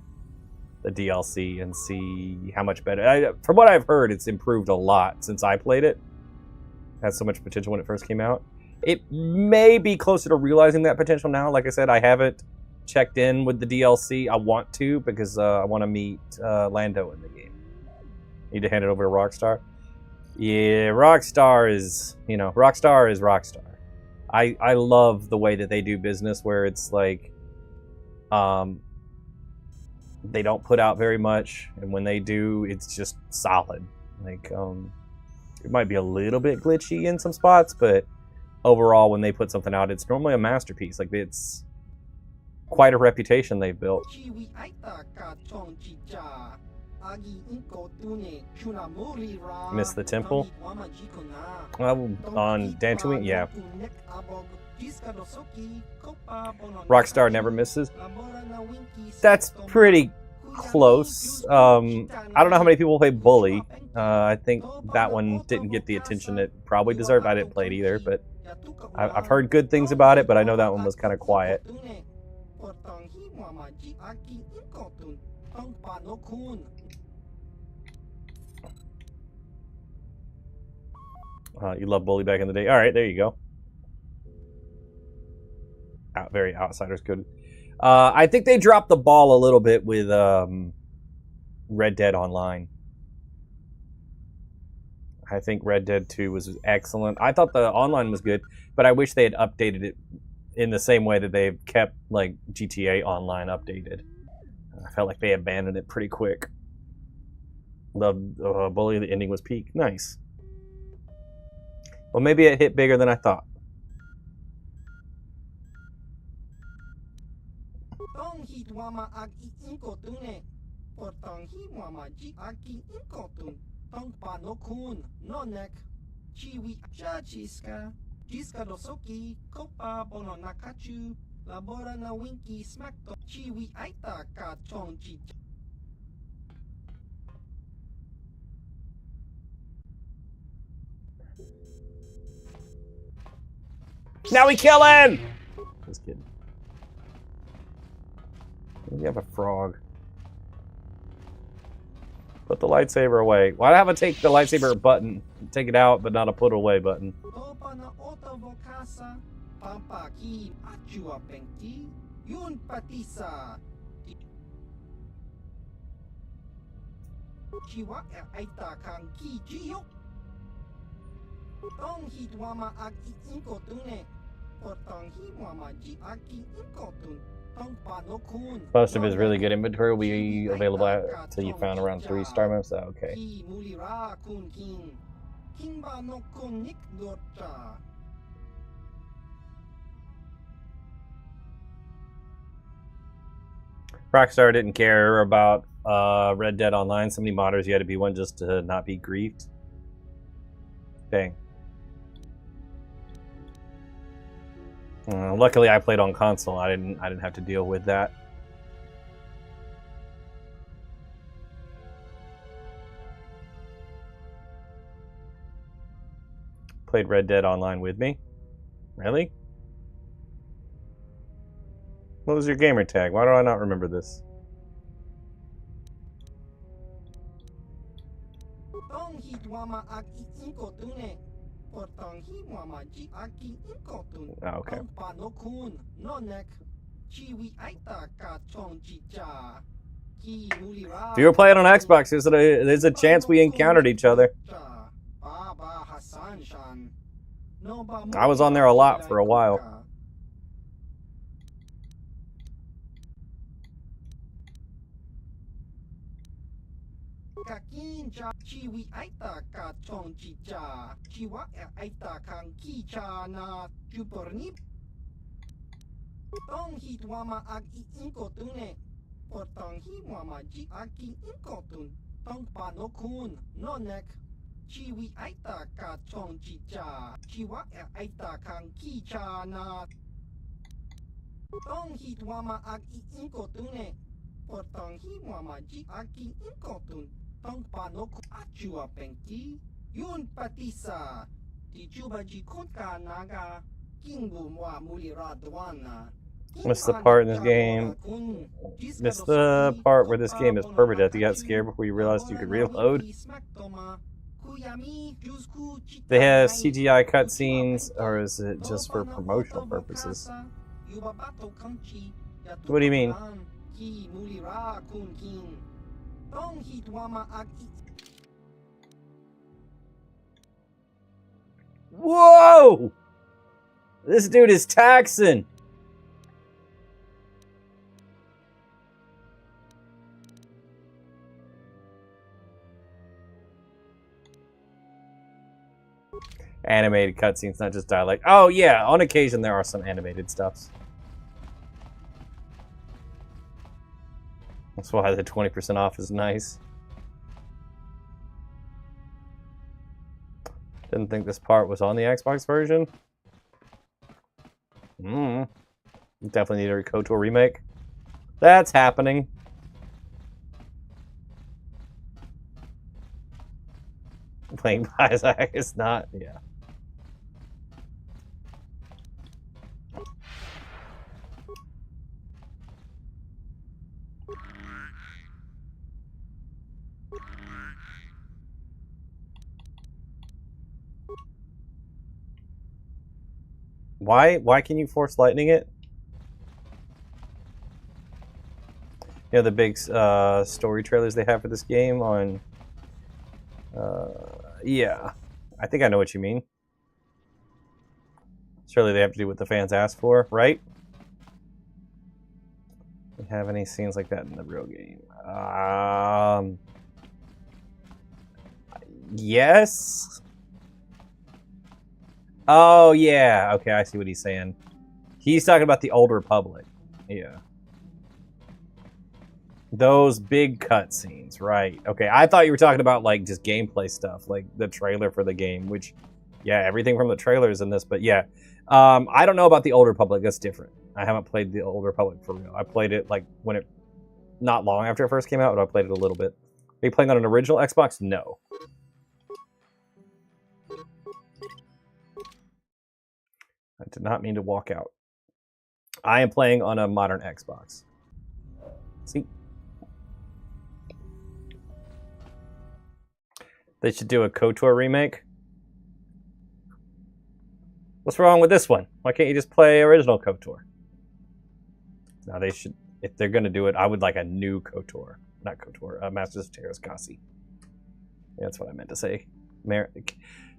DLC and see how much better. From what I've heard, it's improved a lot since I played it. It had so much potential when it first came out. It may be closer to realizing that potential now. Like I said, I haven't checked in with the DLC. I want to because I want to meet Lando in the game. Need to hand it over to Rockstar. Yeah, Rockstar is, you know, Rockstar is Rockstar. I love the way that they do business, where it's like, they don't put out very much, and when they do, it's just solid. Like, it might be a little bit glitchy in some spots, but overall, when they put something out, it's normally a masterpiece. Like, it's quite a reputation they've built. Miss the temple? On Dantooine? Yeah. Rockstar never misses. That's pretty close. I don't know how many people play Bully. I think that one didn't get the attention it probably deserved. I didn't play it either, but I've heard good things about it, but I know that one was kind of quiet. You love Bully back in the day. All right, there you go. Very Outsiders good. I think they dropped the ball a little bit with Red Dead Online. I think Red Dead 2 was excellent. I thought the online was good, but I wish they had updated it in the same way that they've kept like GTA Online updated. I felt like they abandoned it pretty quick. The Bully, the ending was peak. Nice. Well, maybe it hit bigger than I thought. Now we kill him! Just kidding. We have a frog. Put the lightsaber away. Why do I have to take the lightsaber button? Take it out, but not a put away button. Most of his really good inventory will be available until you found around 3 star maps. Oh, okay. Rockstar didn't care about Red Dead Online. So many modders, you had to be one just to not be griefed. Dang. Luckily, I played on console. I didn't have to deal with that. Played Red Dead Online with me? Really? What was your gamer tag? Why do I not remember this? Oh, okay. If you were playing on Xbox, there's a chance we encountered each other. I was on there a lot for a while. Missed the part in this game. Missed the part where this game is permadeath. You got scared before you realized you could reload. They have CGI cutscenes, or is it just for promotional purposes? What do you mean? Whoa! This dude is taxing. Animated cutscenes, not just dialect. Oh yeah, on occasion there are some animated stuffs. That's why the 20% off is nice. Didn't think this part was on the Xbox version. Definitely need a KOTOR remake. That's happening. Playing Isaac is not, yeah. Why can you force lightning it? You know the big story trailers they have for this game on yeah. I think I know what you mean. Surely they have to do what the fans asked for, right? Do we have any scenes like that in the real game? Yes. Oh yeah, okay, I see what he's saying. He's talking about the Old Republic. Yeah. Those big cutscenes, right. Okay, I thought you were talking about like just gameplay stuff, like the trailer for the game, which, yeah, everything from the trailer is in this, but yeah. I don't know about the Old Republic, that's different. I haven't played the Old Republic for real. I played it like when it, not long after it first came out, but I played it a little bit. Are you playing on an original Xbox? No. I did not mean to walk out. I am playing on a modern Xbox. See? They should do a KOTOR remake. What's wrong with this one? Why can't you just play original KOTOR? No, they should. If they're going to do it, I would like a new KOTOR. Not KOTOR, Masters of Teräs Käsi. Yeah, that's what I meant to say.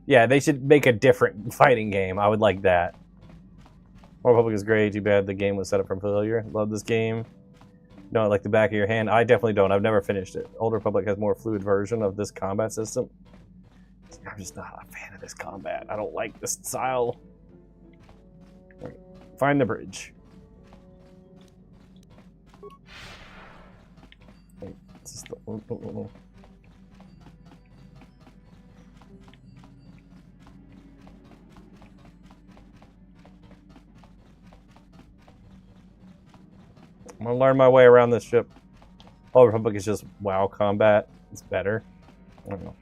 Yeah, they should make a different fighting game. I would like that. Old Republic is great. Too bad the game was set up for failure. Love this game. No, like the back of your hand. I definitely don't. I've never finished it. Old Republic has more fluid version of this combat system. I'm just not a fan of this combat. I don't like this style. Right. Find the bridge. Wait, this is the... I'm gonna learn my way around this ship. Old Republic is just WoW combat. It's better. I don't know.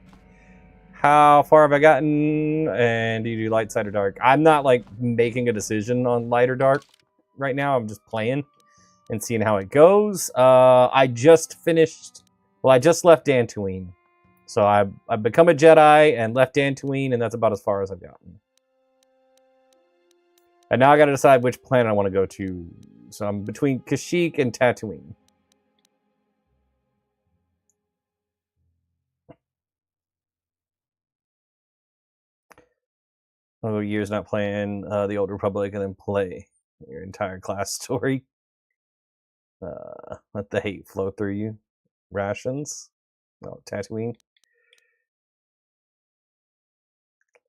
How far have I gotten? And do you do light side or dark? I'm not like making a decision on light or dark right now. I'm just playing and seeing how it goes. I just finished. Well, I just left Dantooine, so I've become a Jedi and left Dantooine, and that's about as far as I've gotten. And now I got to decide which planet I want to go to. So I'm between Kashyyyk and Tatooine. Oh, years not playing the Old Republic and then play your entire class story. Let the hate flow through you. Rations. Oh, Tatooine.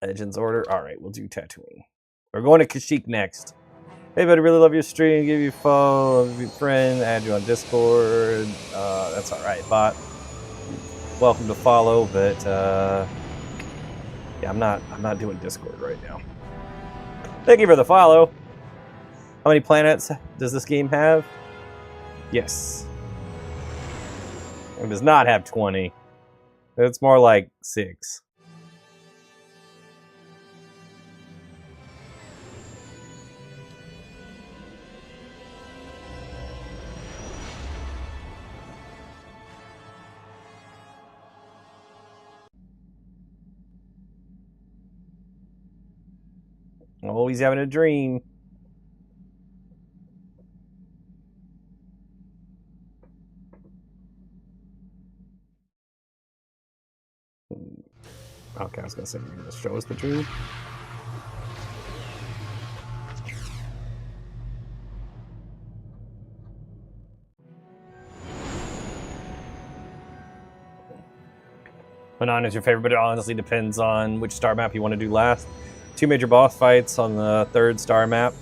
Legends Order. All right, we'll do Tatooine. We're going to Kashyyyk next. Hey, buddy, really love your stream. Give you a follow, love your friend, add you on Discord. That's all right, bot. Welcome to follow, but yeah, I'm not doing Discord right now. Thank you for the follow. How many planets does this game have? Yes. It does not have 20. It's more like 6. Oh, he's having a dream. Okay, I was gonna say you're gonna show us the dream. Manon is your favorite, but it honestly depends on which star map you want to do last. 2 major boss fights on the 3rd star map.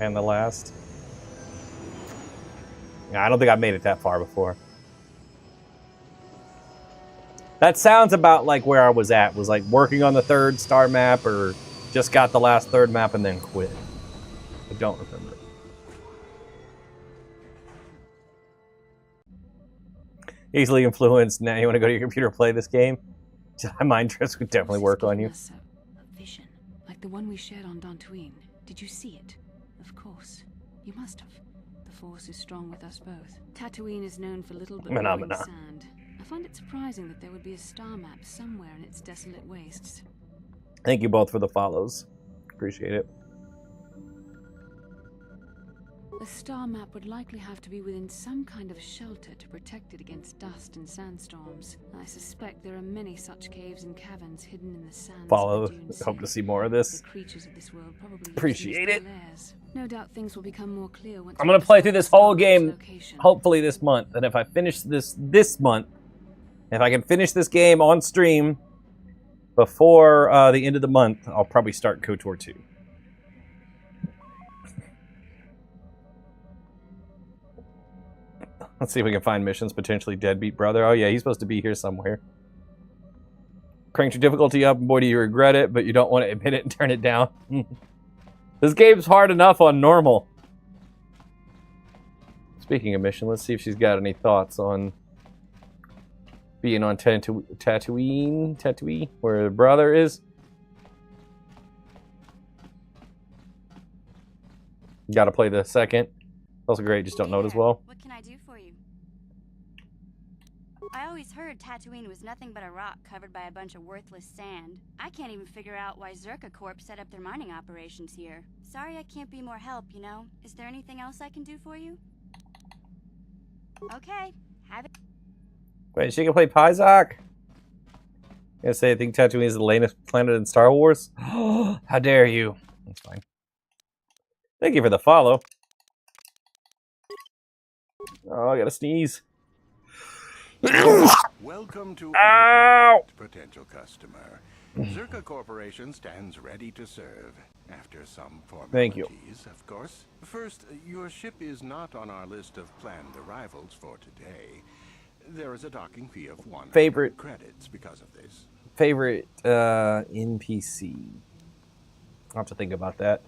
And the last. Yeah, I don't think I've made it that far before. That sounds about like where I was at. Was like working on the 3rd star map or just got the last 3rd map and then quit. I don't remember. Easily influenced. Now you want to go to your computer and play this game? Jedi mind tricks would definitely work on you. A vision, like the one we shared on Dantooine. Did you see it? Of course. You must have. The Force is strong with us both. Tatooine is known for little but growing sand. I find it surprising that there would be a star map somewhere in its desolate wastes. Thank you both for the follows. Appreciate it. A star map would likely have to be within some kind of shelter to protect it against dust and sandstorms. I suspect there are many such caves and caverns hidden in the sands. Follow. Of the Dune Hope to Sea. see more of this. The creatures of this world probably Appreciate it. No doubt things will become more clear once I'm gonna play through this whole game, hopefully this month. And if I finish this month, if I can finish this game on stream before the end of the month, I'll probably start KOTOR 2. Let's see if we can find missions. Potentially Deadbeat Brother. Oh yeah, he's supposed to be here somewhere. Cranked your difficulty up, and boy do you regret it, but you don't want to admit it and turn it down. This game's hard enough on normal. Speaking of mission, let's see if she's got any thoughts on being on Tatooine, where her brother is. Got to play the second. Also great, just don't know it as well. What can I do for you? I always heard Tatooine was nothing but a rock covered by a bunch of worthless sand. I can't even figure out why Zerka Corp set up their mining operations here. Sorry I can't be more help, you know? Is there anything else I can do for you? Okay, have it. Wait, she can play Pyzak? I'm gonna say I think Tatooine is the latest planet in Star Wars. How dare you? That's fine. Thank you for the follow. Oh, I gotta sneeze. Welcome to potential customer. Zerka Corporation stands ready to serve. After some formalities, Thank you. Of course. First, your ship is not on our list of planned arrivals for today. There is a docking fee of 100 Favorite credits because of this. Favorite NPC. I'll have to think about that.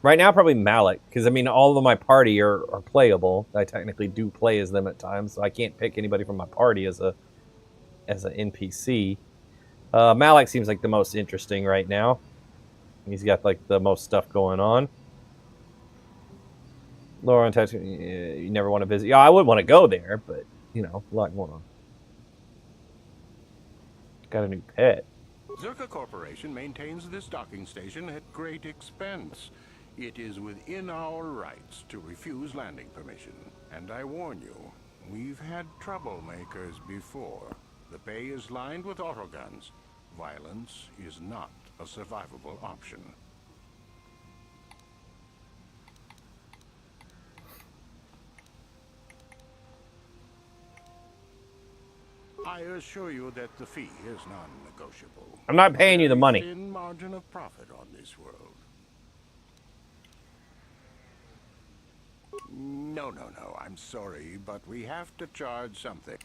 Right now, probably Malik, because I mean, all of my party are playable. I technically do play as them at times, so I can't pick anybody from my party as an NPC. Malik seems like the most interesting right now. He's got like the most stuff going on. Laura and Tatooine, you never want to visit. Yeah, I would want to go there, but you know, a lot going on. Got a new pet. Zerka Corporation maintains this docking station at great expense. It is within our rights to refuse landing permission. And I warn you, we've had troublemakers before. The bay is lined with autoguns. Violence is not a survivable option. I assure you that the fee is non-negotiable. I'm not paying you the money. Thin margin of profit on this world. No, I'm sorry, but we have to charge something.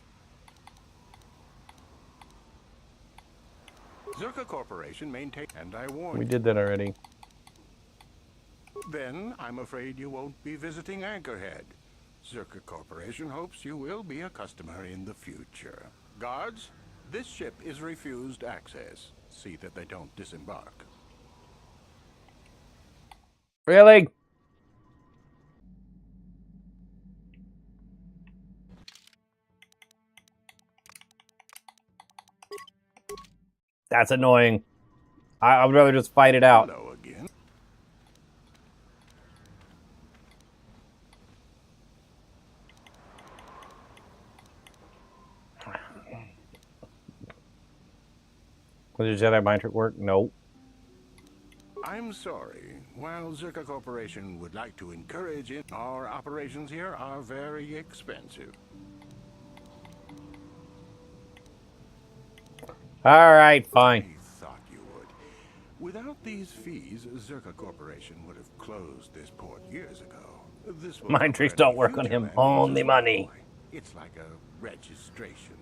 Zerka Corporation maintains, and I warn you. We did that already. Then I'm afraid you won't be visiting Anchorhead. Zerka Corporation hopes you will be a customer in the future. Guards, this ship is refused access. See that they don't disembark. Really? That's annoying. I would rather just fight it out. Hello again. Was your Jedi mind trick work? No. I'm I'm sorry. While Zerka Corporation would like to encourage it, our operations here are very expensive. All right, fine. Thought you would. Without these fees, Zerka Corporation would have closed this port years ago. This will Mind tricks don't work on him. Only money. It's like a registration,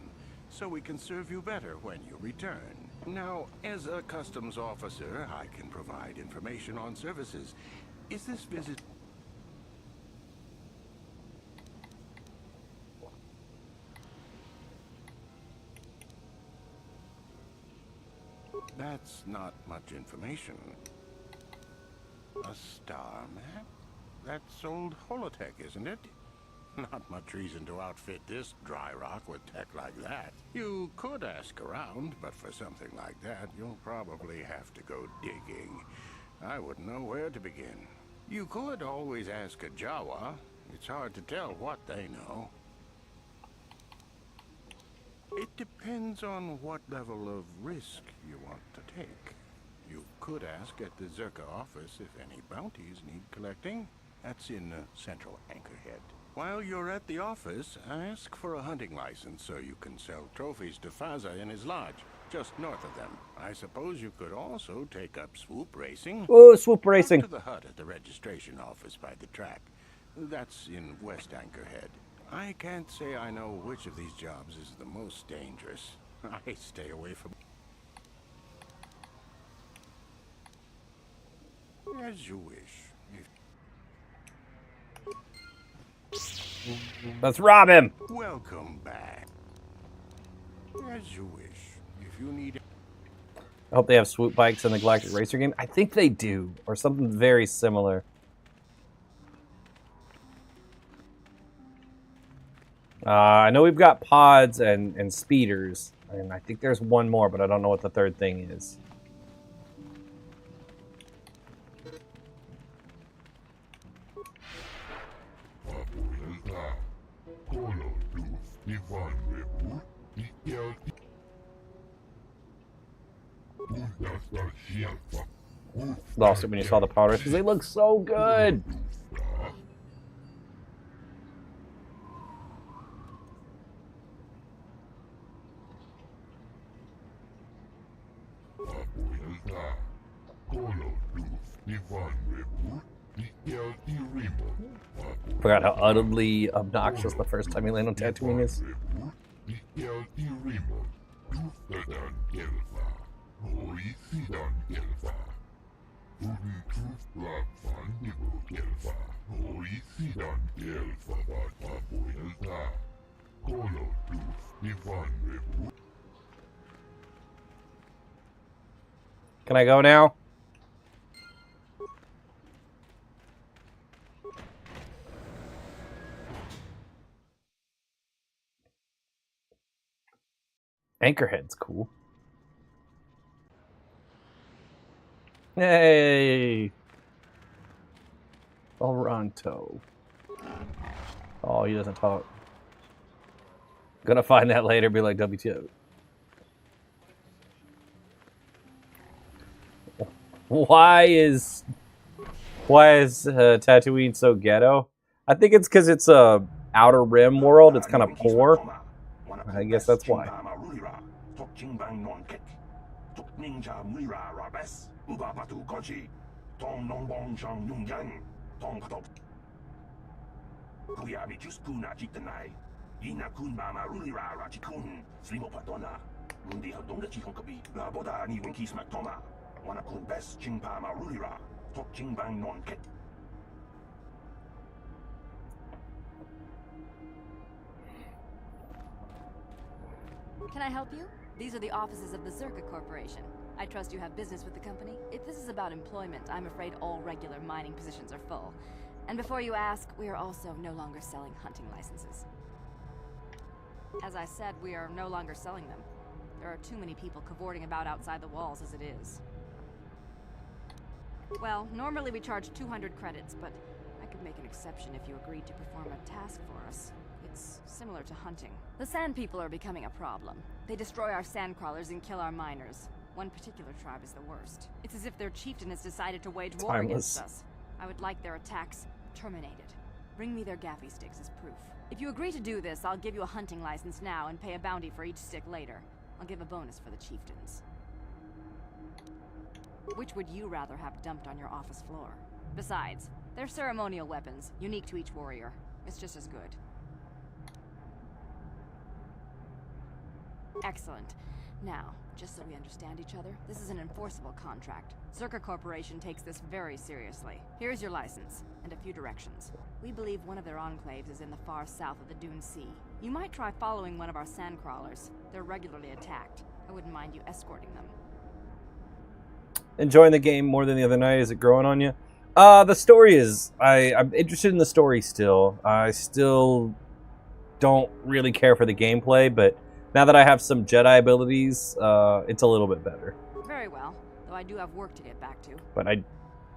so we can serve you better when you return. Now, as a customs officer, I can provide information on services. Is this visit... That's not much information. A star map? That's old Holotech, isn't it? Not much reason to outfit this dry rock with tech like that. You could ask around, but for something like that, you'll probably have to go digging. I wouldn't know where to begin. You could always ask a Jawa. It's hard to tell what they know. It depends on what level of risk you want to take. You could ask at the Zerka office if any bounties need collecting. That's in Central Anchorhead. While you're at the office, ask for a hunting license so you can sell trophies to Faza in his lodge, just north of them. I suppose you could also take up swoop racing. Oh, swoop racing. Up to the hut at the registration office by the track. That's in West Anchorhead. I can't say I know which of these jobs is the most dangerous. I stay away from... As you wish. Let's rob him. Welcome back. As you wish. If you need... I hope they have swoop bikes in the Galactic Racer game. I think they do, or something very similar. I know we've got pods and speeders, and I think there's one more, but I don't know what the third thing is. Lost it when you saw the powders because they look so good. Forgot how utterly obnoxious the first time you land on Tatooine is. Can I go now? Anchorhead's cool. Hey! Toronto. Oh, he doesn't talk. Gonna find that later, be like, WTO. Why is Tatooine so ghetto? I think it's because it's a outer rim world. It's kind of poor. I guess that's why. Can I help you? These are the offices of the Zerka Corporation. I trust you have business with the company. If this is about employment, I'm afraid all regular mining positions are full. And before you ask, we are also no longer selling hunting licenses. As I said, we are no longer selling them. There are too many people cavorting about outside the walls as it is. Well, normally we charge 200 credits, but I could make an exception if you agreed to perform a task for us. It's similar to hunting. The Sand People are becoming a problem. They destroy our sand crawlers and kill our miners. One particular tribe is the worst. It's as if their chieftain has decided to wage war Timeless. against us. I would like their attacks terminated. Bring me their gaffy sticks as proof. If you agree to do this, I'll give you a hunting license now and pay a bounty for each stick later. I'll give a bonus for the chieftains. Which would you rather have dumped on your office floor? Besides, they're ceremonial weapons, unique to each warrior. It's just as good. Excellent. Now, just so we understand each other, this is an enforceable contract. Zerka Corporation takes this very seriously. Here's your license, and a few directions. We believe one of their enclaves is in the far south of the Dune Sea. You might try following one of our sandcrawlers. They're regularly attacked. I wouldn't mind you escorting them. Enjoying the game more than the other night? Is it growing on you? The story is... I'm interested in the story still. I still don't really care for the gameplay, but now that I have some Jedi abilities, it's a little bit better. Very well, though I do have work to get back to. But I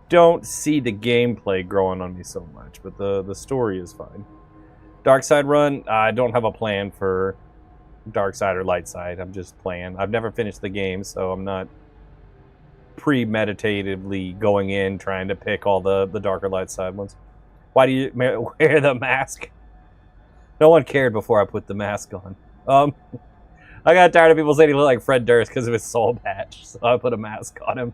don't see the gameplay growing on me so much, but the story is fine. Dark Side run, I don't have a plan for Dark Side or Light Side. I'm just playing. I've never finished the game, so I'm not premeditatively going in trying to pick all the Dark or Light Side ones. Why do you wear the mask? No one cared before I put the mask on. I got tired of people saying he looked like Fred Durst because of his soul patch, so I put a mask on him.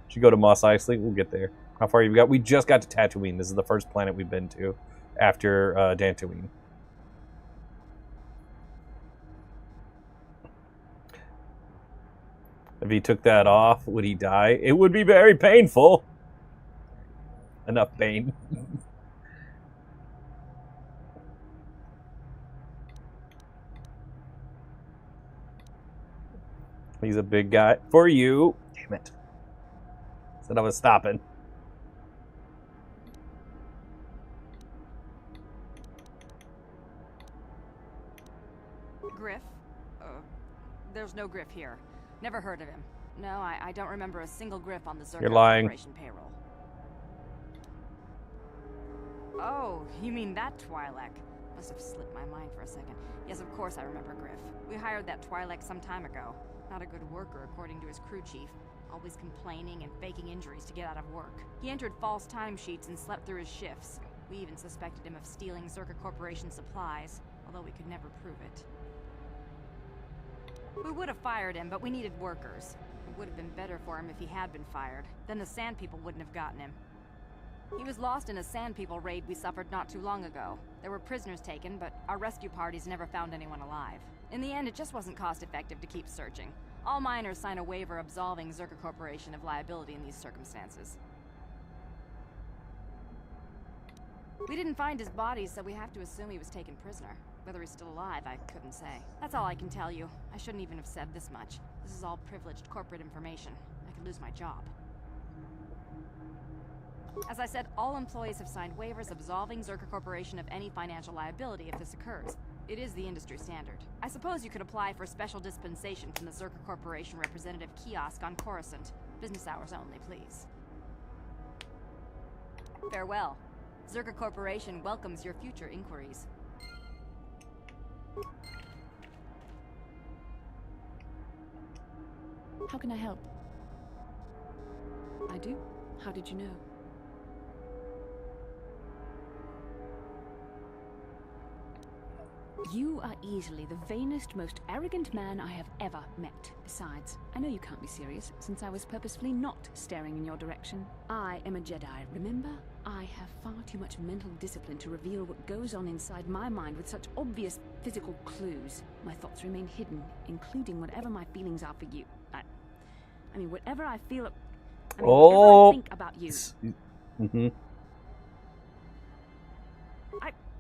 Should go to Mos Eisley. We'll get there. How far you got? We just got to Tatooine. This is the first planet we've been to after Dantooine. If he took that off, would he die? It would be very painful. Enough pain. He's a big guy. For you. Damn it. Said I was stopping. Griff? There's no Griff here. Never heard of him. No, I don't remember a single Griff on the Zerka You're lying. Corporation payroll. Oh, you mean that Twi'lek? Must have slipped my mind for a second. Yes, of course I remember Griff. We hired that Twi'lek some time ago. Not a good worker, according to his crew chief. Always complaining and faking injuries to get out of work. He entered false timesheets and slept through his shifts. We even suspected him of stealing Zerka Corporation supplies, although we could never prove it. We would have fired him, but we needed workers. It would have been better for him if he had been fired. Then the Sand People wouldn't have gotten him. He was lost in a Sand People raid we suffered not too long ago. There were prisoners taken, but our rescue parties never found anyone alive. In the end, it just wasn't cost-effective to keep searching. All miners sign a waiver absolving Zerka Corporation of liability in these circumstances. We didn't find his body, so we have to assume he was taken prisoner. Whether he's still alive, I couldn't say. That's all I can tell you. I shouldn't even have said this much. This is all privileged corporate information. I could lose my job. As I said, all employees have signed waivers absolving Zerka Corporation of any financial liability if this occurs. It is the industry standard. I suppose you could apply for special dispensation from the Zerka Corporation representative kiosk on Coruscant. Business hours only, please. Farewell. Zerka Corporation welcomes your future inquiries. How can I help? I do? How did you know? You are easily the vainest, most arrogant man I have ever met. Besides, I know you can't be serious, since I was purposefully not staring in your direction. I am a Jedi, remember? I have far too much mental discipline to reveal what goes on inside my mind with such obvious physical clues. My thoughts remain hidden, including whatever my feelings are for you. I mean, whatever I feel... whatever I think about you. Mm-hmm.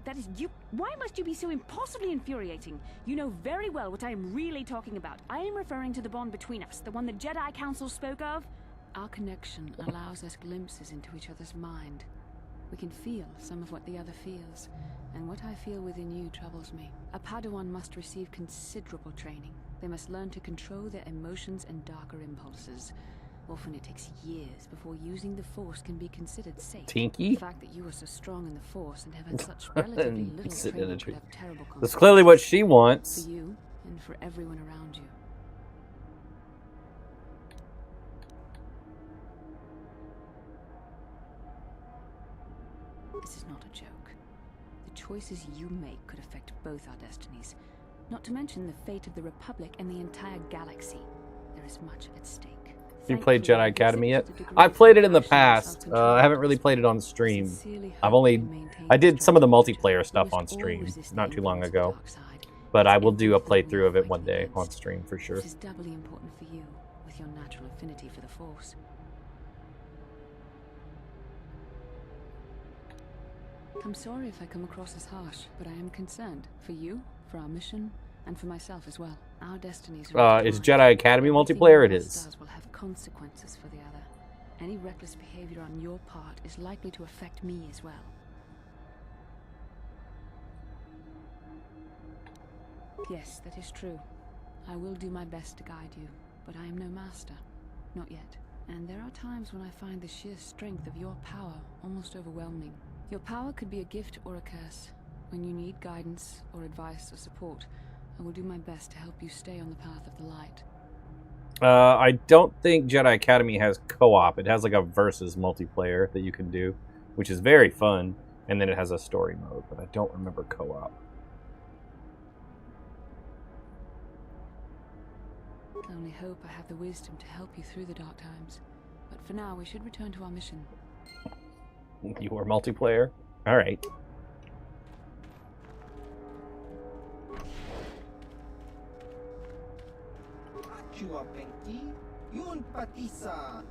That is you. Why must you be so impossibly infuriating? You know very well what I am really talking about. I am referring to the bond between us, the one the Jedi Council spoke of. Our connection allows us glimpses into each other's mind. We can feel some of what the other feels, and what I feel within you troubles me. A Padawan must receive considerable training. They must learn to control their emotions and darker impulses. Often it takes years before using the Force can be considered safe. Tinky? The fact that you are so strong in the Force and have had such relatively little training could have terrible consequences. That's clearly what she wants. For you and for everyone around you. choices you make could affect both our destinies. Not to mention the fate of the Republic and the entire galaxy. There is much at stake. You played Jedi Academy yet? I've played it in the past. I haven't really played it on stream. I did some of the multiplayer stuff on stream not too long ago. But I will do a playthrough of it one day on stream for sure. This is doubly important for you, with your natural affinity for the Force. I'm sorry if I come across as harsh, but I am concerned for you, for our mission, and for myself as well. Our destinies are Is Jedi Academy multiplayer? It is. Will have consequences for the other. Any reckless behavior on your part is likely to affect me as well. Yes, that is true. I will do my best to guide you, but I am no master. Not yet. And there are times when I find the sheer strength of your power almost overwhelming. Your power could be a gift or a curse. When you need guidance or advice or support, I will do my best to help you stay on the path of the light. I don't think Jedi Academy has co-op. It has like a versus multiplayer that you can do, which is very fun. And then it has a story mode, but I don't remember co-op. I only hope I have the wisdom to help you through the dark times. But for now, we should return to our mission. You are multiplayer? Alright. Chua Pengti, Yun Patisa,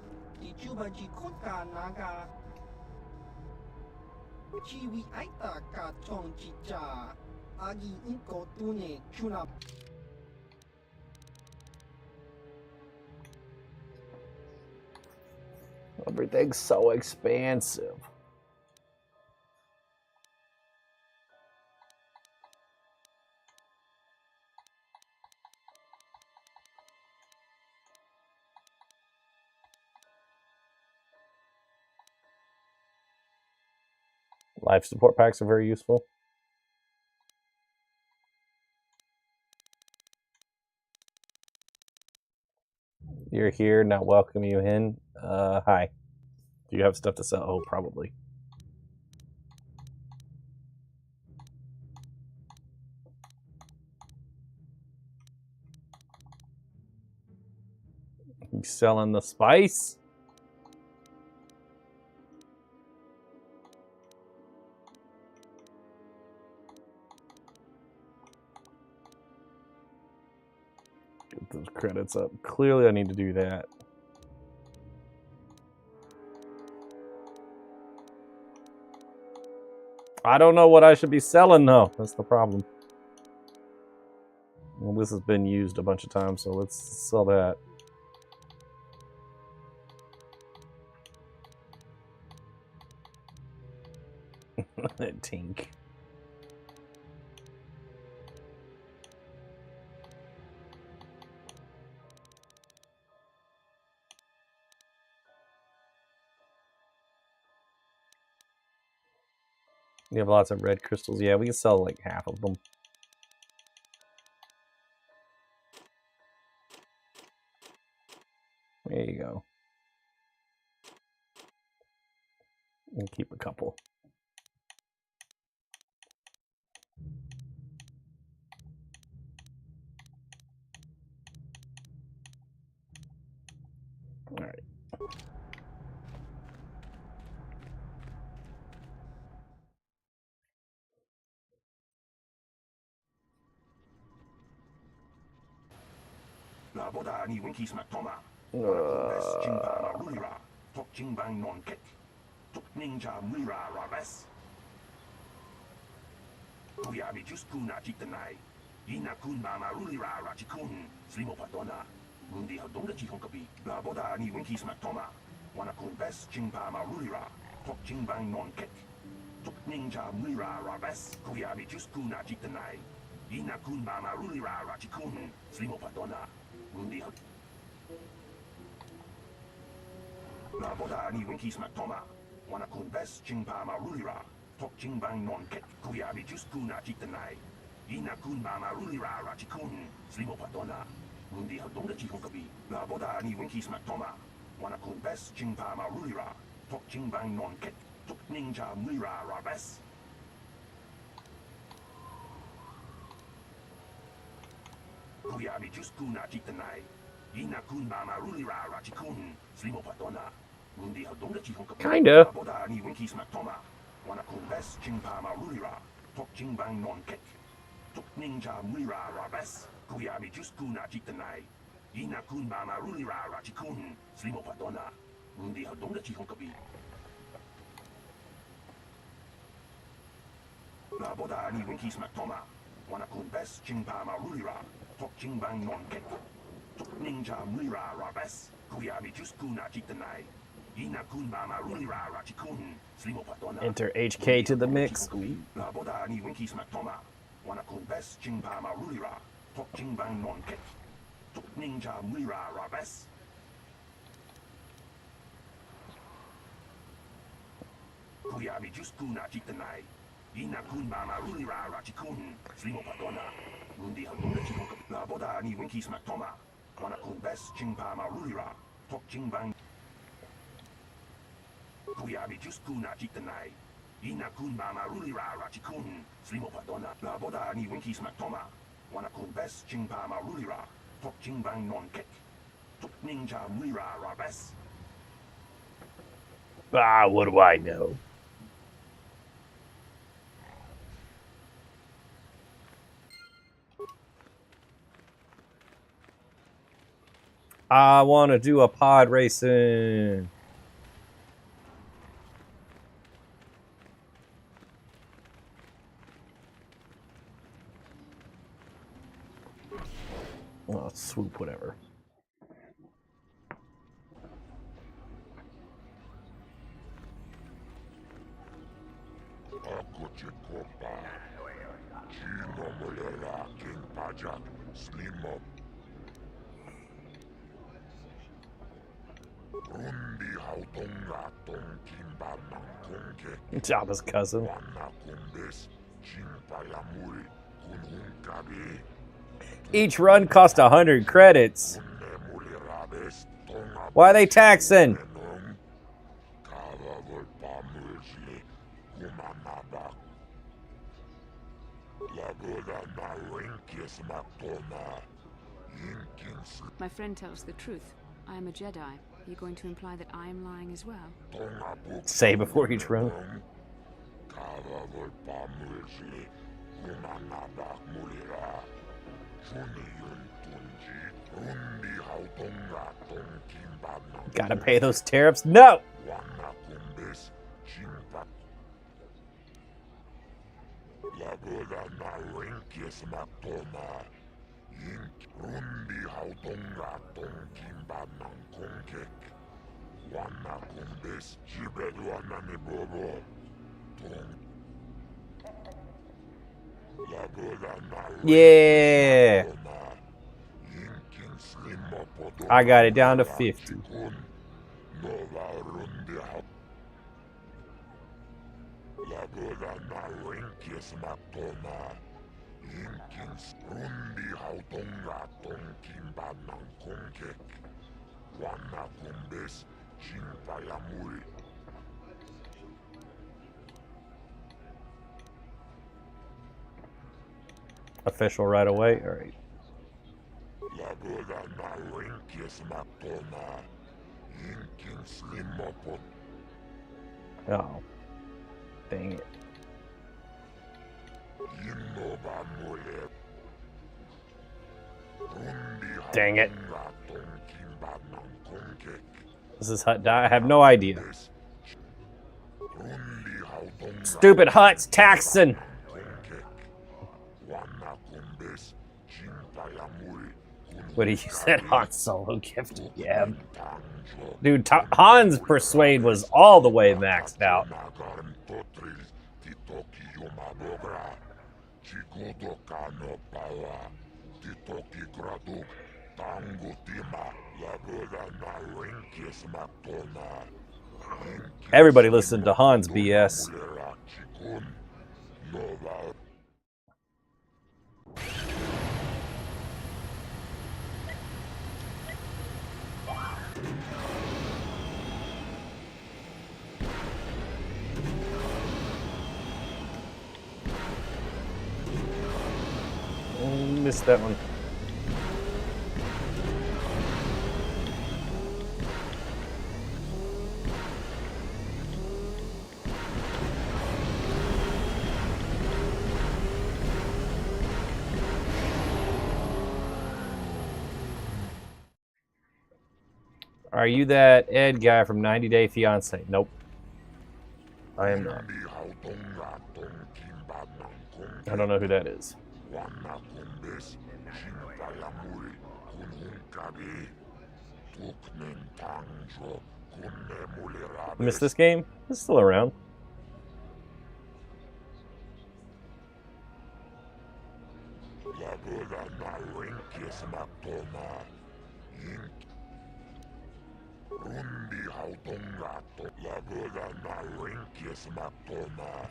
Ichuba Jikota Naga, Chiwi Aita Ka Chong Chicha, Agi Inko Tune Chuna. Everything's so expansive. Life support packs are very useful. You're here, not welcome you in. Hi. Do you have stuff to sell? Oh, probably. You selling the spice? Get those credits up. Clearly I need to do that. I don't know what I should be selling though. That's the problem. Well, this has been used a bunch of times, so let's sell that. Tink. You have lots of red crystals. Yeah, we can sell like half of them. There you go. And keep a couple. All right. La boda ni winki smak toma. Bes jingba ma rulira. Tok jingbang non ket. Tok ninja mura rabes. Kuya mi just kuna jitanai. Ina kun ma rulira rajikun. Slimo patona. Mundi hadonga jihon kapi. La boda ni winki smak toma. Wana kun bes jingba ma rulira. Tok jingbang non ket. Tok ninja mura rabes. Kuya mi just kuna jitanai. Ina kun ma rulira rajikun. Slimo patona. La boda ni winki smak toma. Wana kun bes jingpa ma rulira. Tok jingbang non ket kuya mi just kuna jitanai. Ina kun ma rulira rajikun. Slimo patona. Mundi hadonga jihon kapi. La boda ni winki smak toma. Wana kun bes jingpa ma rulira. Tok jingbang non ket. Tok ninja mura rabes. Kuyami Juskuna Chitanai. Ina kun mama rulira rachikun. Slimo Padona. Mundi Hadonga Chihonka. Kinda. Boda ni Winky Smatoma. Wanakun Bess Chingpama Rulira. Tok Chingbang Non Kek. Tok Ninja Mura Rabes. Kuyami Juskuna Chitanai. Ina kun mama rulira rachikun. Slimo Padona. Mundi Hadonga Chihonkabi. La Boda ni Winky Smatoma. Wanakun Bess Chingpama Rulira. Tok Chingbang Non Kek. Tok Ninja Mura Rabes. Kuyami Juskuna Chitanai. Ina kun mama rulira rachikun. Slimo Padona. Enter HK to the mix. La Boda ni Winky Smatoma. Wanakun Bess Chingpama Rulira. Tok Chingbang Non Kek. Tok Ninja Mura Rabes. Kuyami Juskuna Chitanai. Ina kun mama rulira rachikun. Slimo Padona. Mundi Hadonga Chihonka. La Boda ni Winky Smatoma. Wanakun Bess Chingpama Rulira. Tok Chingbang. Kuyami Juskuna Chitanai. Ina kun mama rulira rachikun. Slimo Padona. La Boda ni Winky Smatoma. Wanakun Bess Chingpama Rulira. Tok Chingbang Non Kek. Tok Ninja Mura Rabes. Ah, what do I know? I want to do a pod racing. Oh, swoop, whatever. Jabba's cousin. Each run cost 100 credits. Why are they taxing? My friend tells the truth. I am a Jedi. Are you going to imply that I am lying as well? Say before each run. Gotta pay those tariffs? No! Yeah! I got it down to 50. Official right away? Alright. Oh. Dang it. Dang it. This is Hut Die? I have no idea. Stupid Hut's taxing! What do you said? Han Solo gift? Yeah. Dude, Han's Persuade was all the way maxed out. Everybody listened to Han's BS. Missed that one. Are you that Ed guy from 90 Day Fiance? Nope. I am not. I don't know who that is. Missed this game? It's still around.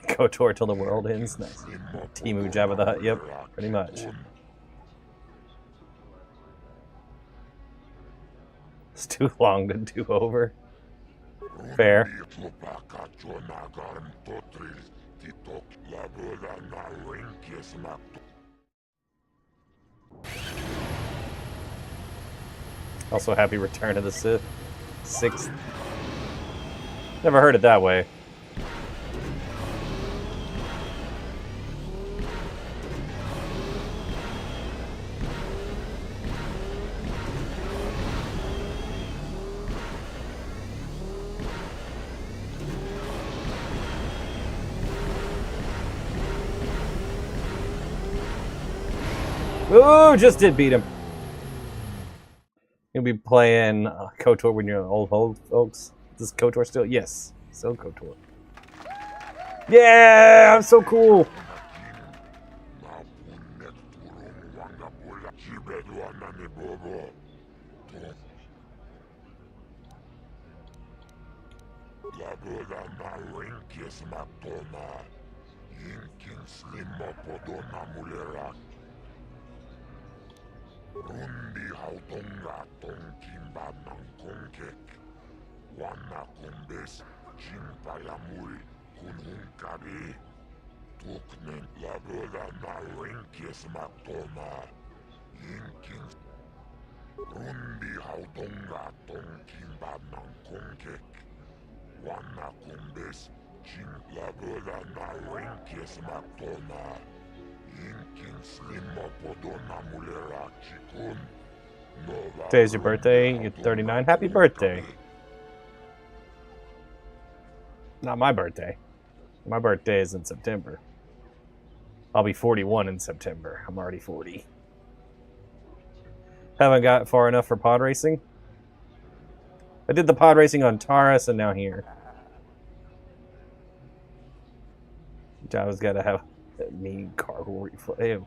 KOTOR till the world ends. Nice. Temu Jabba the Hutt. Yep, pretty much. It's too long to do over. Fair. Also, happy return of the Sith. 6th. Never heard it that way. Ooh, just did beat him. You'll be playing KOTOR when you're old folks. Is KOTOR still? Yes, still KOTOR. Yeah, I'm so cool. Rundi hautonga tonkimba nankongek. Wana kumbes chimpalamuri kunhunkabi. Tuknen laboda na renkes matoma. Yinkin. Rundi hautonga tonkimba nankongek. Wana kumbes chimpalamuri na renkes matoma. Today's your birthday. You're 39. Happy birthday. Not my birthday. My birthday is in September. I'll be 41 in September. I'm already 40. Haven't got far enough for pod racing. I did the pod racing on Taurus and now here. Java's got to have that mean cargo reflex. Ew.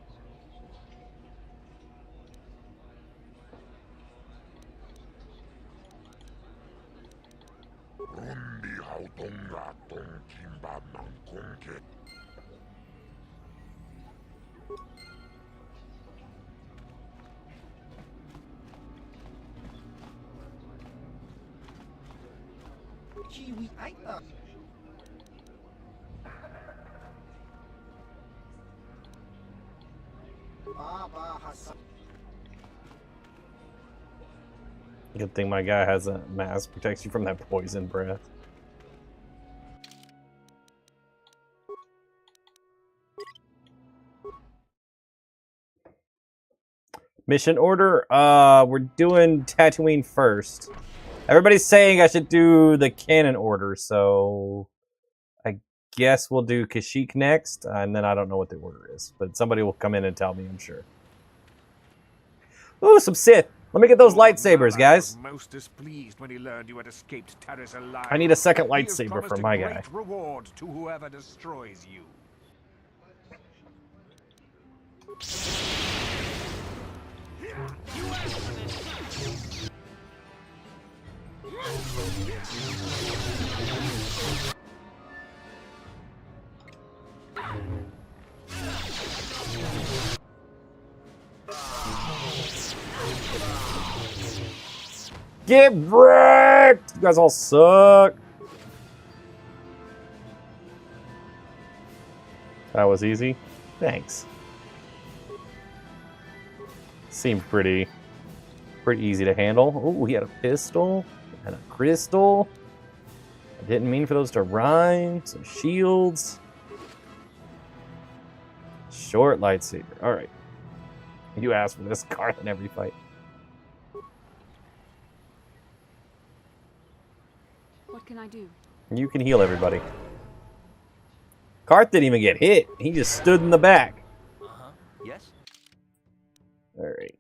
Chiwi Aita. Good thing my guy has a mask, protects you from that poison breath. Mission order? We're doing Tatooine first. Everybody's saying I should do the canon order, so I guess we'll do Kashyyyk next, and then I don't know what the order is, but somebody will come in and tell me, I'm sure. Ooh, some Sith. Let me get those lightsabers, guys. Most displeased when he learned you had escaped Taris alive. I need a second lightsaber for my guy. Great reward to whoever destroys you. Get wrecked! You guys all suck. That was easy. Thanks. Seemed pretty easy to handle. Oh, he had a pistol and a crystal. I didn't mean for those to rhyme. Some shields. Short lightsaber. All right. You asked for this card in every fight. can I do? You can heal everybody. Karth didn't even get hit. He just stood in the back. Uh-huh. Yes? Alright.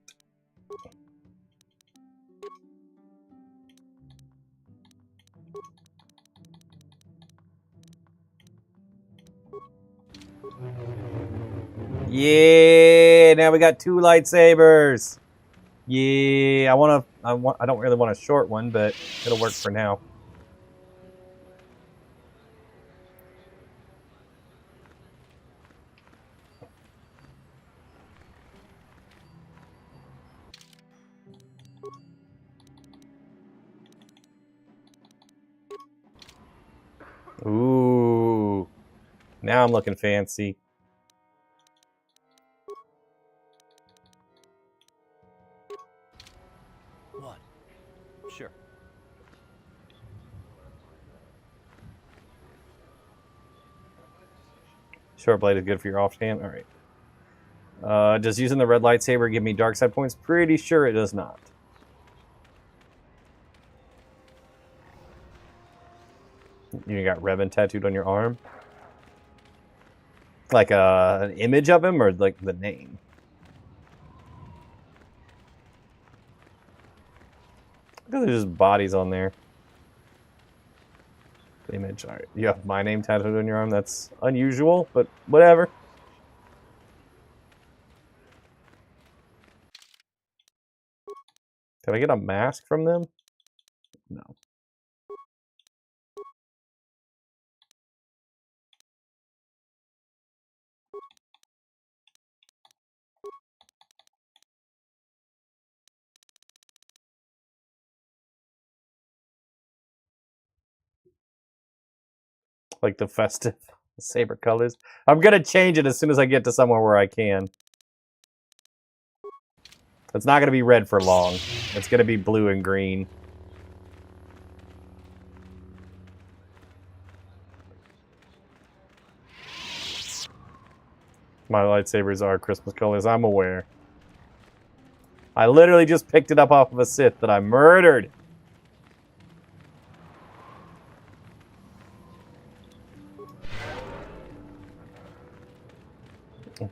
Yeah, now we got 2 lightsabers. Yeah, I don't really want a short one, but it'll work for now. Ooh. Now I'm looking fancy. What? Sure. Short blade is good for your offhand. Alright. Does using the red lightsaber give me dark side points? Pretty sure it does not. You got Revan tattooed on your arm? Like an image of him or like the name? There's just bodies on there. Image. All right. You have my name tattooed on your arm. That's unusual, but whatever. Did I get a mask from them? No. Like the festive saber colors. I'm gonna change it as soon as I get to somewhere where I can. It's not gonna be red for long. It's gonna be blue and green. My lightsabers are Christmas colors, I'm aware. I literally just picked it up off of a Sith that I murdered.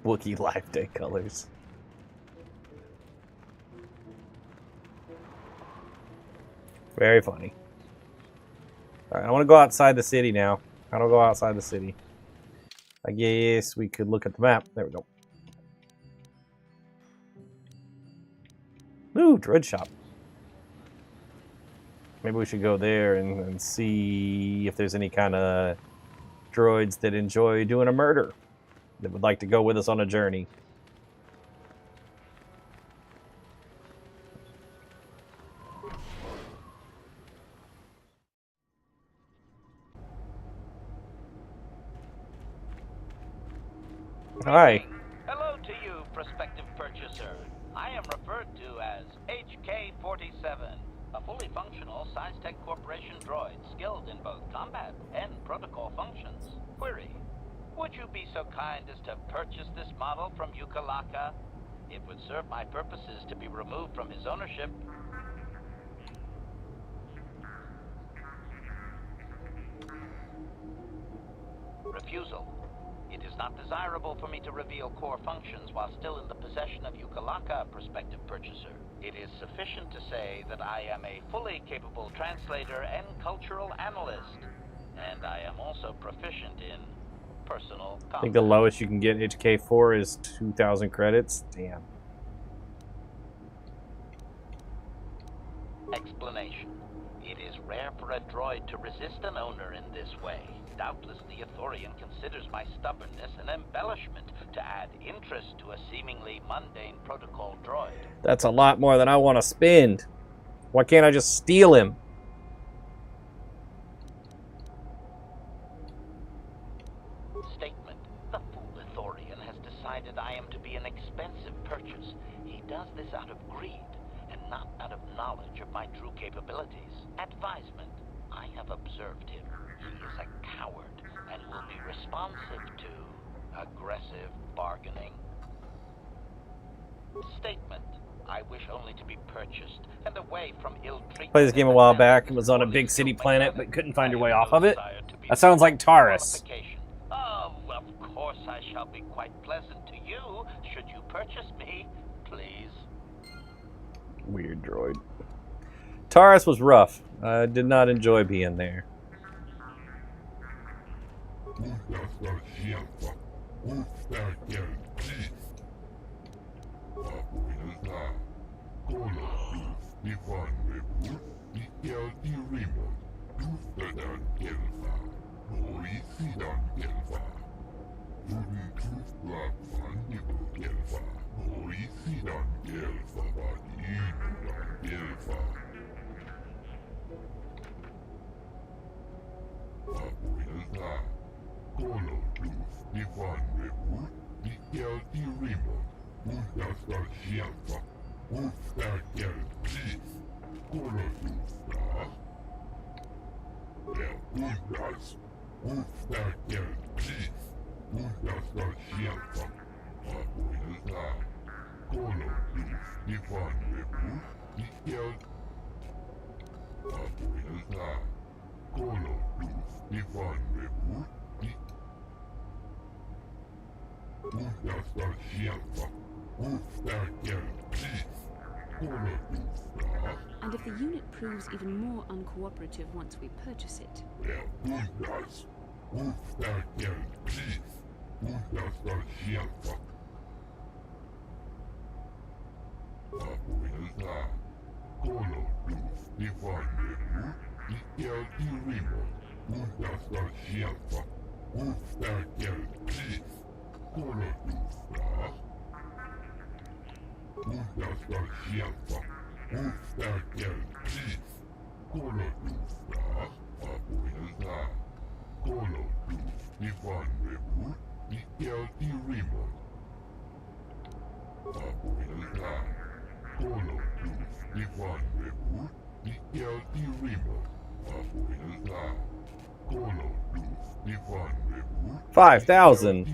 Wookiee Life Day colors. Very funny. Alright, I want to go outside the city now. I don't go outside the city. I guess we could look at the map. There we go. Ooh, droid shop. Maybe we should go there and see if there's any kind of droids that enjoy doing a murder, that would like to go with us on a journey. Hi. Hello to you, prospective purchaser. I am referred to as HK-47, a fully functional SciTech Corporation droid skilled in both combat and protocol functions. Query: would you be so kind as to purchase this model from Yukalaka? It would serve my purposes to be removed from his ownership. Refusal. It is not desirable for me to reveal core functions while still in the possession of Yukalaka, prospective purchaser. It is sufficient to say that I am a fully capable translator and cultural analyst, and I am also proficient in personal combat. I think the lowest you can get HK4 is 2,000 credits. Damn. Explanation. It is rare for a droid to resist an owner in this way. Doubtless the Ithorian considers my stubbornness an embellishment to add interest to a seemingly mundane protocol droid. That's a lot more than I want to spend. Why can't I just steal him? Statement. The fool Ithorian has decided I am to be an expensive purchase. He does this out of greed and not out of knowledge of my true capabilities. Advisement. I have observed him. He is a coward and will be responsive to aggressive bargaining. Statement. I wish only to be purchased, and away from ill treatment. Played this game a while back. It was on a big city planet, but couldn't find your way off of it. That sounds like Taurus. Oh, of course I shall be quite pleasant to you, should you purchase me, please. Weird droid. Taurus was rough. I did not enjoy being there. And if the unit proves even more uncooperative once we purchase it? $5,000.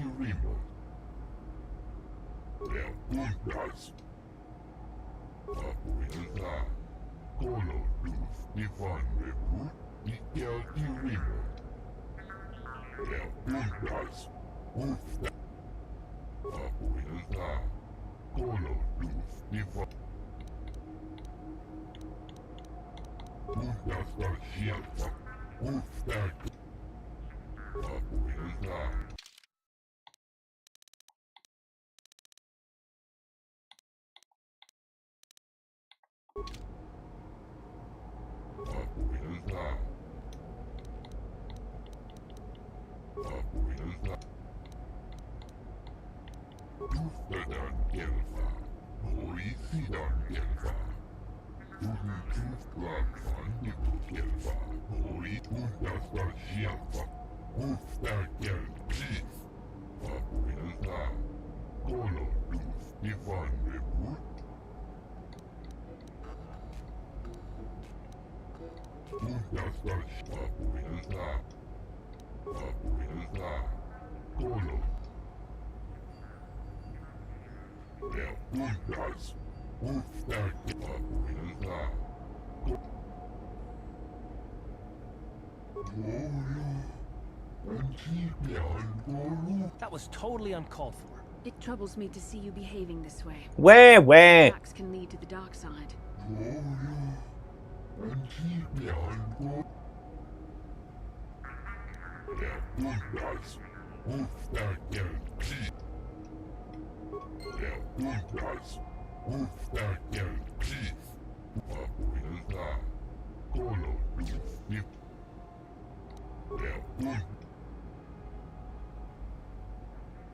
That was totally uncalled for. It troubles me to see you behaving this way. Where? Tracks can lead to the dark side.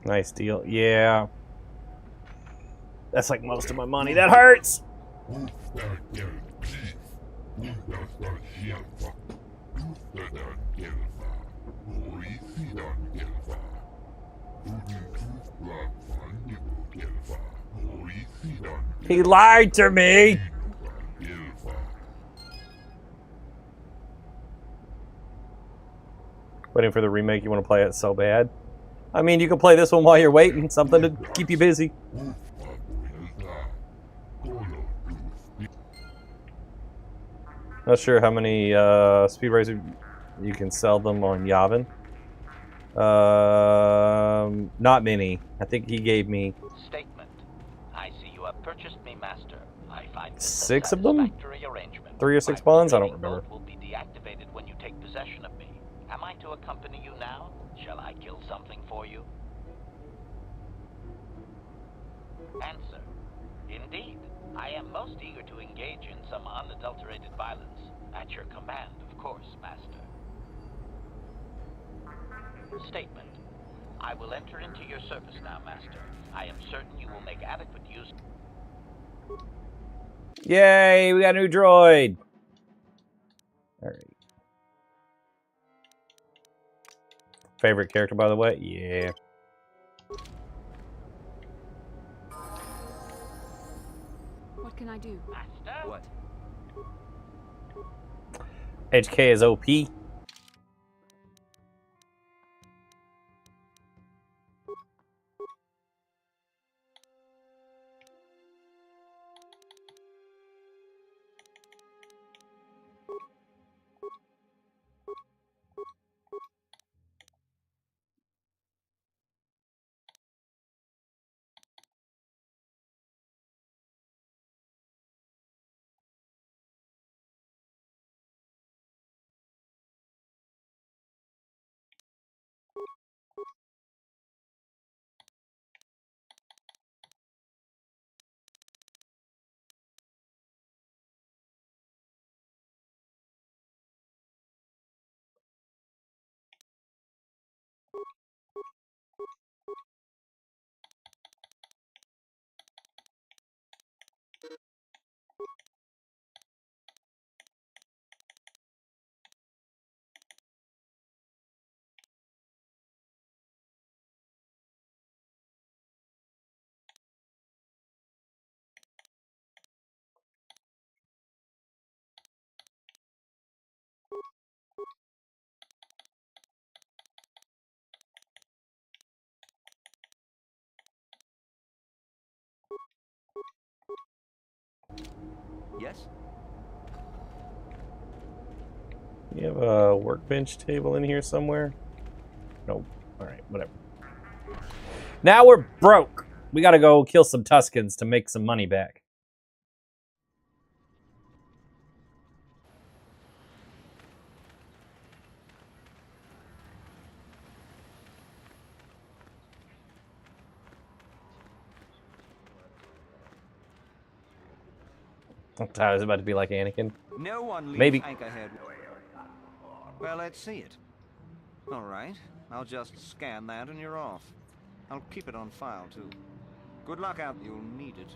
Nice deal. Yeah. That's like most of my money. That hurts. He lied to me. Waiting for the remake. You want to play it so bad? I mean, you can play this one while you're waiting. Something to keep you busy. Not sure how many speed racer you can sell them on Yavin. Not many. I think he gave me Statement. I see you have purchased me, Master. I find this 6 a of them? satisfactory arrangement. 3 or 6 My bonds? I don't training remember. boat will be deactivated when you take possession of me. Am I to accompany you now? Shall I kill something for you? Answer. Indeed. I am most eager to engage in some unadulterated violence. At your command, of course, Master. Statement. I will enter into your service now, Master. I am certain you will make adequate use. Yay, we got a new droid. All right. Favorite character, by the way? Yeah. What can I do? Master? What? HK is OP. Yes? You have a workbench table in here somewhere? Nope. Alright, whatever. Now we're broke. We gotta go kill some Tuskens to make some money back. I thought I was about to be like Anakin. No one leaves Maybe. Anchorhead. Well, let's see it. All right, I'll just scan that and you're off. I'll keep it on file, too. Good luck out. You'll need it.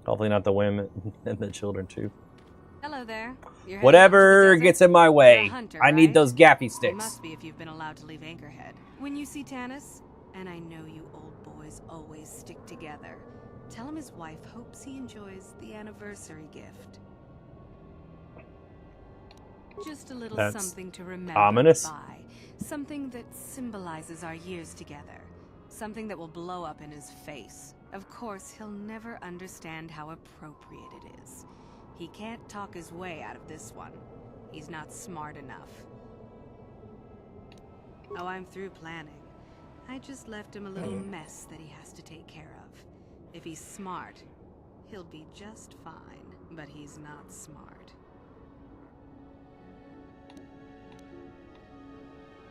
Hopefully not the women and the children too. Hello there. You're Whatever gets in my You're a way. hunter, I need right? those gaffy You sticks. must be if you've been allowed to leave Anchorhead. When you see Tanis, and I know you old boys always stick together, tell him his wife hopes he enjoys the anniversary gift. Just a little That's something to remember ominous. by. Something that symbolizes our years together. Something that will blow up in his face. Of course, he'll never understand how appropriate it is. He can't talk his way out of this one. He's not smart enough. Oh, I'm through planning. I just left him a little mess that he has to take care of. If he's smart, he'll be just fine. But he's not smart.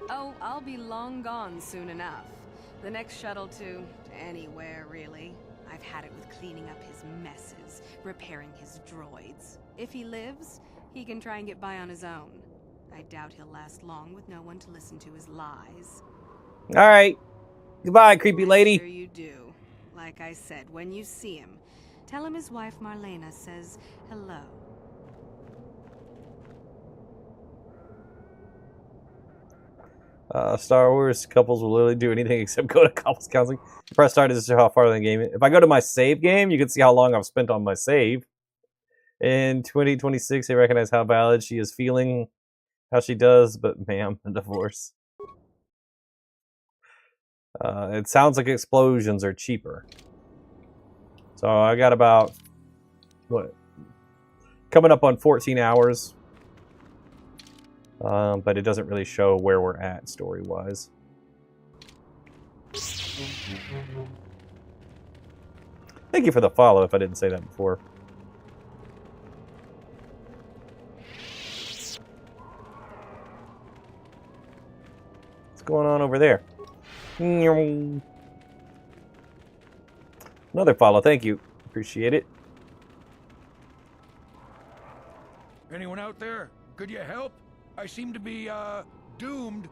Oh, I'll be long gone soon enough. The next shuttle to anywhere, really. I've had it with cleaning up his messes, repairing his droids. If he lives, he can try and get by on his own. I doubt he'll last long with no one to listen to his lies. Alright. Goodbye, creepy lady. Sure you do. Like I said, when you see him, tell him his wife Marlena says hello. Star Wars couples will literally do anything except go to couples counseling. Press start to see how far in the game. If I go to my save game, you can see how long I've spent on my save. In 2026, they recognize how valid she is feeling, how she does, but ma'am, a divorce. It sounds like explosions are cheaper. So I got about, what, coming up on 14 hours. But it doesn't really show where we're at story-wise. Thank you for the follow, if I didn't say that before. What's going on over there? Another follow, thank you. Appreciate it. Anyone out there? Could you help? I seem to be, doomed.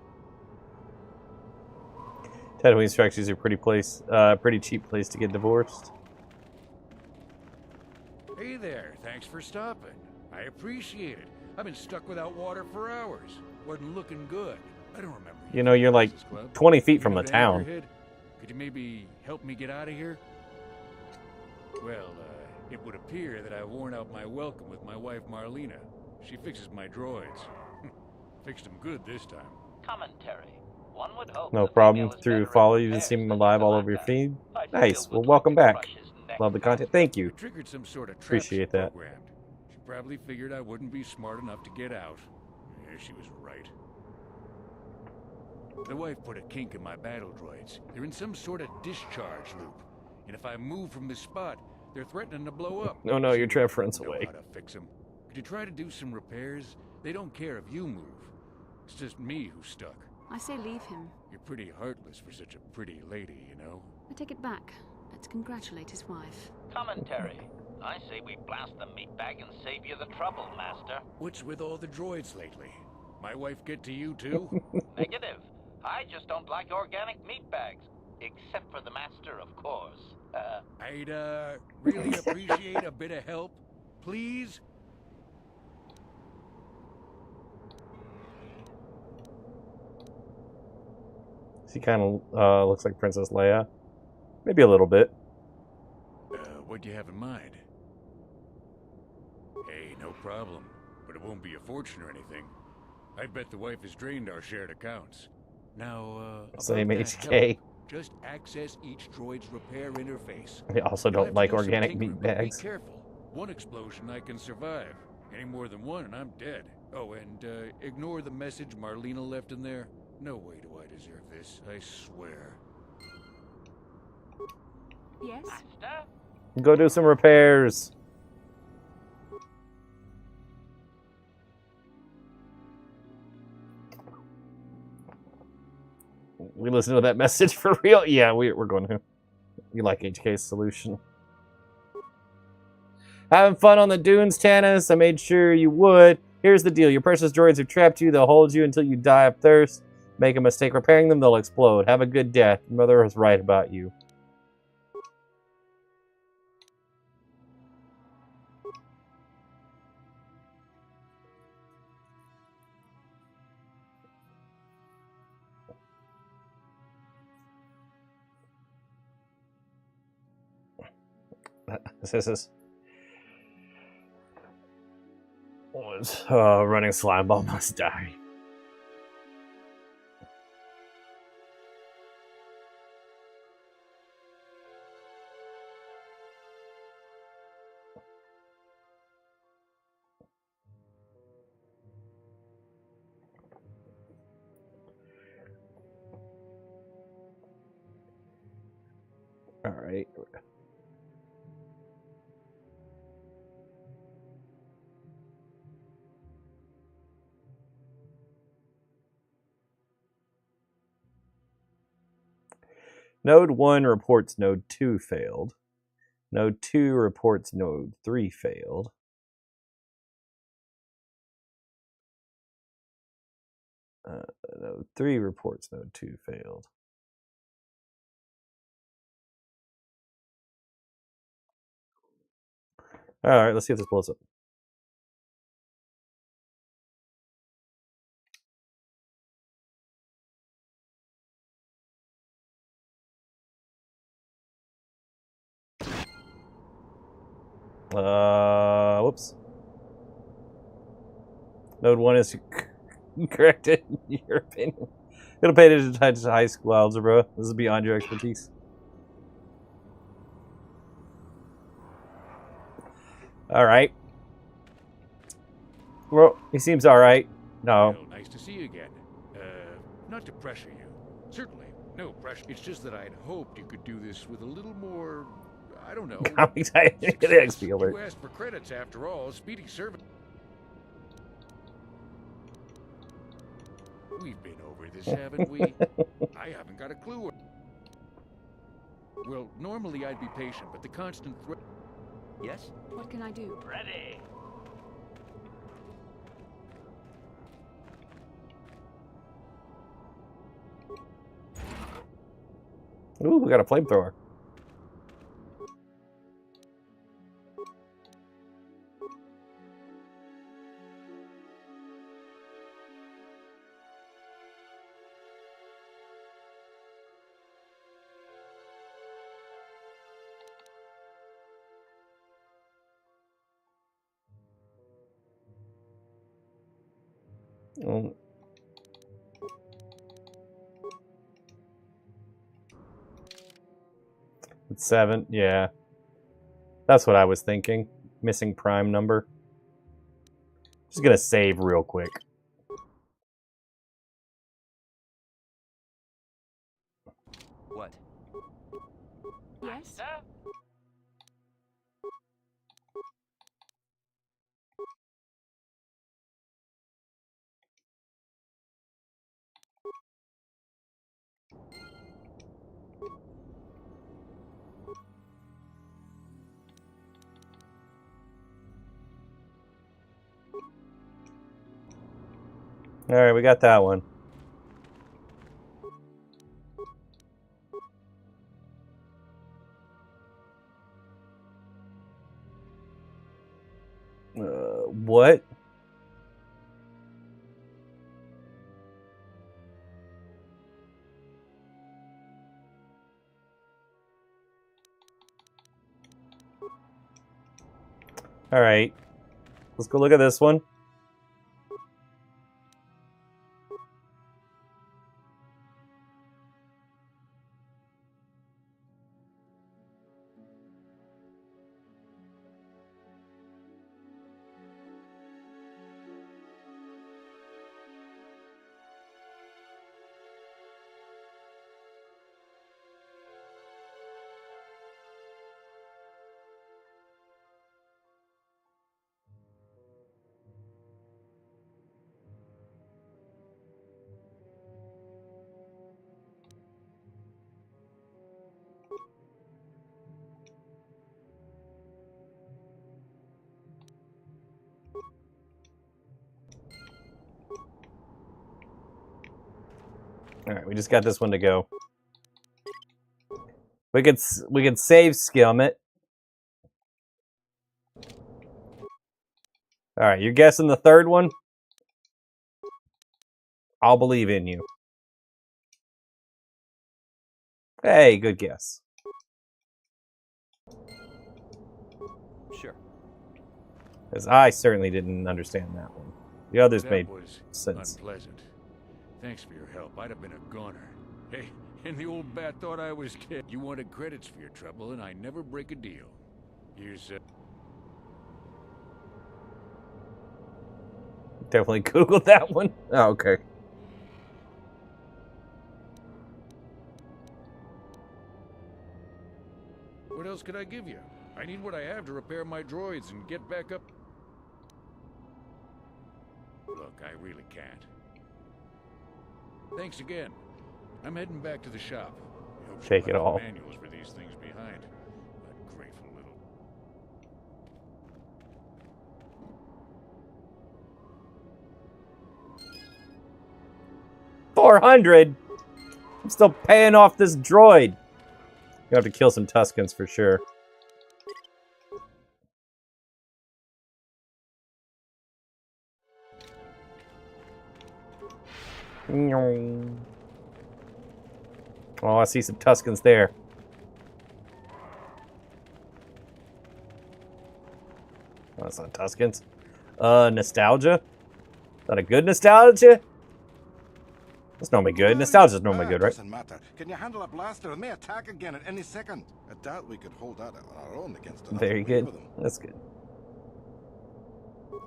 Tatooine strikes you as a pretty cheap place to get divorced. Hey there, thanks for stopping. I appreciate it. I've been stuck without water for hours. Wasn't looking good. I don't remember. You know, you're like 20 feet from the town. Could you maybe help me get out of here? Well, it would appear that I've worn out my welcome with my wife Marlena. She fixes my droids. Fixed them good this time. Commentary. One would hope No problem. Through follow, you just see him alive all over your feed. Nice. Well, welcome back. Love the content. Thank you. Triggered some sort of Appreciate that. Programmed. She probably figured I wouldn't be smart enough to get out. Yeah, she was right. The wife put a kink in my battle droids. They're in some sort of discharge loop. And if I move from this spot, they're threatening to blow up. Oh no, your trap runs away. How to fix them. Could you try to do some repairs? They don't care if you move. It's just me who's stuck. I say leave him. You're pretty heartless for such a pretty lady, you know? I take it back. Let's congratulate his wife. Commentary. I say we blast the meat bag and save you the trouble, Master. What's with all the droids lately? My wife get to you too? Negative. I just don't like organic meat bags. Except for the Master, of course. I'd, really appreciate a bit of help. Please? She kind of looks like Princess Leia. Maybe a little bit. What do you have in mind? Hey, no problem. But it won't be a fortune or anything. I bet the wife has drained our shared accounts. Now, Same about that HK. help, just access each droid's repair interface. I also You'll don't have to like do some organic tinkering, meat but bags. Be careful. One explosion I can survive. Any more than one and I'm dead. Oh, and ignore the message Marlena left in there. No way do I deserve this, I swear. Yes? Master? Go do some repairs. We listen to that message for real? Yeah, we're going to. You like HK's solution. Having fun on the dunes, Tanis? I made sure you would. Here's the deal. Your precious droids have trapped you. They'll hold you until you die of thirst. Make a mistake repairing them, they'll explode. Have a good death. Your mother was right about you. This is running slime ball must die. All right. Node 1 reports Node 2 failed. Node 2 reports Node 3 failed. Node 3 reports Node 2 failed. Alright, let's see if this blows up. Whoops. Node 1 is corrected, in your opinion. Gonna pay attention to high school algebra. This is beyond your expertise. All right. Well, he seems all right. No. Well, nice to see you again. Not to pressure you. Certainly, no pressure. It's just that I'd hoped you could do this with a little more, I don't know. Thanks, Fielder. You asked for credits after all. Speedy service. We've been over this, haven't we? I haven't got a clue. Well, normally I'd be patient, but the constant threat. Yes? What can I do? Ready. Ooh, we got a flamethrower. Oh. It's 7, yeah. That's what I was thinking. Missing prime number. Just gonna save real quick. What? Yes? All right, we got that one. What? All right. Let's go look at this one. All right, we just got this one to go. We could save Skilmet. All right, you're guessing the third one? I'll believe in you. Hey, good guess. Sure. Because I certainly didn't understand that one. The others made sense. Unpleasant. Thanks for your help. I'd have been a goner. Hey, and the old bat thought I was dead. You wanted credits for your trouble, and I never break a deal. Here's Definitely Googled that one. Oh, okay. What else could I give you? I need what I have to repair my droids and get back up. Look, I really can't. Thanks again. I'm heading back to the shop. I hope Take you it left all. the manuals for these things behind. That grateful little. 400? I'm still paying off this droid. You have to kill some Tuskens for sure. Oh, I see some Tuskens there. Oh, that's not Tuskens. Nostalgia? Is that a good nostalgia? It's normally good. Nostalgia's normally good, right? Doesn't matter. Can you handle a blaster? It may attack again at any second. I doubt we could hold out on our own against another Very wave good. of them. That's good.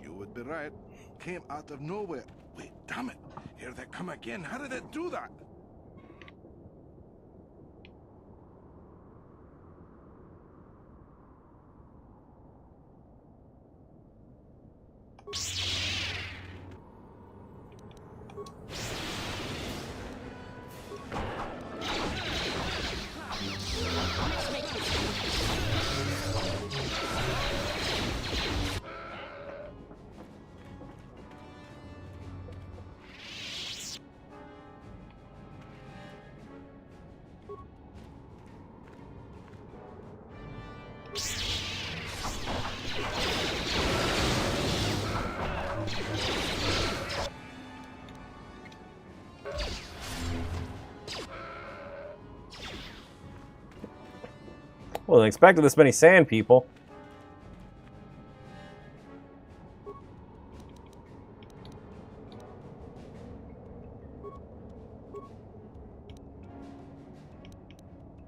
You would be right. Came out of nowhere. Wait, damn it. Here they come again. How did it do that? Wasn't expecting this many sand people.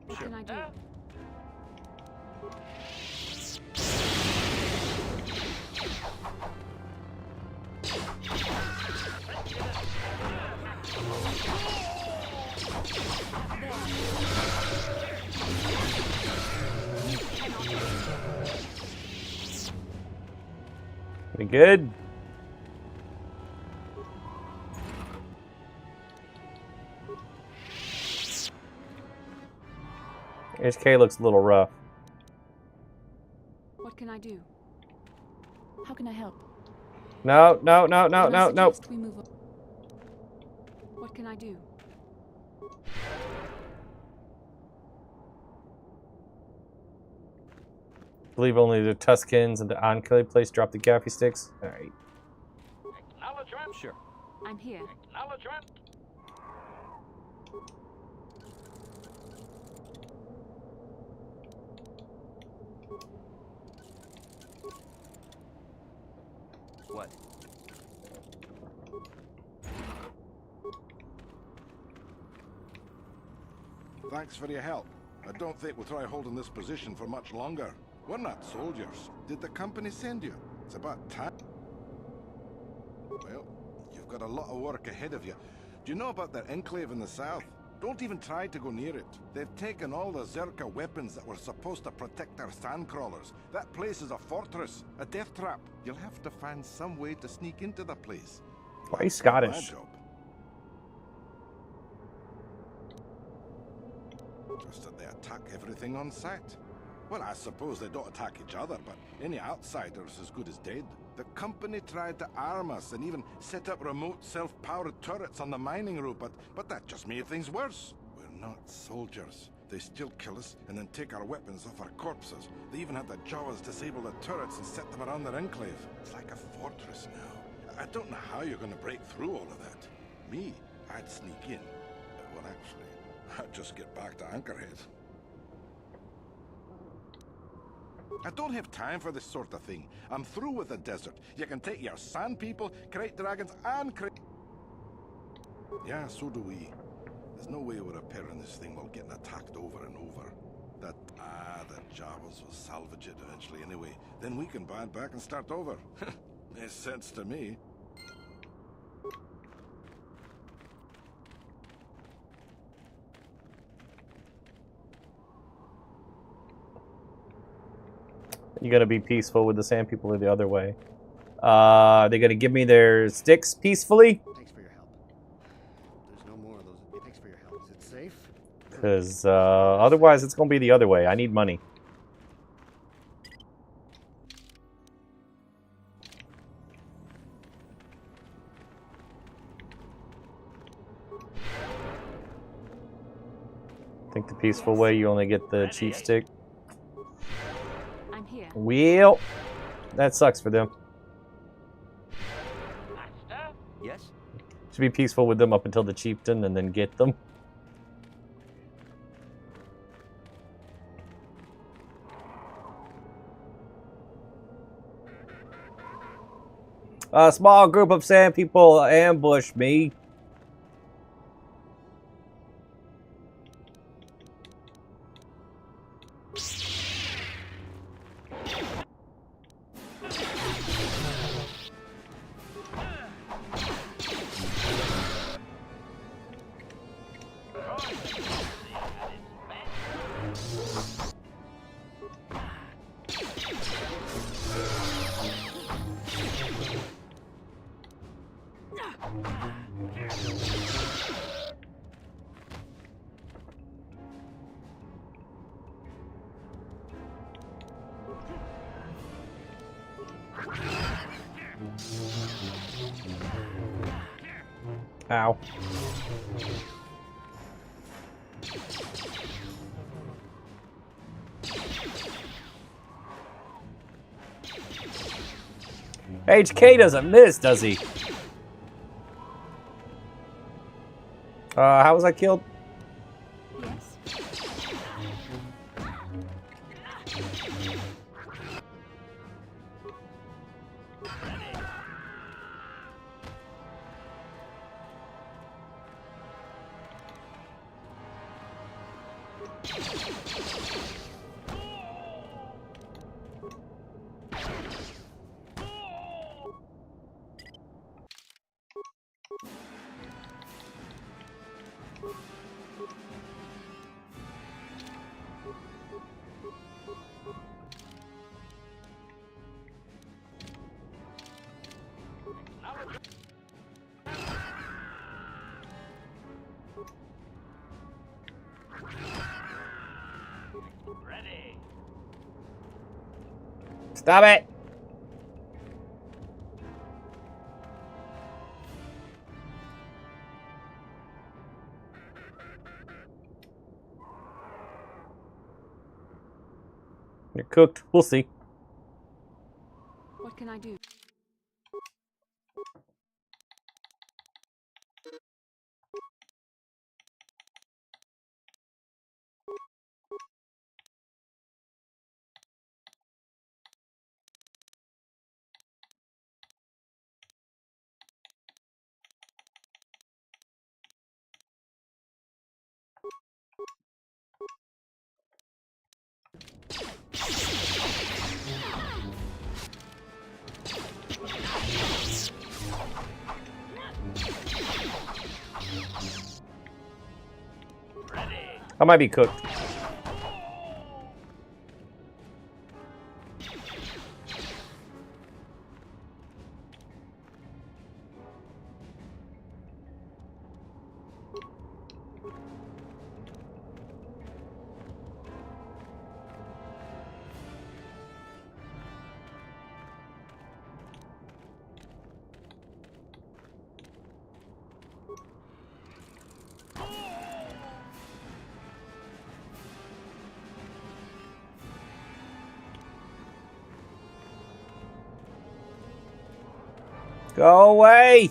What can I do? Pretty good. HK looks a little rough. What can I do? How can I help? No. Then I suggest we move on. What can I do? I believe only the Tuskens and the Enclave place drop the gaffy sticks. All right. Acknowledgement? Sure. I'm here. Acknowledgement? What? Thanks for your help. I don't think we'll try holding this position for much longer. We're not soldiers. Did the company send you? It's about time. Well, you've got a lot of work ahead of you. Do you know about their enclave in the south? Don't even try to go near it. They've taken all the Zerka weapons that were supposed to protect our sandcrawlers. That place is a fortress, a death trap. You'll have to find some way to sneak into the place. Why are you Scottish? My job. Just that they attack everything on sight. Well, I suppose they don't attack each other, but any outsider's as good as dead. The company tried to arm us and even set up remote self-powered turrets on the mining route, but that just made things worse. We're not soldiers. They still kill us and then take our weapons off our corpses. They even had the Jawas disable the turrets and set them around their enclave. It's like a fortress now. I don't know how you're going to break through all of that. Me, I'd sneak in. Well, actually, I'd just get back to Anchorhead. I don't have time for this sort of thing. I'm through with the desert. You can take your sand people, crate dragons, and Yeah, so do we. There's no way we're repairing this thing while getting attacked over and over. The Jawas will salvage it eventually anyway. Then we can buy it back and start over. Makes sense to me. You gonna be peaceful with the sand people or the other way? They're gonna give me their sticks peacefully? Thanks for your help. There's no more of those. Thanks for your help. Is it safe? Because otherwise it's gonna be the other way. I need money. I think the peaceful way you only get the cheap stick. I'm here. Well, that sucks for them. Yes? Should be peaceful with them up until the chieftain and then get them. A small group of sand people ambush me. Ow. HK doesn't miss, does he? How was I killed? Stop it! You're cooked. We'll see. What can I do? I might be cooked. Go away!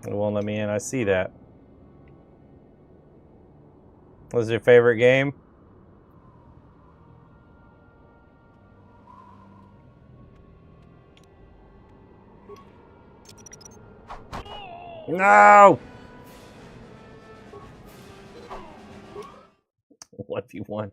It won't let me in, I see that. What's your favorite game? No! What do you want?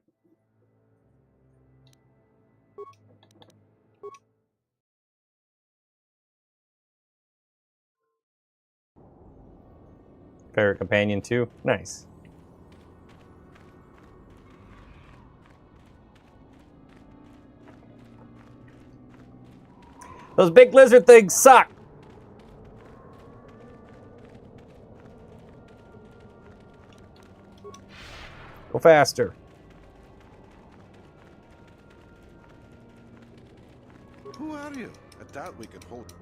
Favorite companion too? Nice. Those big lizard things suck. Go faster. Who are you? I doubt we could hold.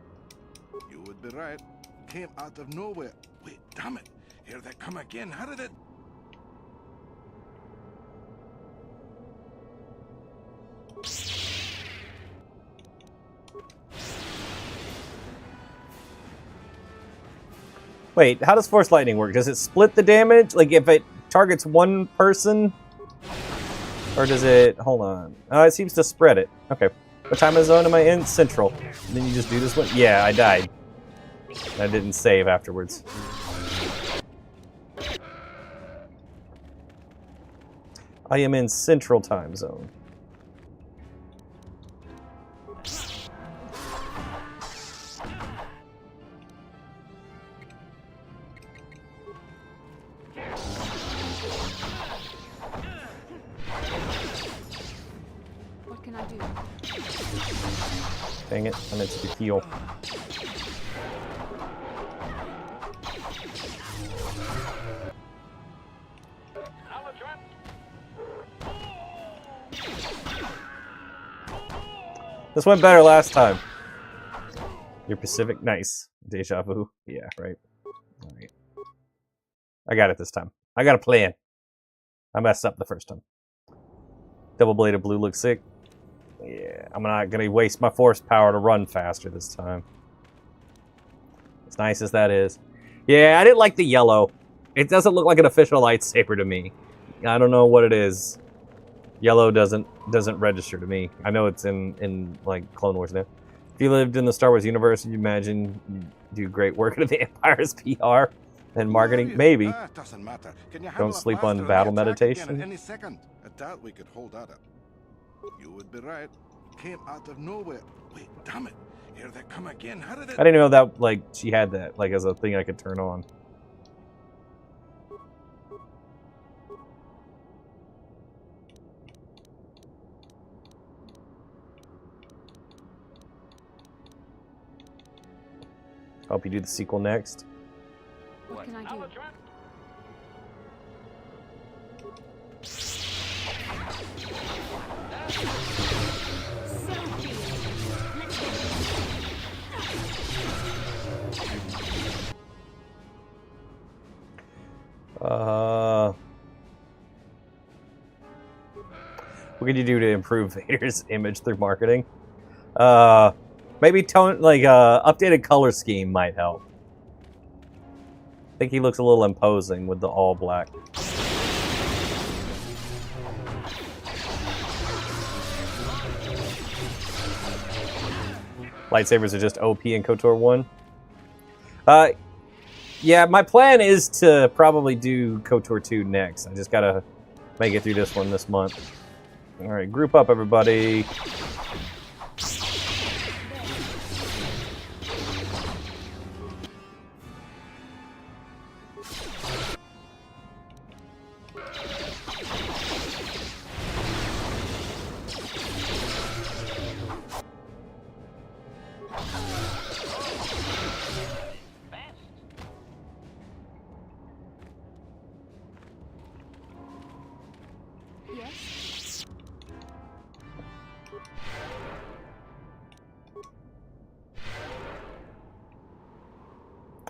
You would be right. Came out of nowhere. Wait, damn it. Here they come again. How did it? Wait, how does Force Lightning work? Does it split the damage? Like if it targets one person? Or does it... Hold on. It seems to spread it. Okay. What time of zone am I in? Central. And then you just do this one? Yeah, I died. I didn't save afterwards. I am in Central Time Zone. What can I do? Dang it, I meant to heal. This went better last time. Your Pacific, nice. Deja vu. Yeah, right. Alright. I got it this time. I got a plan. I messed up the first time. Double-bladed blue looks sick. Yeah, I'm not gonna waste my force power to run faster this time. As nice as that is. Yeah, I didn't like the yellow. It doesn't look like an official lightsaber to me. I don't know what it is. Yellow doesn't register to me. I know it's in like Clone Wars now. If you lived in the Star Wars universe, you imagine you'd do great work in the Empire's PR and marketing. Maybe. Doesn't matter. Can you Don't sleep handle a on blaster battle and attack again meditation. at any second? I doubt we could hold at it. You would be right. Came out of nowhere. Wait, damn it! Here they come again. How did it? I didn't know that like she had that like as a thing I could turn on. Hope you do the sequel next. What can I do? What can you do to improve Vader's image through marketing? Maybe tone updated color scheme might help. I think he looks a little imposing with the all black. Lightsabers are just OP in KOTOR 1. Yeah, my plan is to probably do KOTOR 2 next. I just gotta make it through this one this month. Alright, group up, everybody.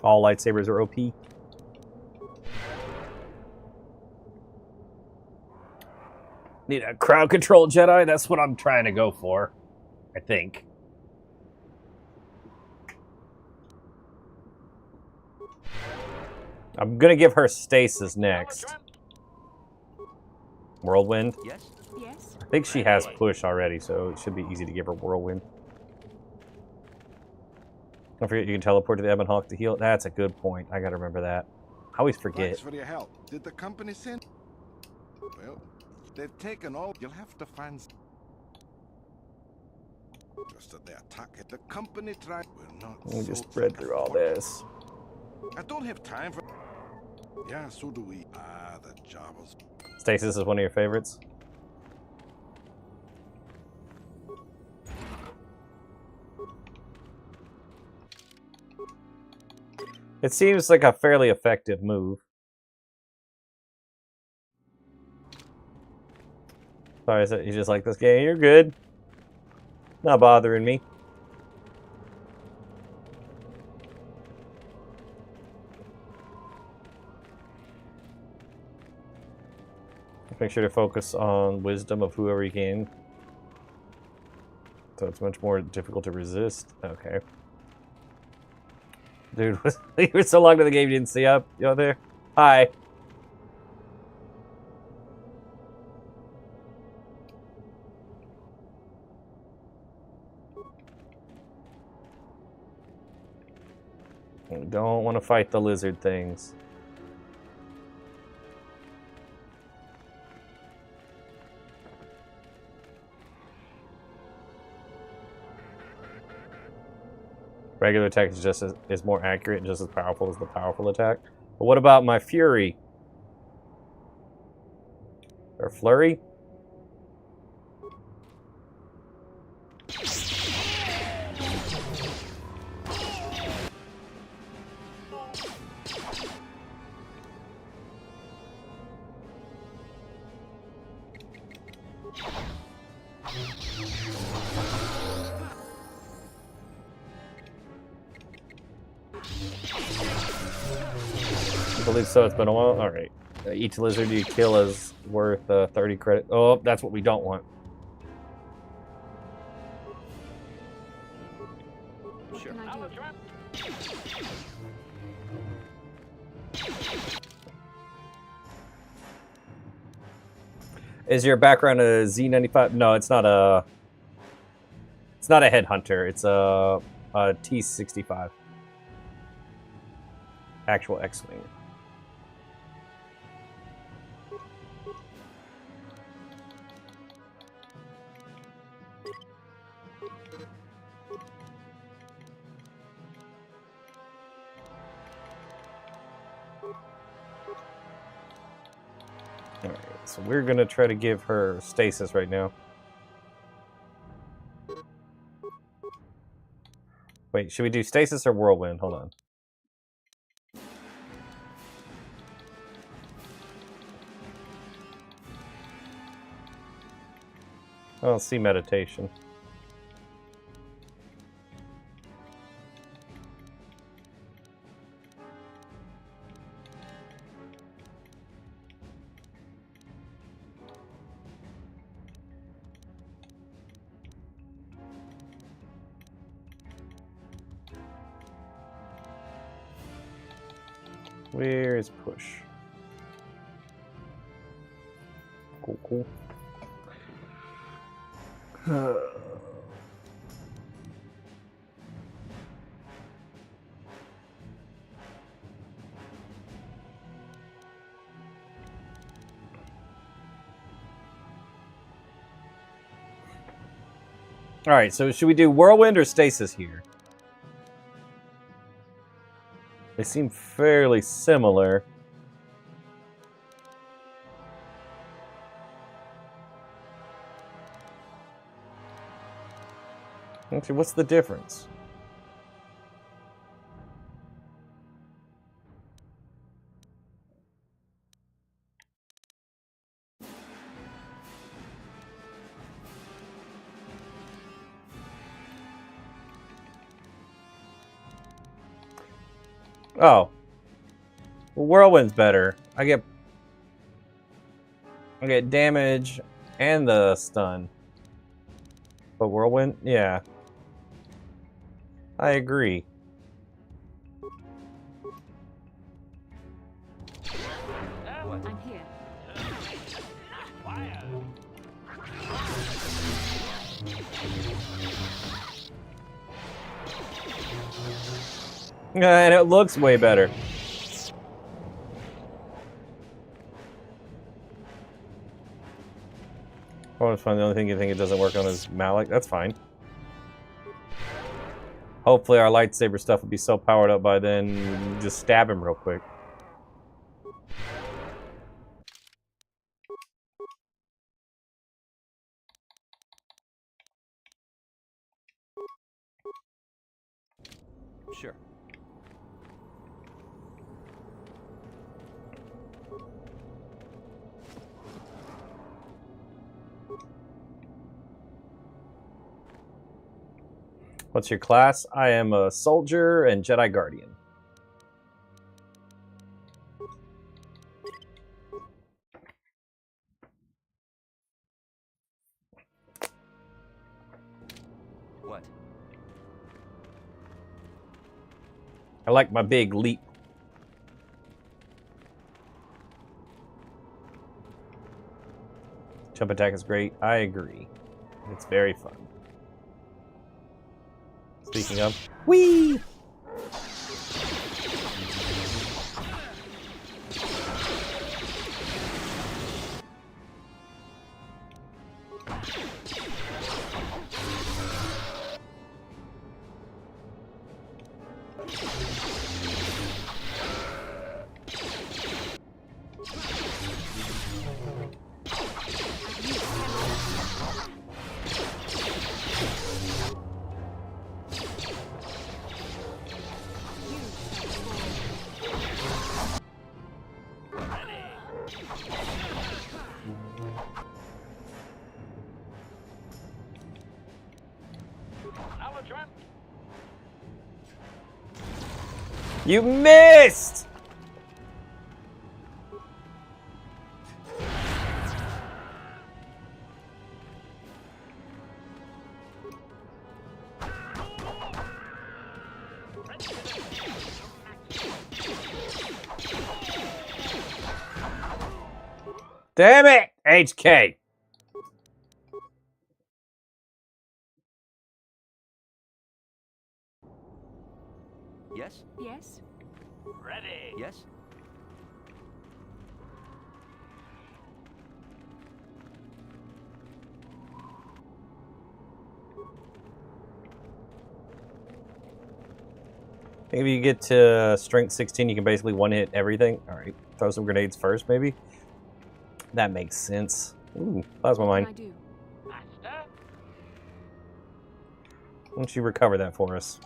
All lightsabers are OP. Need a crowd control Jedi? That's what I'm trying to go for. I think. I'm gonna give her stasis next. Whirlwind? Yes? Yes? I think she has push already, so it should be easy to give her whirlwind. Don't forget you can teleport to the Ebon Hawk to heal. That's a good point. I gotta remember that. I always forget. Thanks for your help. Did the company send? Well, they've taken all. You'll have to find. Just that they attack it. The company tried. We're not. Let me just spread through all this. I don't have time for. Yeah, so do we. Ah, the Jawas. Stasis is one of your favorites. It seems like a fairly effective move. Sorry, so you just like this game? You're good. Not bothering me. Make sure to focus on wisdom of whoever you can. So it's much more difficult to resist. Okay. Dude, you were so long to the game you didn't see up. You out there? Hi. We don't want to fight the lizard things. Regular attack is more accurate and just as powerful as the powerful attack. But what about my Fury? Or Flurry? I believe so. It's been a while. All right. Each lizard you kill is worth 30 credit. Oh, that's what we don't want. Sure. Is your background a Z95? No, it's not a. It's not a headhunter. It's a T65. Actual X-wing. Alright, so we're gonna try to give her stasis right now. Wait, should we do stasis or whirlwind? Hold on. I don't see meditation. Where is push? Cool, cool. All right, so should we do whirlwind or stasis here? They seem fairly similar. Actually, what's the difference? Oh. Well, whirlwind's better. I get damage and the stun. But whirlwind? Yeah. I agree. I'm here. And it looks way better. Oh, it's fine. The only thing you think it doesn't work on is Malik. That's fine. Hopefully our lightsaber stuff will be so powered up by then, just stab him real quick. Sure. What's your class? I am a soldier and Jedi Guardian. What? I like my big leap. Jump attack is great. I agree. It's very fun. Speaking of, whee! Acknowledgement. You missed! Damn it, HK. Yes? Yes? Ready. Yes? I think if you get to strength 16, you can basically one-hit everything. All right, throw some grenades first, maybe. That makes sense. Ooh, plasma mine. Master. Why don't you recover that for us?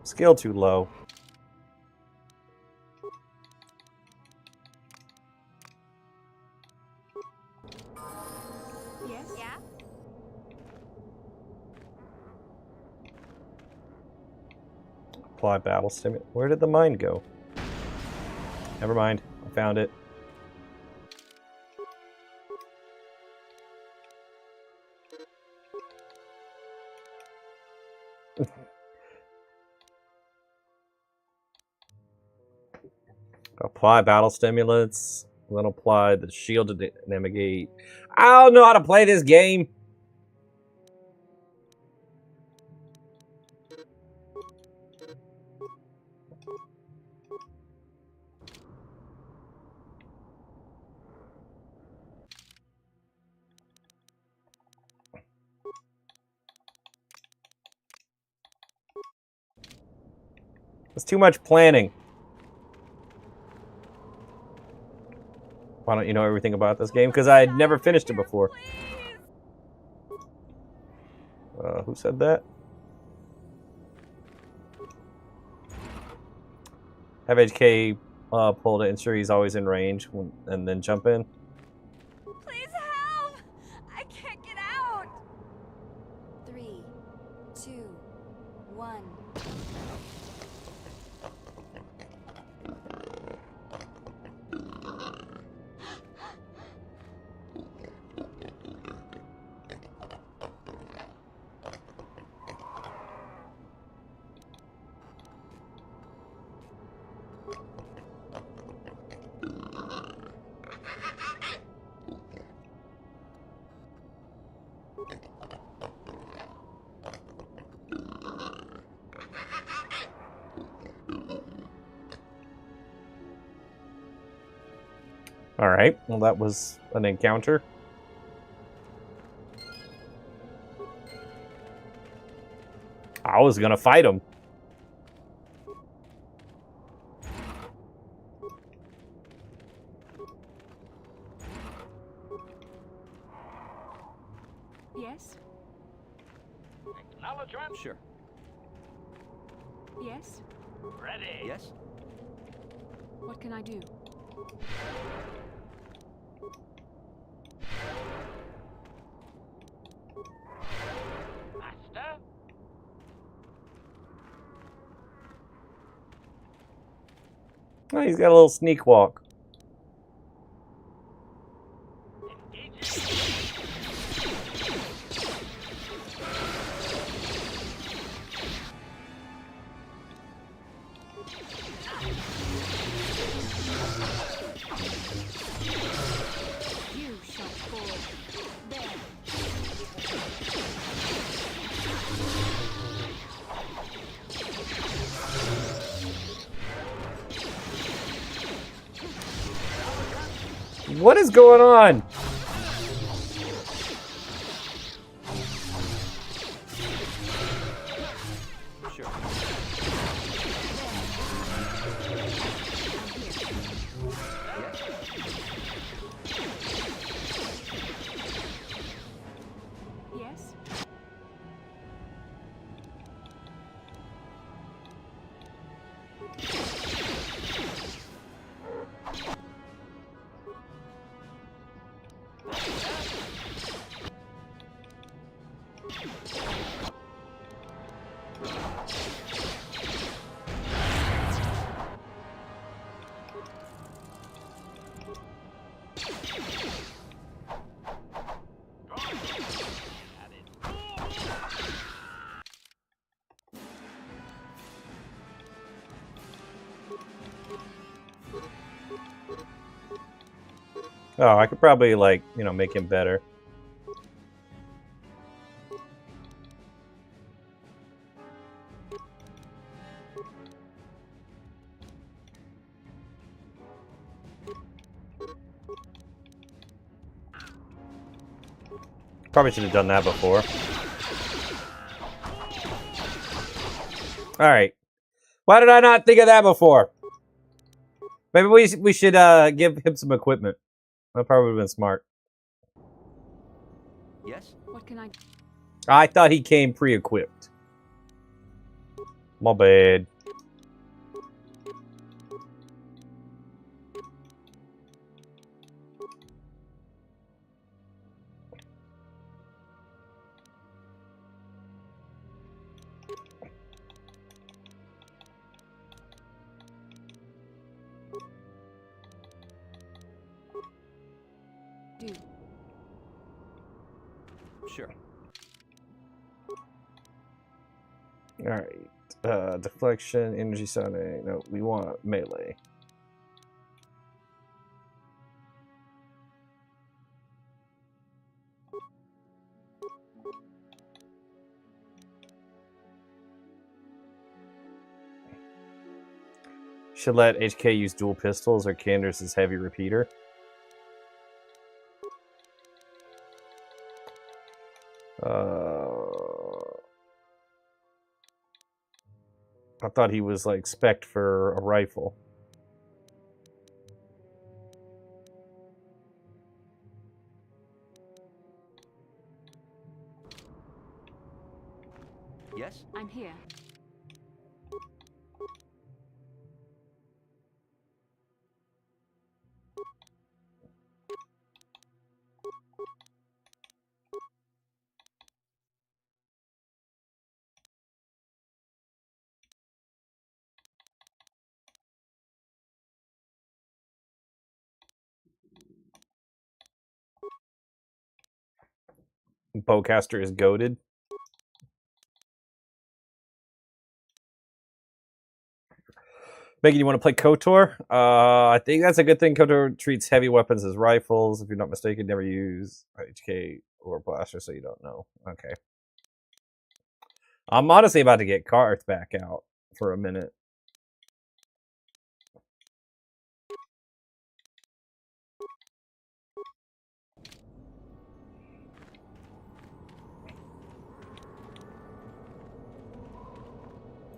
Skill too low. Yes? Yeah? Apply battle stimulus. Where did the mine go? Never mind. I found it. Apply battle stimulants. Then apply the shield to navigate. I don't know how to play this game. It's too much planning. Why don't you know everything about this game? Because I had never finished it before. Who said that? Have HK pull to ensure he's always in range and then jump in. Please help! I can't get out! 3, 2, 1. Alright, well that was an encounter. I was gonna fight him. Yes? Acknowledgement. Sure. Yes? Ready. Yes? What can I do? Master. Oh, he's got a little sneak walk. You shall fall. There. What is going on? Sure. Yes? Oh, I could probably, like, you know, make him better. Probably should have done that before. Alright. Why did I not think of that before? Maybe we should give him some equipment. That probably would have been smart. Yes? What can I... I thought he came pre-equipped. My bad. Do. Sure. Alright. Deflection, energy sounding. No, we want melee. Should let HK use dual pistols or Candace's heavy repeater. I thought he was like spec'd for a rifle. Yes? I'm here. Bowcaster is goated. Megan, you want to play KOTOR? I think that's a good thing. KOTOR treats heavy weapons as rifles. If you're not mistaken, never use HK or blaster, so you don't know. Okay. I'm honestly about to get Karth back out for a minute.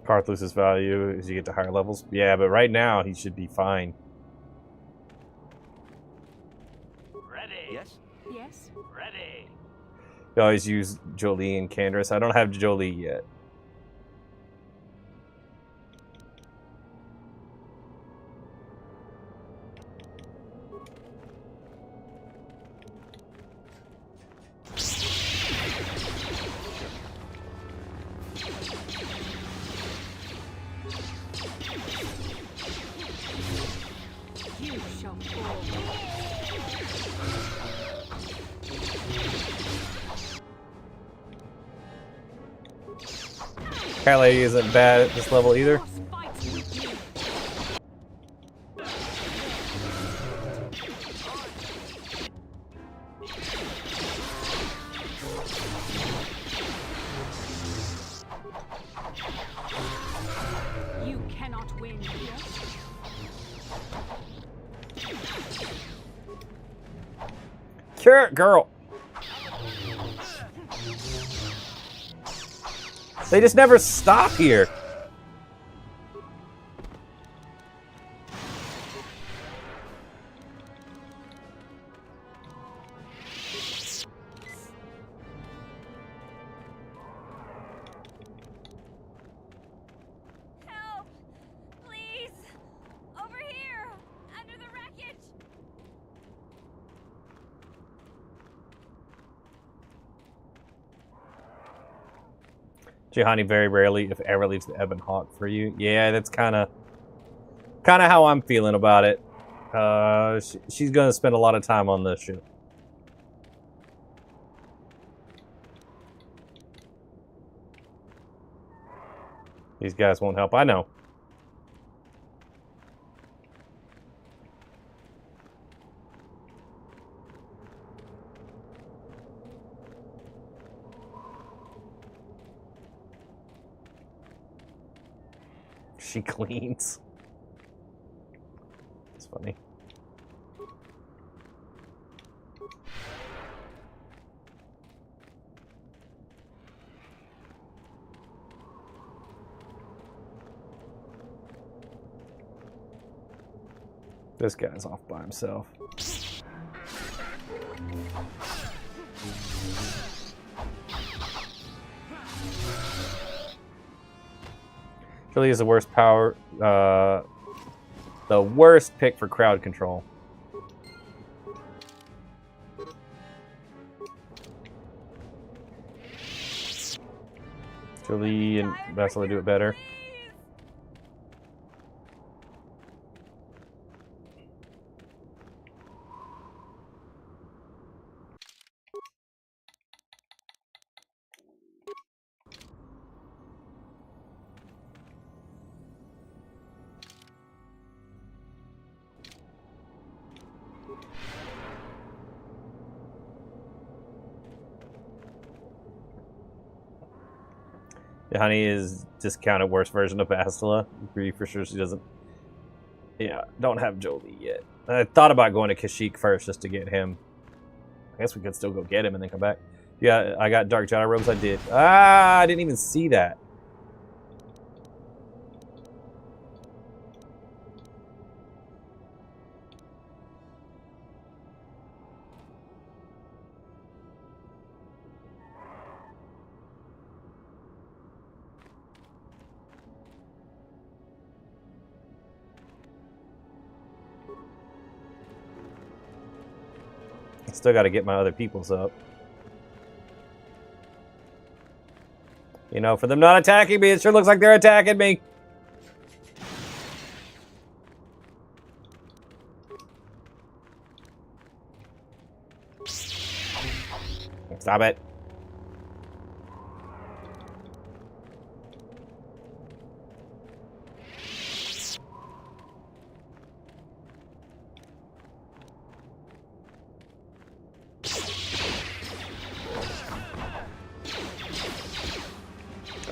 Karth loses value as you get to higher levels. Yeah, but right now he should be fine. Ready. Yes? Yes? Ready. You always use Jolie and Candace. I don't have Jolie yet. You shall fall. Cat Lady isn't bad at this level either. You cannot win here. Cure it, girl. They just never stop here. Help! Please! Over here! Under the wreckage! Juhani very rarely, if ever, leaves the Ebon Hawk for you. Yeah, that's kind of how I'm feeling about it. She's going to spend a lot of time on this ship. These guys won't help. I know. She cleans. It's funny. This guy's off by himself. Philly is the worst the worst pick for crowd control. Philly and Bastila do it better. Honey is discounted worst version of Bastila. Pretty for sure she doesn't. Yeah, don't have Jolie yet. I thought about going to Kashyyyk first just to get him. I guess we could still go get him and then come back. Yeah, I got Dark Jedi robes. I did. Ah, I didn't even see that. Still got to get my other peoples up. You know, for them not attacking me, it sure looks like they're attacking me. Stop it.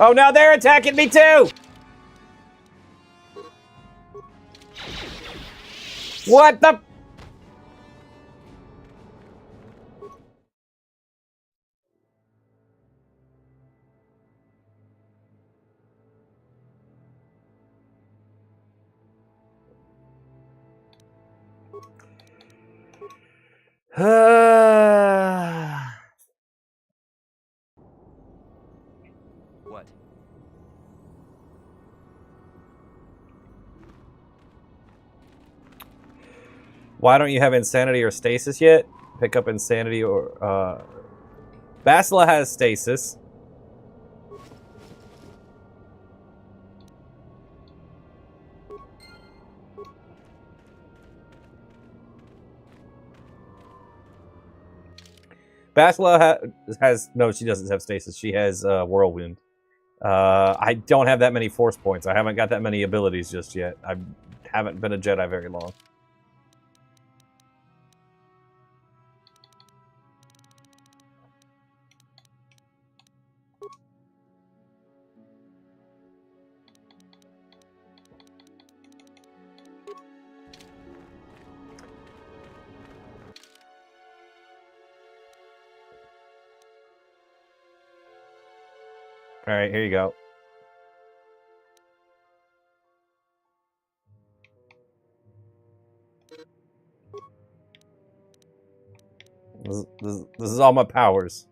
Oh, now they're attacking me too! What the? What? Why don't you have Insanity or Stasis yet? Pick up Insanity or... Bastila has Stasis. Bastila has... No, she doesn't have Stasis. She has Whirlwind. I don't have that many Force points. I haven't got that many abilities just yet. I haven't been a Jedi very long. All right, here you go. This is all my powers.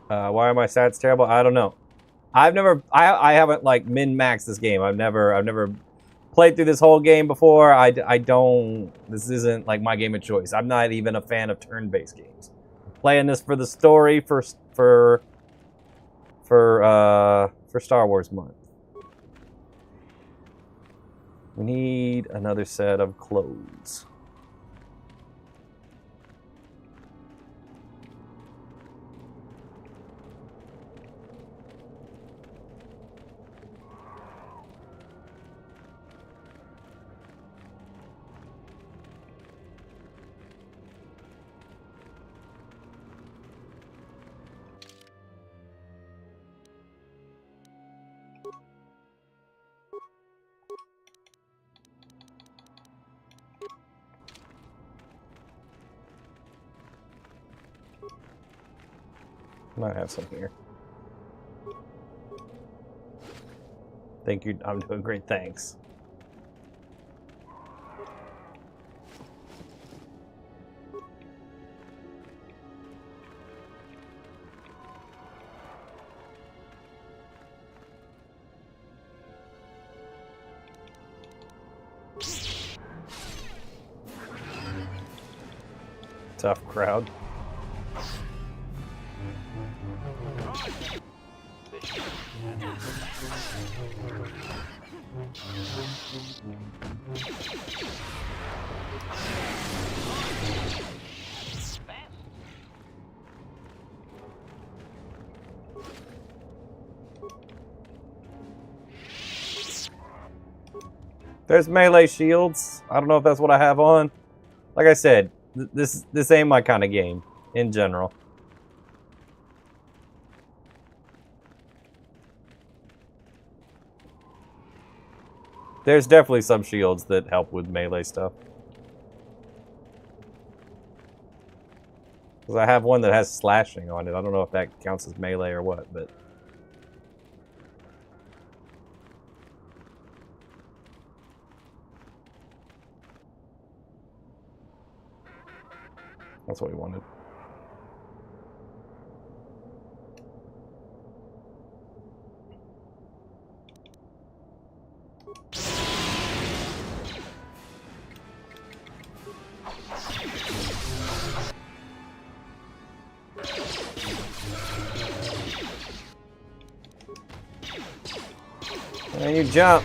Why are my stats terrible? I don't know. I haven't like min-maxed this game. I've never played through this whole game before. I don't. This isn't like my game of choice. I'm not even a fan of turn-based games. I'm playing this for the story for Star Wars month. We need another set of clothes. Might have some here. Thank you. I'm doing great. Thanks. Tough crowd. There's melee shields. I don't know if that's what I have on. Like I said, this ain't my kind of game in general. There's definitely some shields that help with melee stuff. Because I have one that has slashing on it. I don't know if that counts as melee or what, but... That's what we wanted. And you jump.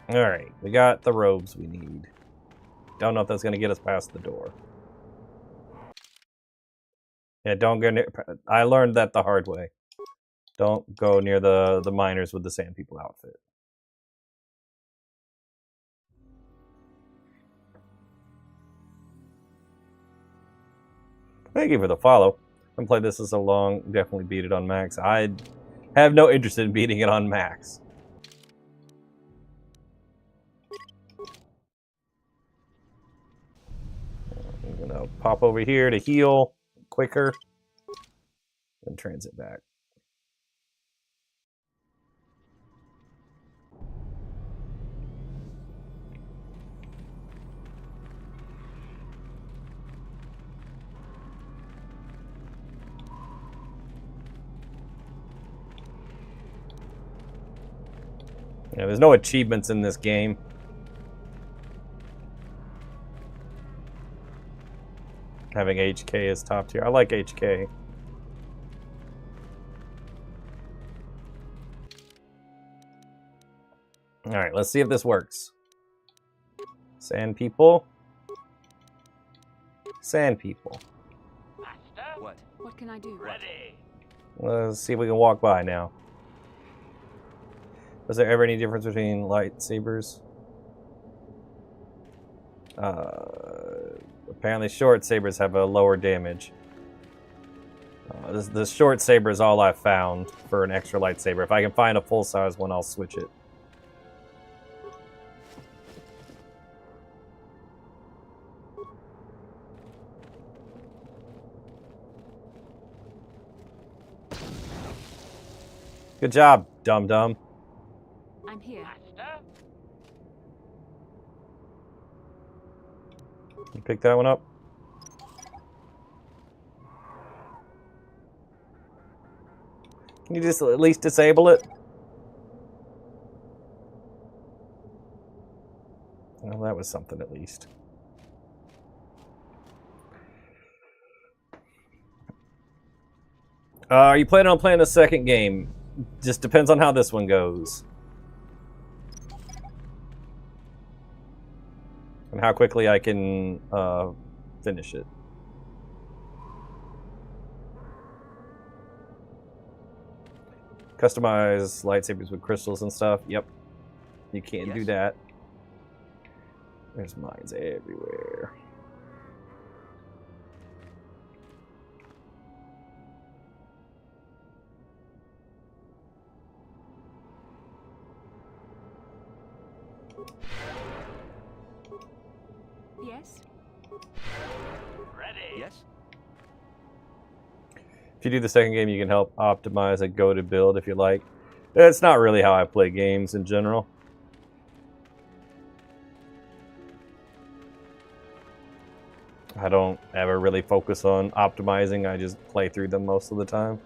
Alright, we got the robes we need. Don't know if that's going to get us past the door. Yeah, don't go near... I learned that the hard way. Don't go near the miners with the Sand People outfit. Thank you for the follow. I haven't played this in so long. Definitely beat it on max. I have no interest in beating it on max. I'm gonna pop over here to heal quicker and transit back. Yeah, there's no achievements in this game. Having HK as top tier. I like HK. Alright, let's see if this works. Sand People. Sand People. What? What can I do? Ready. Let's see if we can walk by now. Was there ever any difference between lightsabers? Apparently short sabers have a lower damage. The short saber is all I've found for an extra lightsaber. If I can find a full-size one, I'll switch it. Good job, dum-dum. I'm here. You pick that one up. Can you just at least disable it? Well, that was something at least. Are you planning on playing the second game? Just depends on how this one goes. And how quickly I can finish it. Customize lightsabers with crystals and stuff. Yep. You can't do that. There's mines everywhere. Yes? Ready. Yes? If you do the second game, you can help optimize a go-to build if you like. It's not really how I play games in general. I don't ever really focus on optimizing. I just play through them most of the time.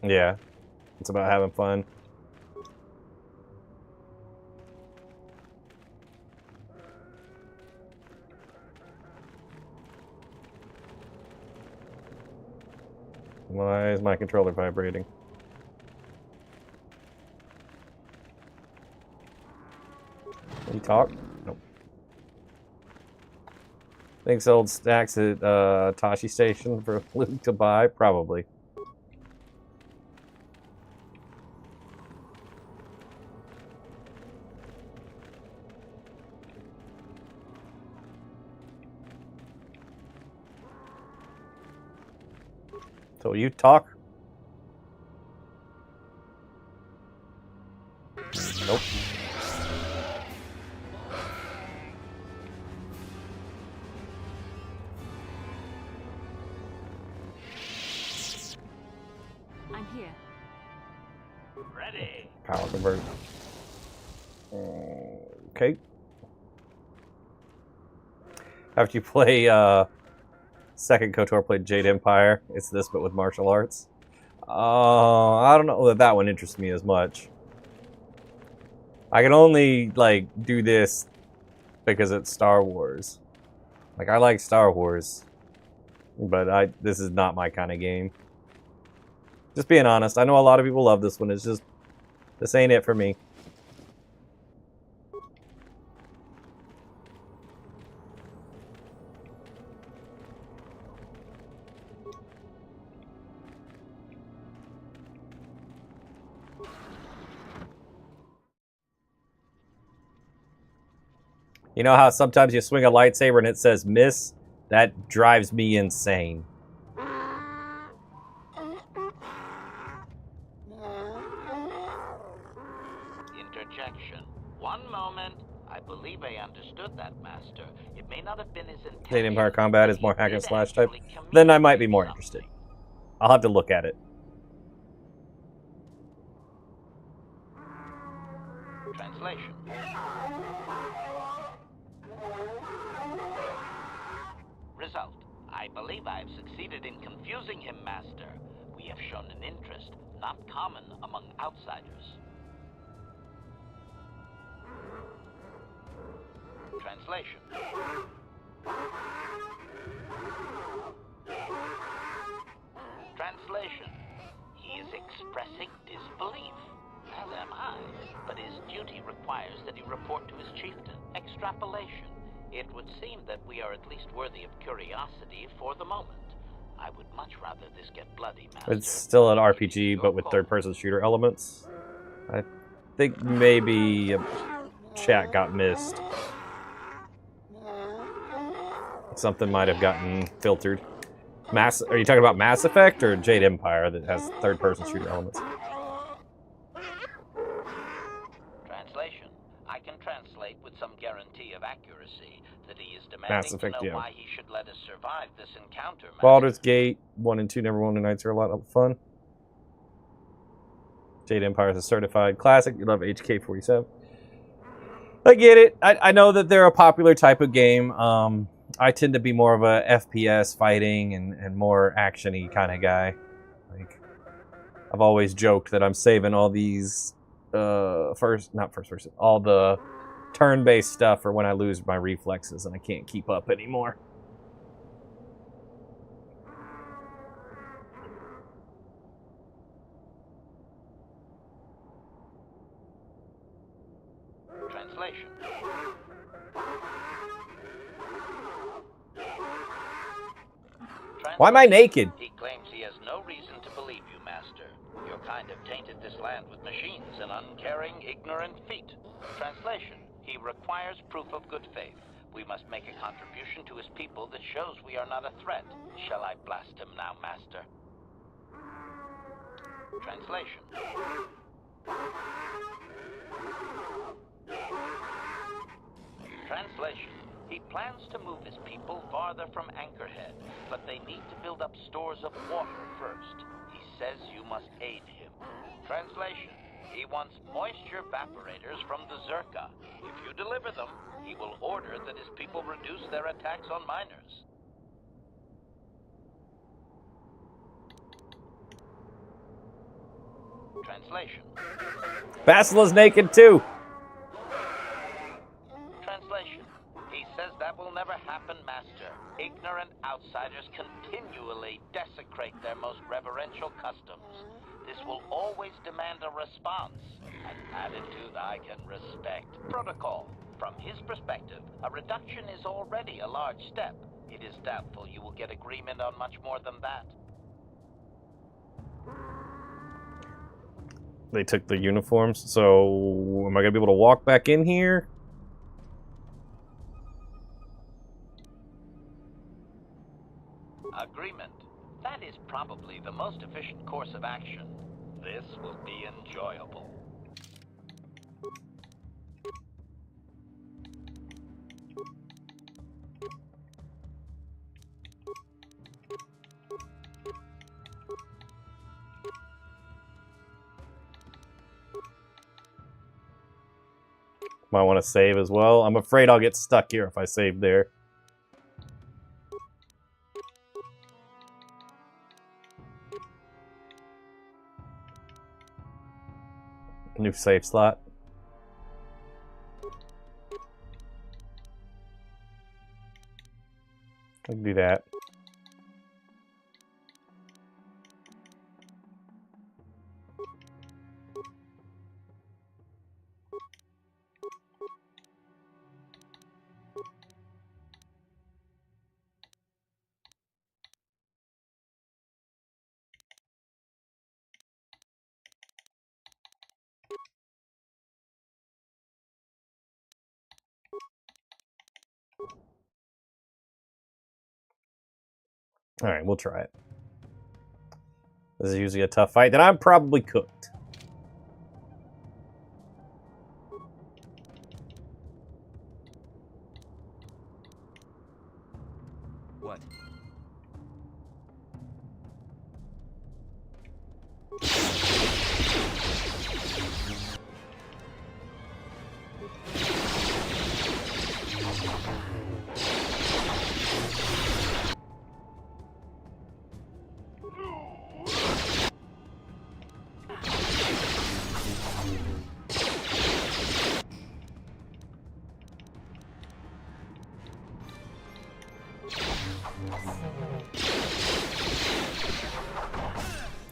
Yeah, it's about having fun. Why is my controller vibrating? Can you talk? Nope. Think sold stacks at Tashi Station for Luke to buy? Probably. So you talk? Nope. I'm here. Ready. Power convert. Okay. After you play second KOTOR played Jade Empire. It's this but with martial arts. I don't know that that one interests me as much. I can only like do this because it's Star Wars. Like I like Star Wars, but this is not my kind of game. Just being honest, I know a lot of people love this one. It's just this ain't it for me. You know how sometimes you swing a lightsaber and it says miss? That drives me insane. Interjection. One moment. I believe I understood that, Master. It may not have been as intended. Jade Empire combat is more hack and slash type. Then I might be more interested. I'll have to look at it. Translation. Result. I believe I have succeeded in confusing him, Master. We have shown an interest not common among outsiders. Translation. Translation. He is expressing disbelief, as am I, but his duty requires that he report to his chieftain. Extrapolation. It would seem that we are at least worthy of curiosity for the moment. I would much rather this get bloody, Master. It's still an RPG, but with third-person shooter elements. I think maybe chat got missed. Something might have gotten filtered. Are you talking about Mass Effect or Jade Empire that has third-person shooter elements? Translation. I can translate with some guarantee of of accuracy that he is Mass demanding Effect, to know yeah. why he should let us survive this encounter, Master. Baldur's Gate 1 and 2 Neverwinter Nights are a lot of fun. Jade Empire is a certified classic. You love HK47. I get it. I know that they're a popular type of game. I tend to be more of a FPS fighting and more action-y kind of guy. Like, I've always joked that I'm saving all these all the turn-based stuff for when I lose my reflexes and I can't keep up anymore. Translation. Why am I naked? He claims he has no reason to believe you, Master. Your kind have tainted this land with machines and uncaring, ignorant feet. Translation. He requires proof of good faith. We must make a contribution to his people that shows we are not a threat. Shall I blast him now, Master? Translation. Translation. He plans to move his people farther from Anchorhead, but they need to build up stores of water first. He says you must aid him. Translation. He wants moisture evaporators from the Zerka. If you deliver them, he will order that his people reduce their attacks on miners. Translation. Basila's naked too. Translation. He says that will never happen, Master. Ignorant outsiders continually desecrate their most reverential customs. This will always demand a response, an attitude I can respect. Protocol. From his perspective, a reduction is already a large step. It is doubtful you will get agreement on much more than that. They took the uniforms, so am I gonna be able to walk back in here? Agreement. That is probably the most efficient course of action. This will be enjoyable. Might want to save as well. I'm afraid I'll get stuck here if I save there. New save slot. I can do that. All right, we'll try it. This is usually a tough fight that I'm probably cooked. What?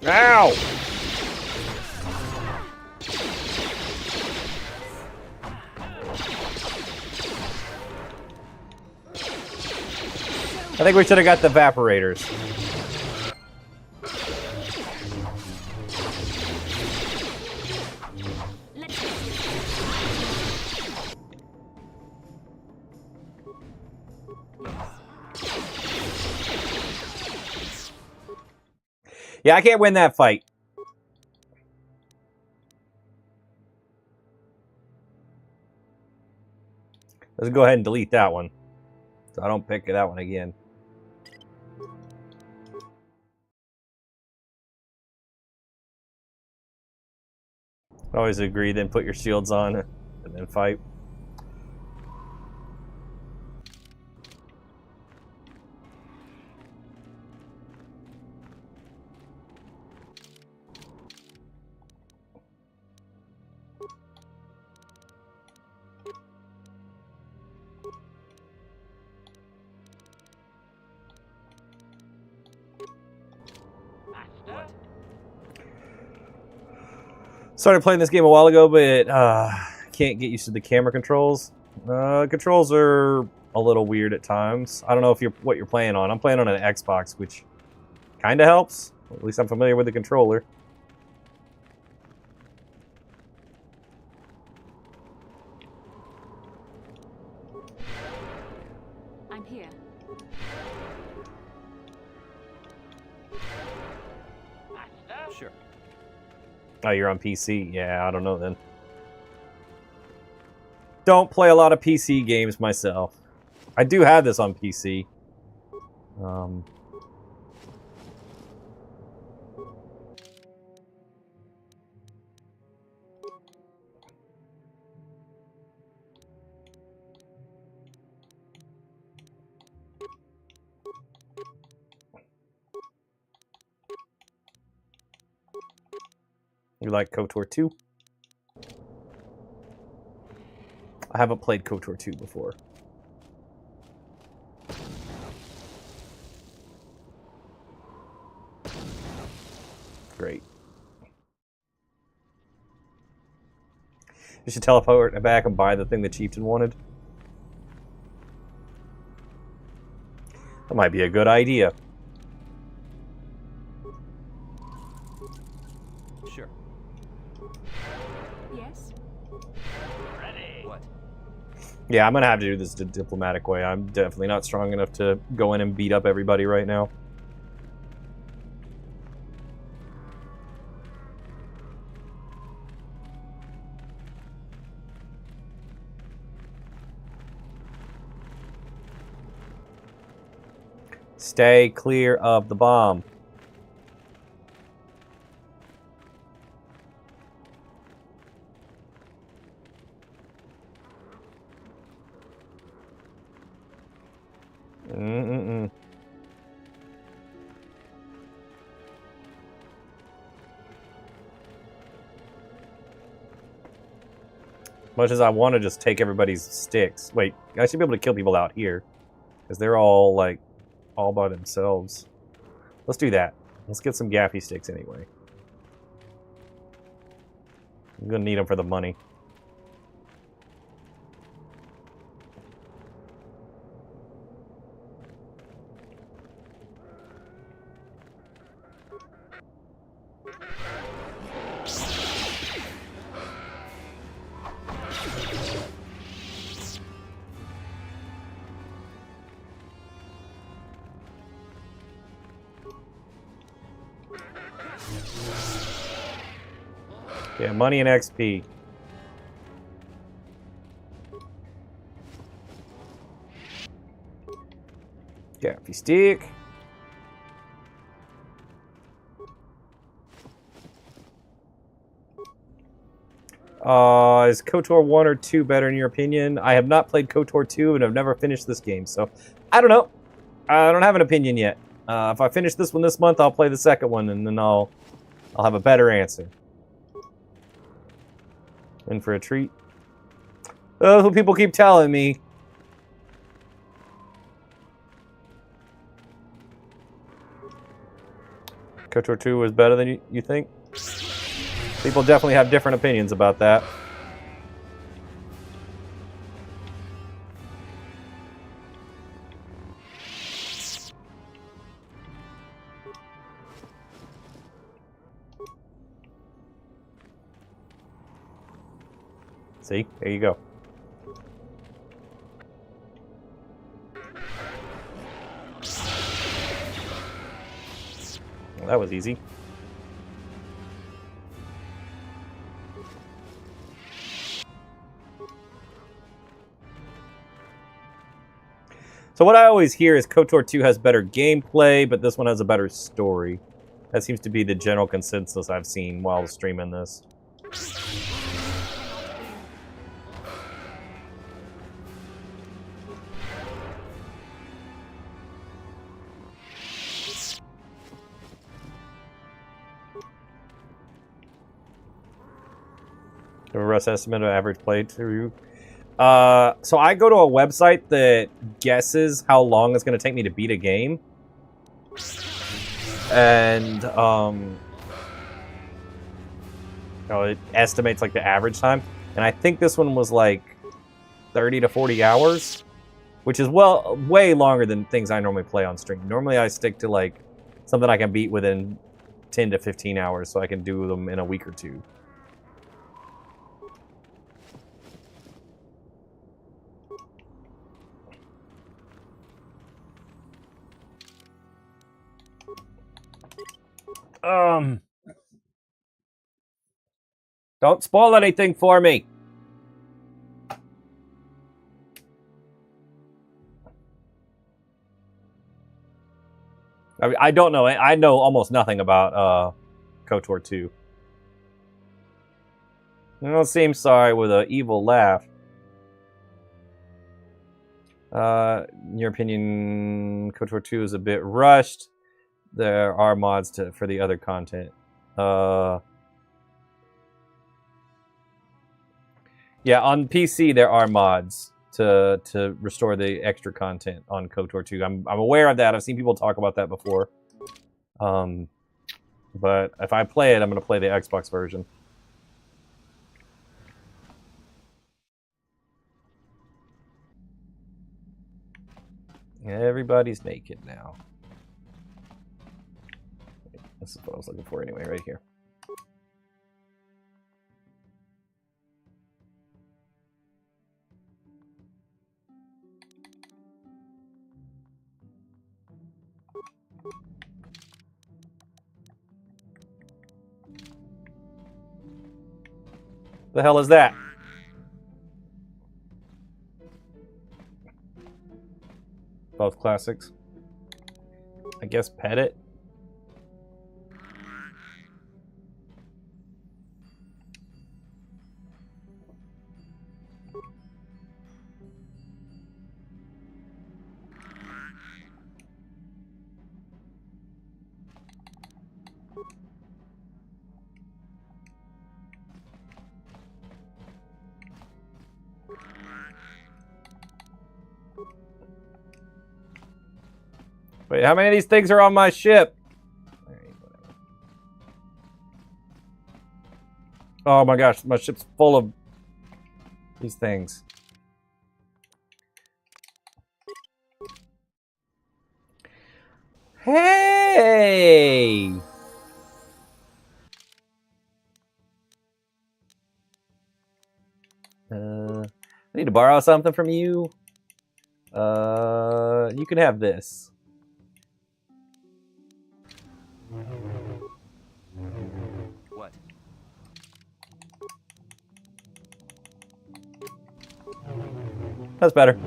Ow! I think we should have got the evaporators. Yeah, I can't win that fight. Let's go ahead and delete that one, so I don't pick that one again. Always agree, then put your shields on and then fight. Started playing this game a while ago, but can't get used to the camera controls. Controls are a little weird at times. I don't know if what you're playing on. I'm playing on an Xbox, which kind of helps. At least I'm familiar with the controller. I'm here. Sure. Oh, you're on PC? Yeah, I don't know then. Don't play a lot of PC games myself. I do have this on PC. You like KOTOR 2? I haven't played KOTOR 2 before. Great. You should teleport back and buy the thing the chieftain wanted. That might be a good idea. Sure. Yes? What? Yeah, I'm gonna have to do this the diplomatic way. I'm definitely not strong enough to go in and beat up everybody right now. Stay clear of the bomb. Much as I want to just take everybody's sticks. Wait, I should be able to kill people out here. Because they're all, like, all by themselves. Let's do that. Let's get some gaffy sticks anyway. I'm gonna need them for the money. Yeah, money and XP. Gaffy stick. Is KOTOR 1 or 2 better in your opinion? I have not played KOTOR 2 and I've never finished this game, so I don't know. I don't have an opinion yet. If I finish this one this month, I'll play the second one and then I'll have a better answer. In for a treat. That's what people keep telling me. KOTOR 2 was better than you think? People definitely have different opinions about that. See? There you go. Well, that was easy. So what I always hear is KOTOR 2 has better gameplay, but this one has a better story. That seems to be the general consensus I've seen while streaming this. A rough estimate of average playthrough. So I go to a website that guesses how long it's going to take me to beat a game. And, it estimates, like, the average time. And I think this one was, like, 30 to 40 hours. Which is, well, way longer than things I normally play on stream. Normally I stick to, like, something I can beat within 10 to 15 hours. So I can do them in a week or two. Don't spoil anything for me. I don't know. I know almost nothing about KOTOR 2. You don't seem sorry with an evil laugh. In your opinion, KOTOR 2 is a bit rushed. There are mods for the other content. Yeah, on PC there are mods to restore the extra content on KOTOR 2. I'm aware of that. I've seen people talk about that before. But if I play it, I'm going to play the Xbox version. Everybody's naked now. This is what I was looking for anyway, right here. The hell is that? Both classics. I guess pet it. Wait, how many of these things are on my ship? Oh my gosh, my ship's full of these things. Hey! I need to borrow something from you. You can have this. What? That's better.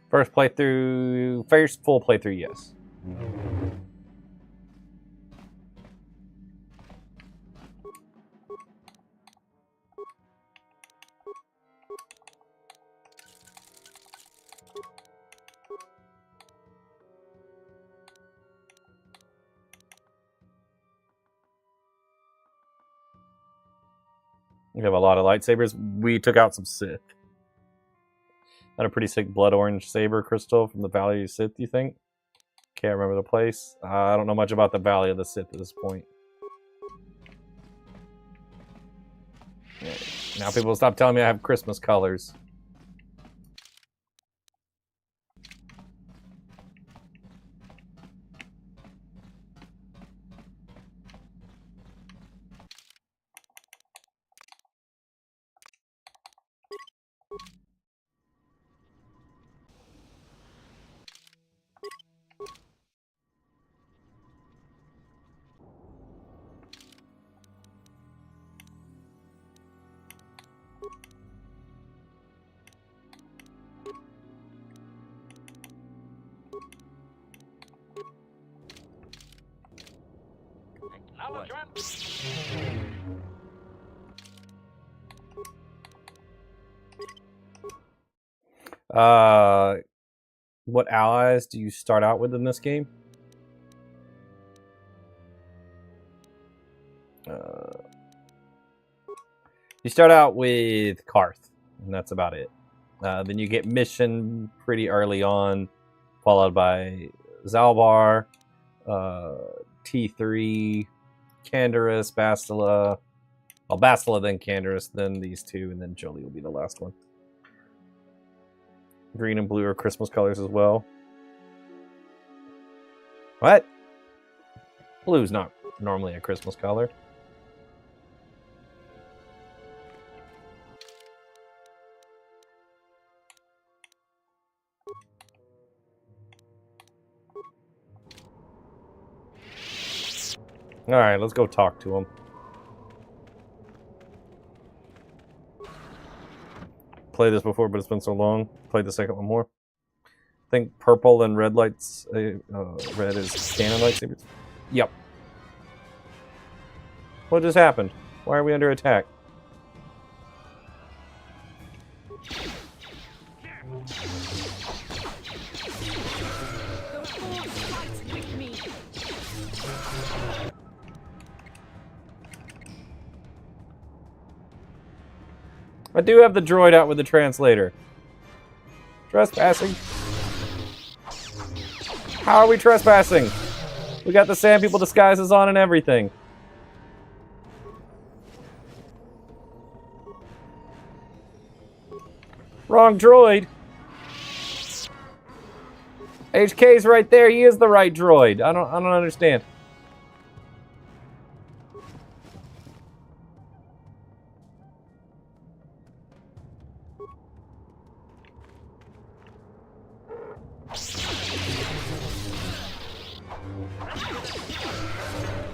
First playthrough, first full playthrough, yes. We have a lot of lightsabers. We took out some Sith. And a pretty sick blood orange saber crystal from the Valley of the Sith, you think? Can't remember the place. I don't know much about the Valley of the Sith at this point. Yeah. Now people stop telling me I have Christmas colors. What allies do you start out with in this game? You start out with Karth, and that's about it. Then you get Mission pretty early on, followed by Zalbar, T3, Canderous, Bastila. Well, Bastila, then Canderous, then these two, and then Jolee will be the last one. Green and blue are Christmas colors as well. What? Blue's not normally a Christmas color. Alright, let's go talk to him. Played this before, but it's been so long. Played the second one more. I think purple and red lights. Red is cannon lightsabers. Yep. What just happened? Why are we under attack? I do have the droid out with the translator. Trespassing. How are we trespassing? We got the Sand People disguises on and everything. Wrong droid. HK's right there. He is the right droid. I don't understand.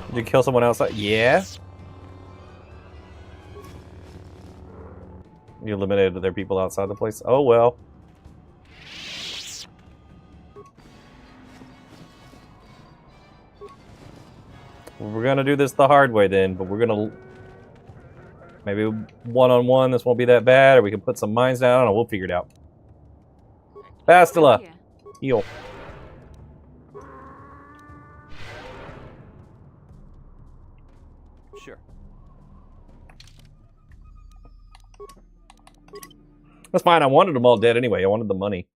Did you kill someone outside? Yeah. You eliminated their people outside the place? Oh well. We're gonna do this the hard way then, but we're gonna... Maybe one-on-one, this won't be that bad, or we can put some mines down. I don't know, we'll figure it out. Bastila! Heal. Sure. That's fine, I wanted them all dead anyway. I wanted the money.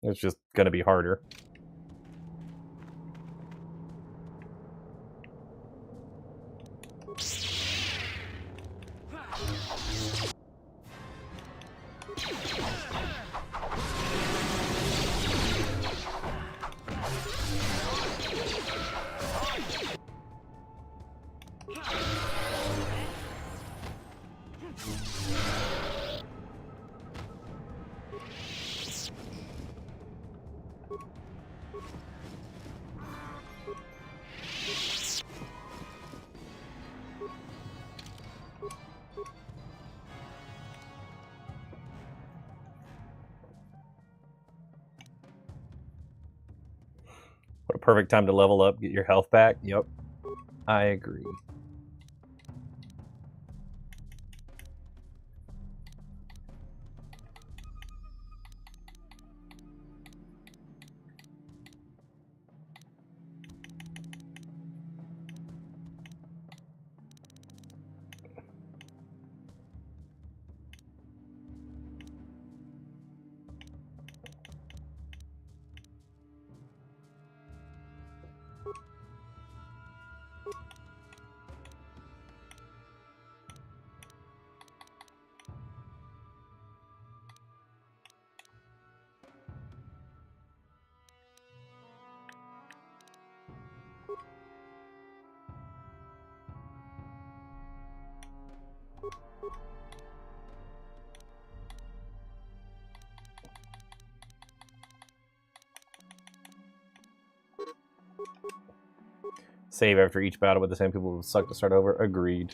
It's just gonna be harder. What a perfect time to level up, get your health back. Yep, I agree. Save after each battle with the same people who suck to start over. Agreed.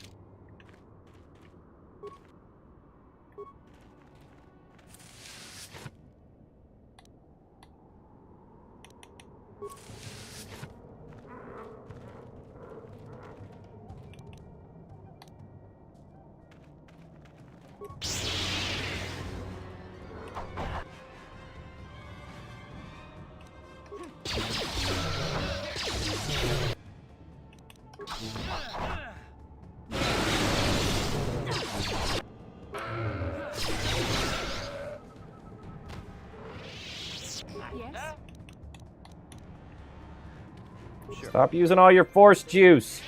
Stop using all your force juice.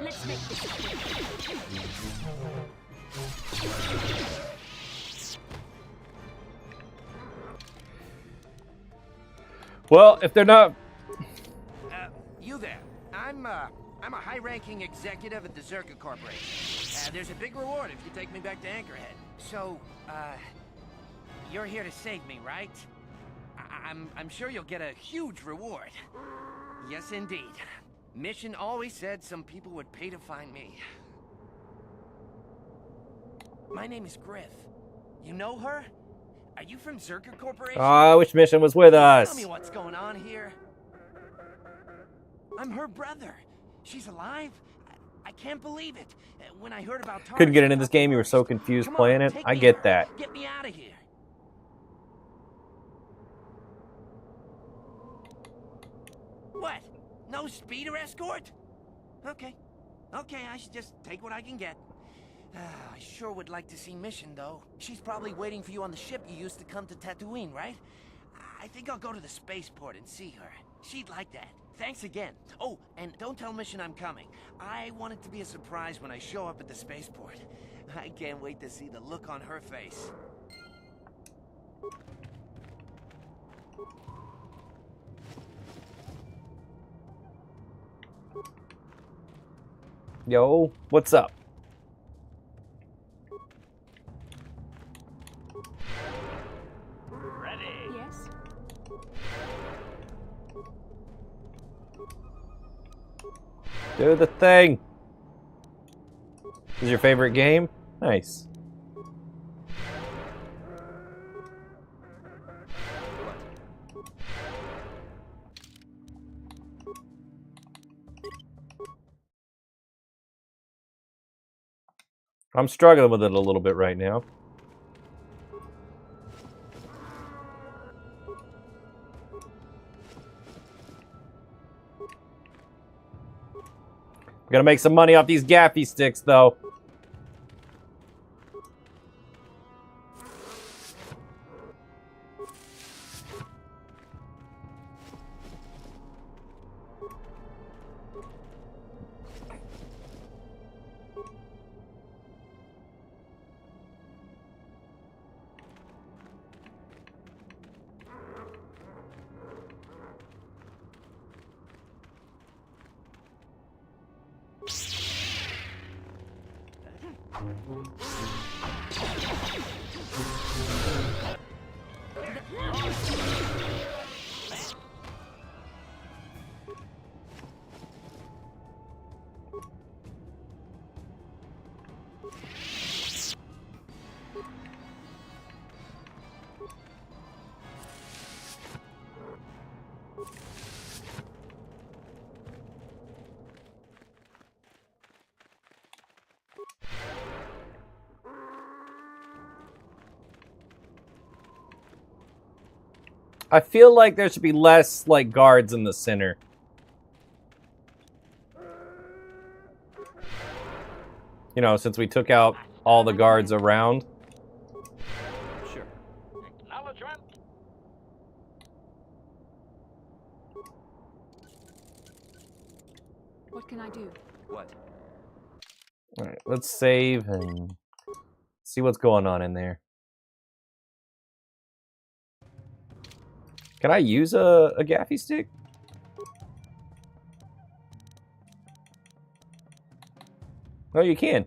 Let's make this Well, if they're not... You there. I'm a high-ranking executive at the Zerka Corporation. There's a big reward if you take me back to Anchorhead. So, you're here to save me, right? I'm sure you'll get a huge reward. Yes, indeed. Mission always said some people would pay to find me. My name is Griff. You know her? Are you from Zerka Corporation? Oh, I wish Mission was with us. Tell me what's going on here. I'm her brother. She's alive? I can't believe it. When I heard about Couldn't get into this game. You were so confused playing it. I get that. Get me out of here. What? No speeder escort? Okay. Okay, I should just take what I can get. I sure would like to see Mission, though. She's probably waiting for you on the ship you used to come to Tatooine, right? I think I'll go to the spaceport and see her. She'd like that. Thanks again. Oh, and don't tell Mission I'm coming. I want it to be a surprise when I show up at the spaceport. I can't wait to see the look on her face. Yo, what's up? Ready? Yes? Do the thing. This is your favorite game? Nice. I'm struggling with it a little bit right now. We gotta make some money off these gaffy sticks, though. I feel like there should be less, like, guards in the center. You know, since we took out all the guards around. Sure. Acknowledgement. What can I do? What? Alright, let's save and see what's going on in there. Can I use a gaffy stick? Oh, you can.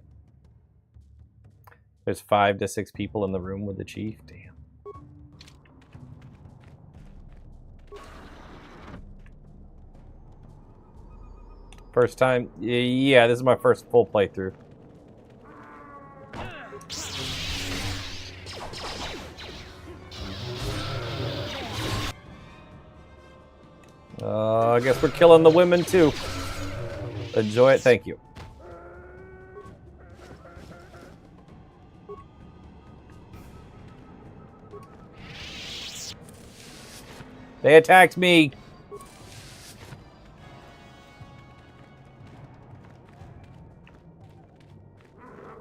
There's 5 to 6 people in the room with the chief. Damn. First time? Yeah, this is my first full playthrough. I guess we're killing the women too. Enjoy it, thank you. They attacked me.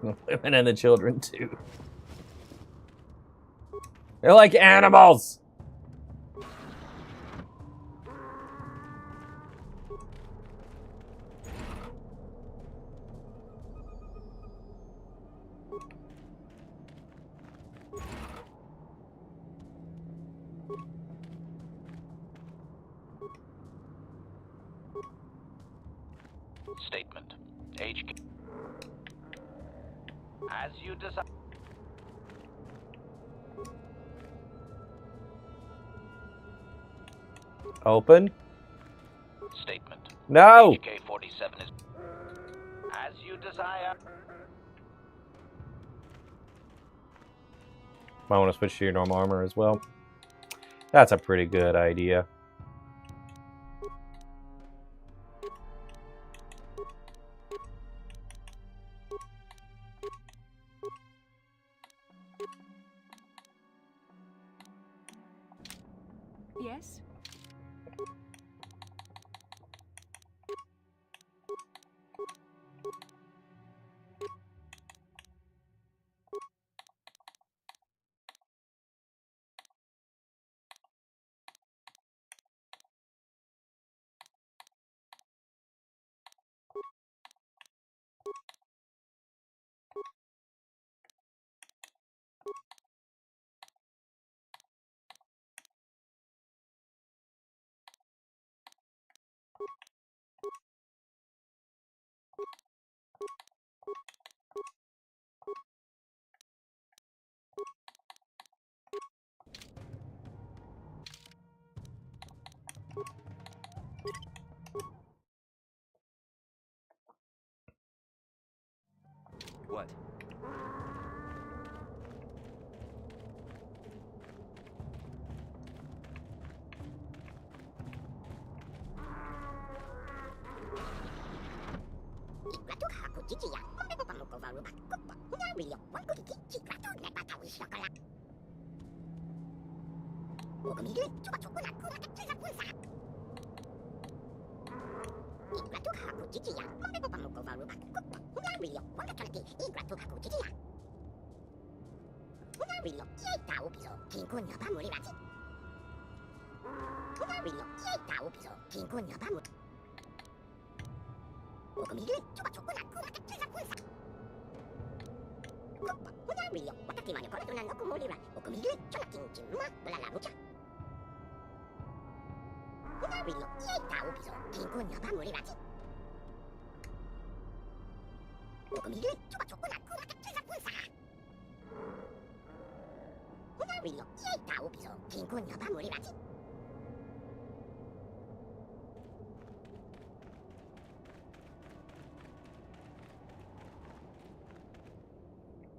The women and the children too. They're like animals. Statement. HK. As you desire. Open. Statement. No. HK-47 is as you desire. Might want to switch to your normal armor as well. That's a pretty good idea. Yes? What?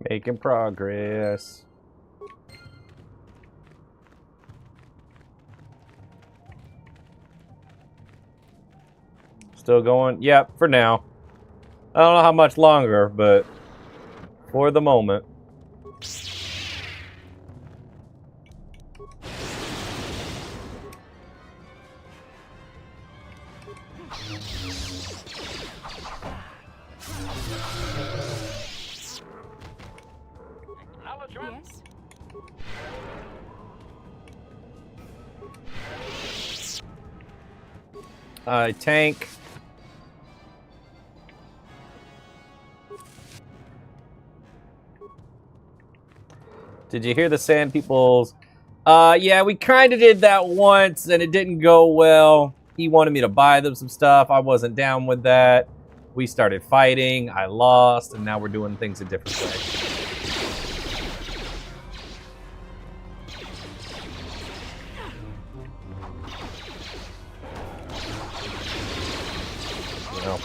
Making progress. Still going? Yep, for now. I don't know how much longer, but for the moment. Yes? Tank. Did you hear the Sand People's? Yeah, we kind of did that once, and it didn't go well. He wanted me to buy them some stuff. I wasn't down with that. We started fighting. I lost, and now we're doing things a different way. You know,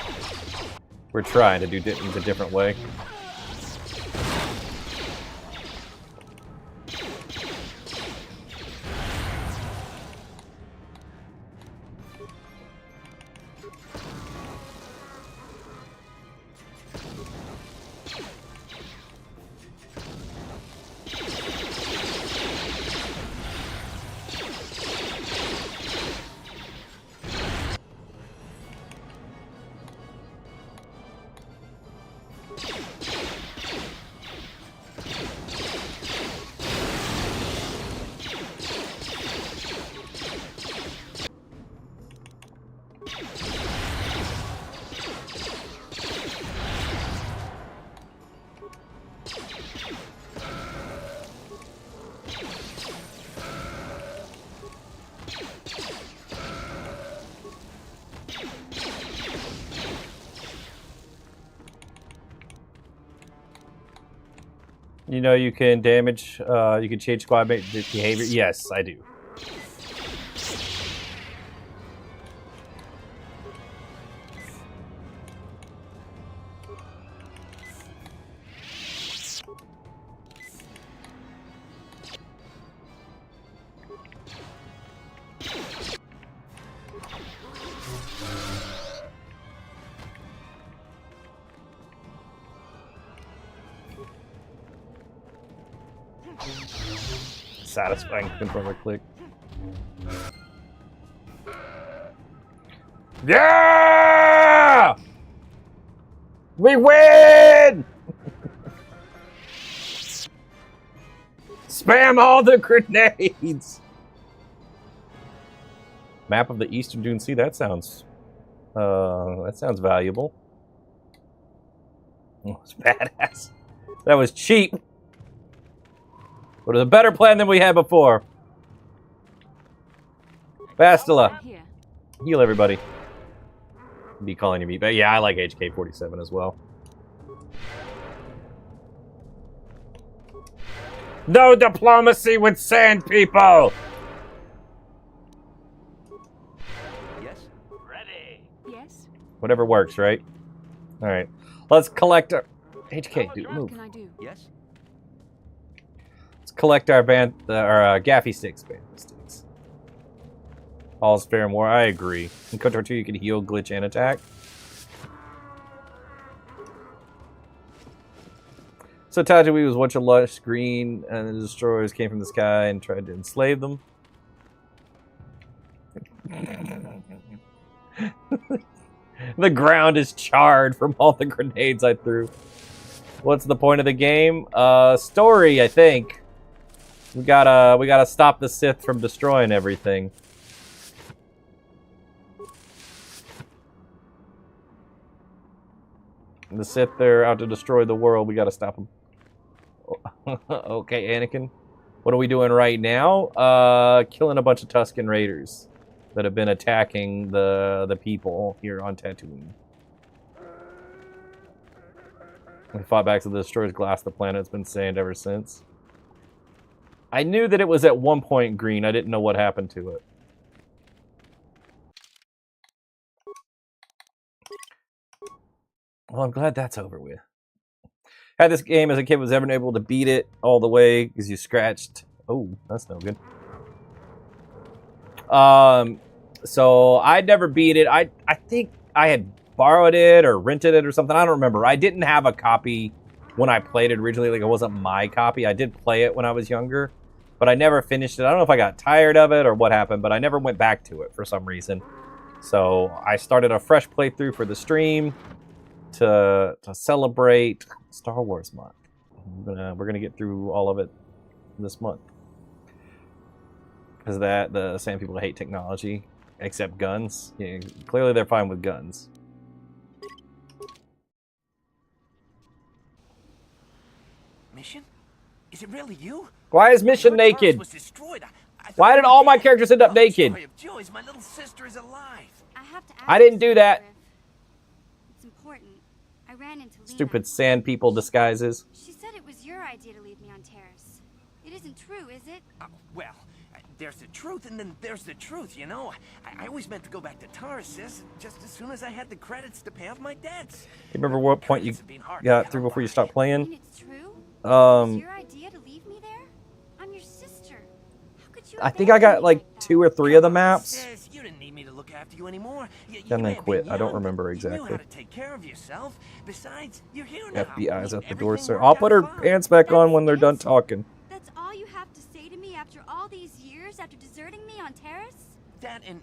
we're trying to do things a different way. You know you can damage, you can change squad mate behavior. Yes, I do. Satisfying controller click. Yeah! We win! Spam all the grenades! Map of the Eastern Dune Sea, that sounds valuable. Oh, it's badass. That was cheap. But it was a better plan than we had before. Bastila. Heal everybody. Be calling you meat, but yeah, I like HK-47 as well. No diplomacy with sand people! Yes? Ready. Yes? Whatever works, right? Alright. Let's collect our... HK, dude, move. What can I do? Yes? Collect our gaffy sticks, sticks. All's fair and war. I agree. In KOTOR 2, you can heal, glitch, and attack. So Tatooine was once a lush green, and the destroyers came from the sky and tried to enslave them. The ground is charred from all the grenades I threw. What's the point of the game? Story, I think. We gotta stop the Sith from destroying everything. The Sith, they're out to destroy the world. We gotta stop them. Okay, Anakin. What are we doing right now? Killing a bunch of Tusken Raiders that have been attacking the people here on Tatooine. We fought back to the destroyers glass the planet. It's been sand ever since. I knew that it was at one point green. I didn't know what happened to it. Well, I'm glad that's over with. Had this game as a kid, was ever able to beat it all the way because you scratched. Oh, that's no good. So I never beat it. I think I had borrowed it or rented it or something. I don't remember. I didn't have a copy when I played it originally. Like, it wasn't my copy. I did play it when I was younger, but I never finished it. I don't know if I got tired of it or what happened, but I never went back to it for some reason. So I started a fresh playthrough for the stream to celebrate Star Wars month. We're gonna get through all of it this month. Because the same people hate technology, except guns. Yeah, clearly they're fine with guns. Mission? Is it really you? Why is Mission naked? Was destroyed. Why did all my characters end up naked? Joy of joys, my little sister is alive. I have to ask I didn't do that. It's important. I ran into Lena. Stupid sand people disguises. She said it was your idea to leave me on Terrace. It isn't true, is it? Well, there's the truth and then there's the truth, you know? I always meant to go back to Tarsus just as soon as I had the credits to pay off my debts. Do you remember what point you got through before you stopped playing? It's true? It was your idea to leave me there? I'm your sister. How could you I think I got like 2 or 3 of the maps. Sis, you didn't need me to look after you anymore. And then quit. I don't remember You knew exactly. how to take care of yourself. Besides, you're here now. FBI's at the door, sir. I'll put her pants back on when they're done talking. That's all you have to say to me after all these years, after deserting me on Terrace? That and,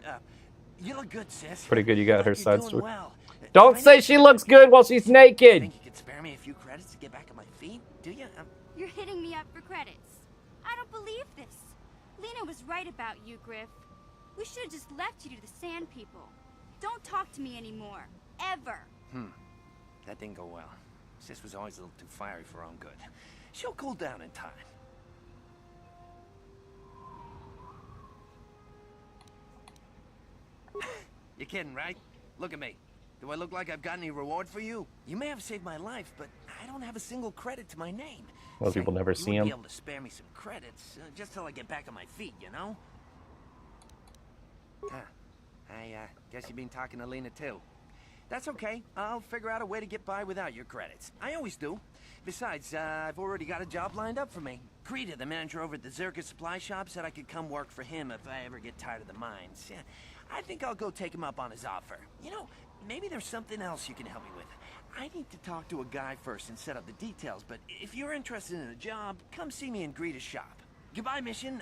you look good, sis. Pretty good, you got her You're side doing story. well. Don't say she looks good while she's naked! Think you could spare me a few credits to get back on my feet? Do you? You're hitting me up for credits. I don't believe this. Lena was right about you, Griff. We should have just left you to the Sand People. Don't talk to me anymore. Ever. That didn't go well. Sis was always a little too fiery for her own good. She'll cool down in time. You're kidding, right? Look at me. Do I look like I've got any reward for you? You may have saved my life, but I don't have a single credit to my name. Most people never You see would him. be able to spare me some credits, just till I get back on my feet, you know? I guess you've been talking to Lena too. That's okay. I'll figure out a way to get by without your credits. I always do. Besides, I've already got a job lined up for me. Krita, the manager over at the Zerka supply shop, said I could come work for him if I ever get tired of the mines. Yeah, I think I'll go take him up on his offer. You know, maybe there's something else you can help me with. I need to talk to a guy first and set up the details, but if you're interested in a job, come see me in Greta's shop. Goodbye, Mission.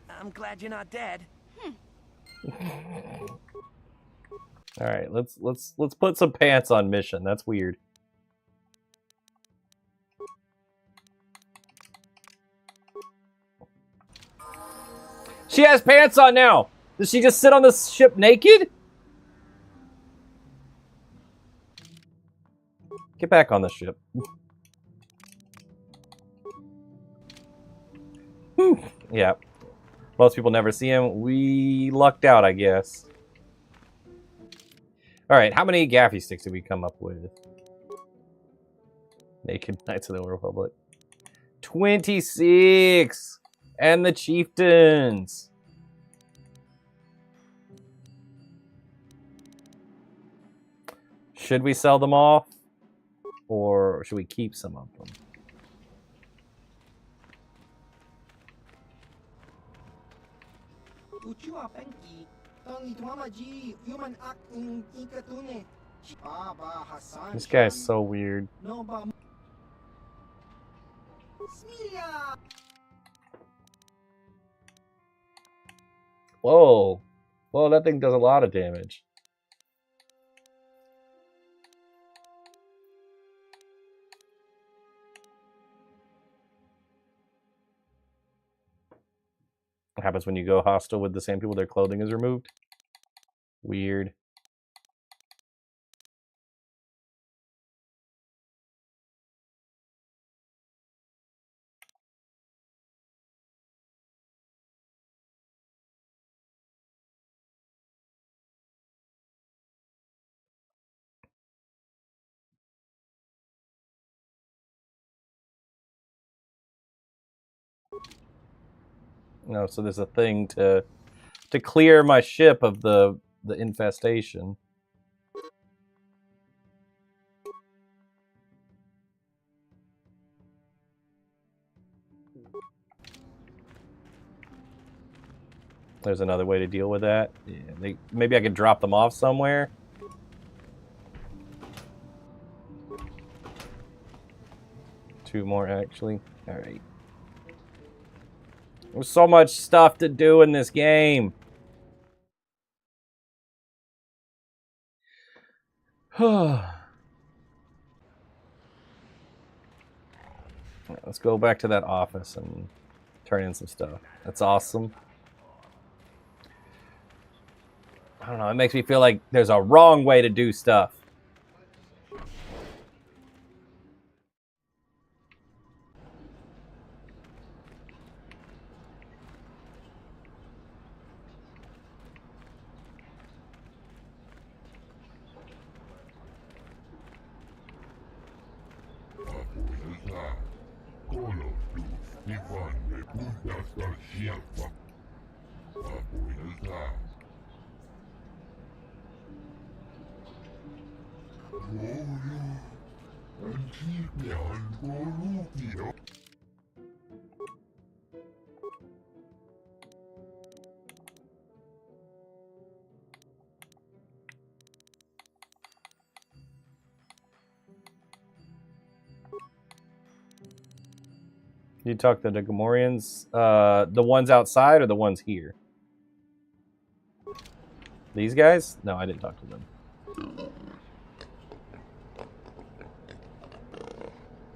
I'm glad you're not dead. All right, let's put some pants on Mission. That's weird. She has pants on now. Does she just sit on the ship naked? Get back on the ship. Whew. Yeah. Most people never see him. We lucked out, I guess. Alright, how many gaffy sticks did we come up with? Naked Knights of the Old Republic. 26! And the Chieftains! Should we sell them off? Or should we keep some of them? This guy's so weird. Whoa. Whoa, that thing does a lot of damage. What happens when you go hostile with the same people, their clothing is removed? Weird. No, so there's a thing to clear my ship of the infestation. There's another way to deal with that. Yeah, maybe I could drop them off somewhere. Two more, actually. All right. There's so much stuff to do in this game. Let's go back to that office and turn in some stuff. That's awesome. I don't know. It makes me feel like there's a wrong way to do stuff. You talk to the Gamorreans, the ones outside or the ones here? These guys? No, I didn't talk to them.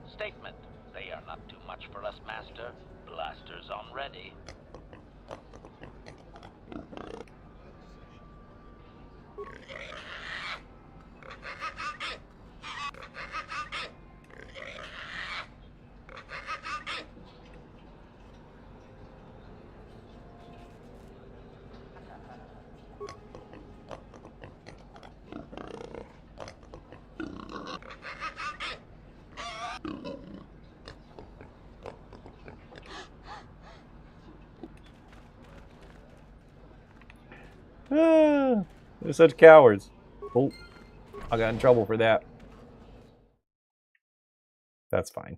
Statement. They are not too much for us, Master. Blasters on ready. They're such cowards. Oh, I got in trouble for that. That's fine.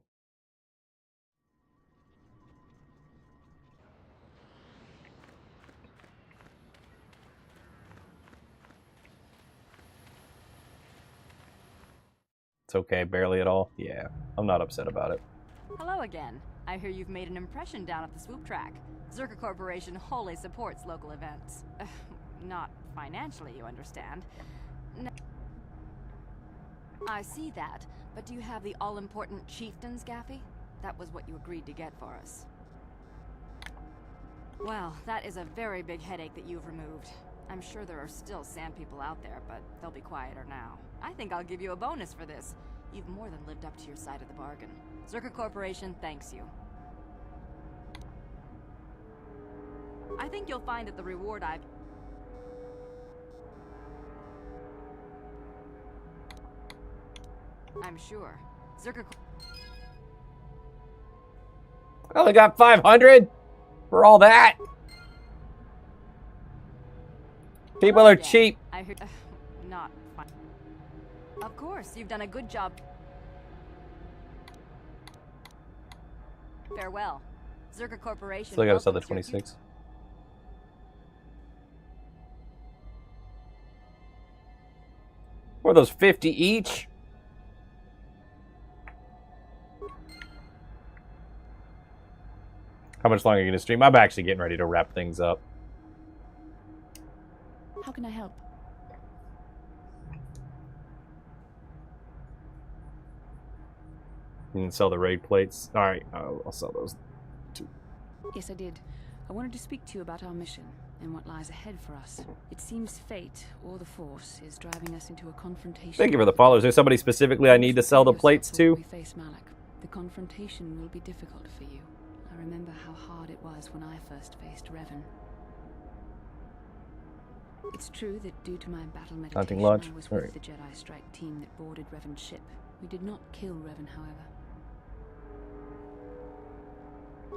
It's okay, barely at all. Yeah, I'm not upset about it. Hello again. I hear you've made an impression down at the swoop track. Zerka Corporation wholly supports local events. Not financially, you understand. No. I see that, but do you have the all-important chieftains, Gaffy? That was what you agreed to get for us. Well, that is a very big headache that you've removed. I'm sure there are still sand people out there, but they'll be quieter now. I think I'll give you a bonus for this. You've more than lived up to your side of the bargain. Zerka Corporation thanks you. I think you'll find that the reward I'm sure. Zerka. I only got 500 for all that. People are cheap. I heard. Not fun. Of course, you've done a good job. Farewell. Zerka Corporation. Still gotta sell the 26. What are those, 50 each? How much longer are you going to stream? I'm actually getting ready to wrap things up. How can I help? You can sell the raid plates. Alright, I'll sell those too. Yes, I did. I wanted to speak to you about our mission and what lies ahead for us. It seems fate, or the Force, is driving us into a confrontation. Thank you for the follow. Is there somebody specifically I need to sell the plates to? We face Malak. The confrontation will be difficult for you. I remember how hard it was when I first faced Revan. It's true that due to my battle meditation, I was with the Jedi strike team that boarded Revan's ship. We did not kill Revan, however.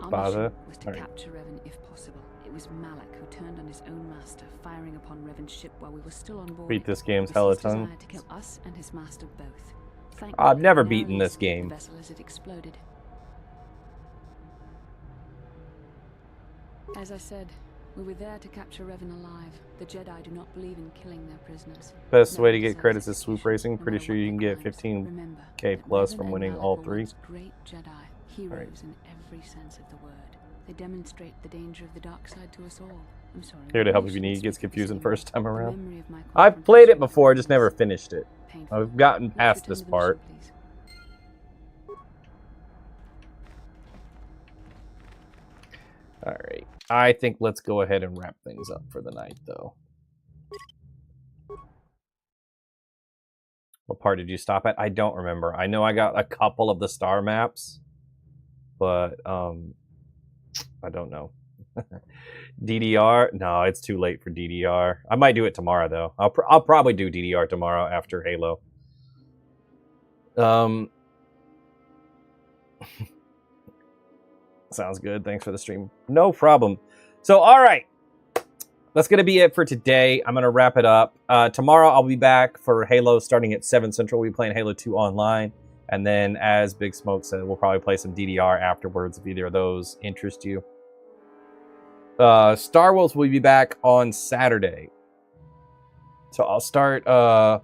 Our mission was to capture Revan if possible. It was Malak who turned on his own master, firing upon Revan's ship while we were still on board. Beat this game's hella ton. To kill us and his master both. I've never beaten this game. The vessel as it exploded. As I said, we were there to capture Revan alive. The Jedi do not believe in killing their prisoners. Best way to get credits is swoop racing. Pretty sure you can get 15k plus from winning all 3. Great Jedi, heroes in every sense of the word. They demonstrate the danger of the dark side to us all. I'm sorry. Here to help if you need. It gets confusing first time around. I've played it before, just never finished it. painful. I've gotten Let's past return this to the part. mission, please. All right. I think let's go ahead and wrap things up for the night, though. What part did you stop at? I don't remember. I know I got a couple of the star maps, but I don't know. DDR? No, it's too late for DDR. I might do it tomorrow, though. I'll probably do DDR tomorrow after Halo. Sounds good. Thanks for the stream. No problem. So, all right. That's going to be it for today. I'm going to wrap it up. Tomorrow, I'll be back for Halo starting at 7 Central. We'll be playing Halo 2 online. And then, as Big Smoke said, we'll probably play some DDR afterwards if either of those interest you. Star Wars will be back on Saturday. So I'll start... I'll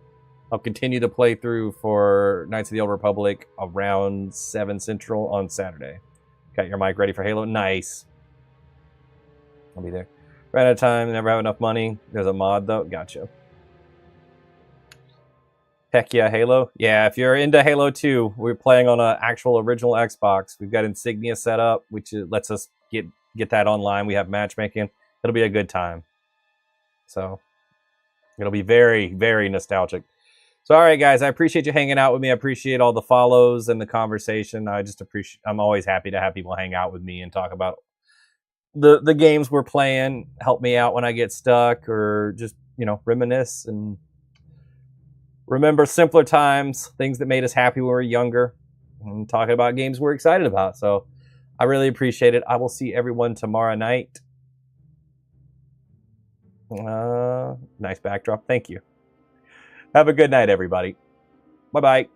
continue the playthrough for Knights of the Old Republic around 7 Central on Saturday. Got your mic ready for Halo? Nice. I'll be there. Ran out of time, never have enough money. There's a mod, though. Gotcha. Heck yeah, Halo. Yeah, if you're into Halo 2, we're playing on an actual original Xbox. We've got Insignia set up, which lets us get that online. We have matchmaking. It'll be a good time. So, it'll be very, very nostalgic. So, all right, guys, I appreciate you hanging out with me. I appreciate all the follows and the conversation. I'm always happy to have people hang out with me and talk about the games we're playing. Help me out when I get stuck, or just, reminisce and remember simpler times, things that made us happy when we were younger, and talking about games we're excited about. So I really appreciate it. I will see everyone tomorrow night. Nice backdrop. Thank you. Have a good night, everybody. Bye-bye.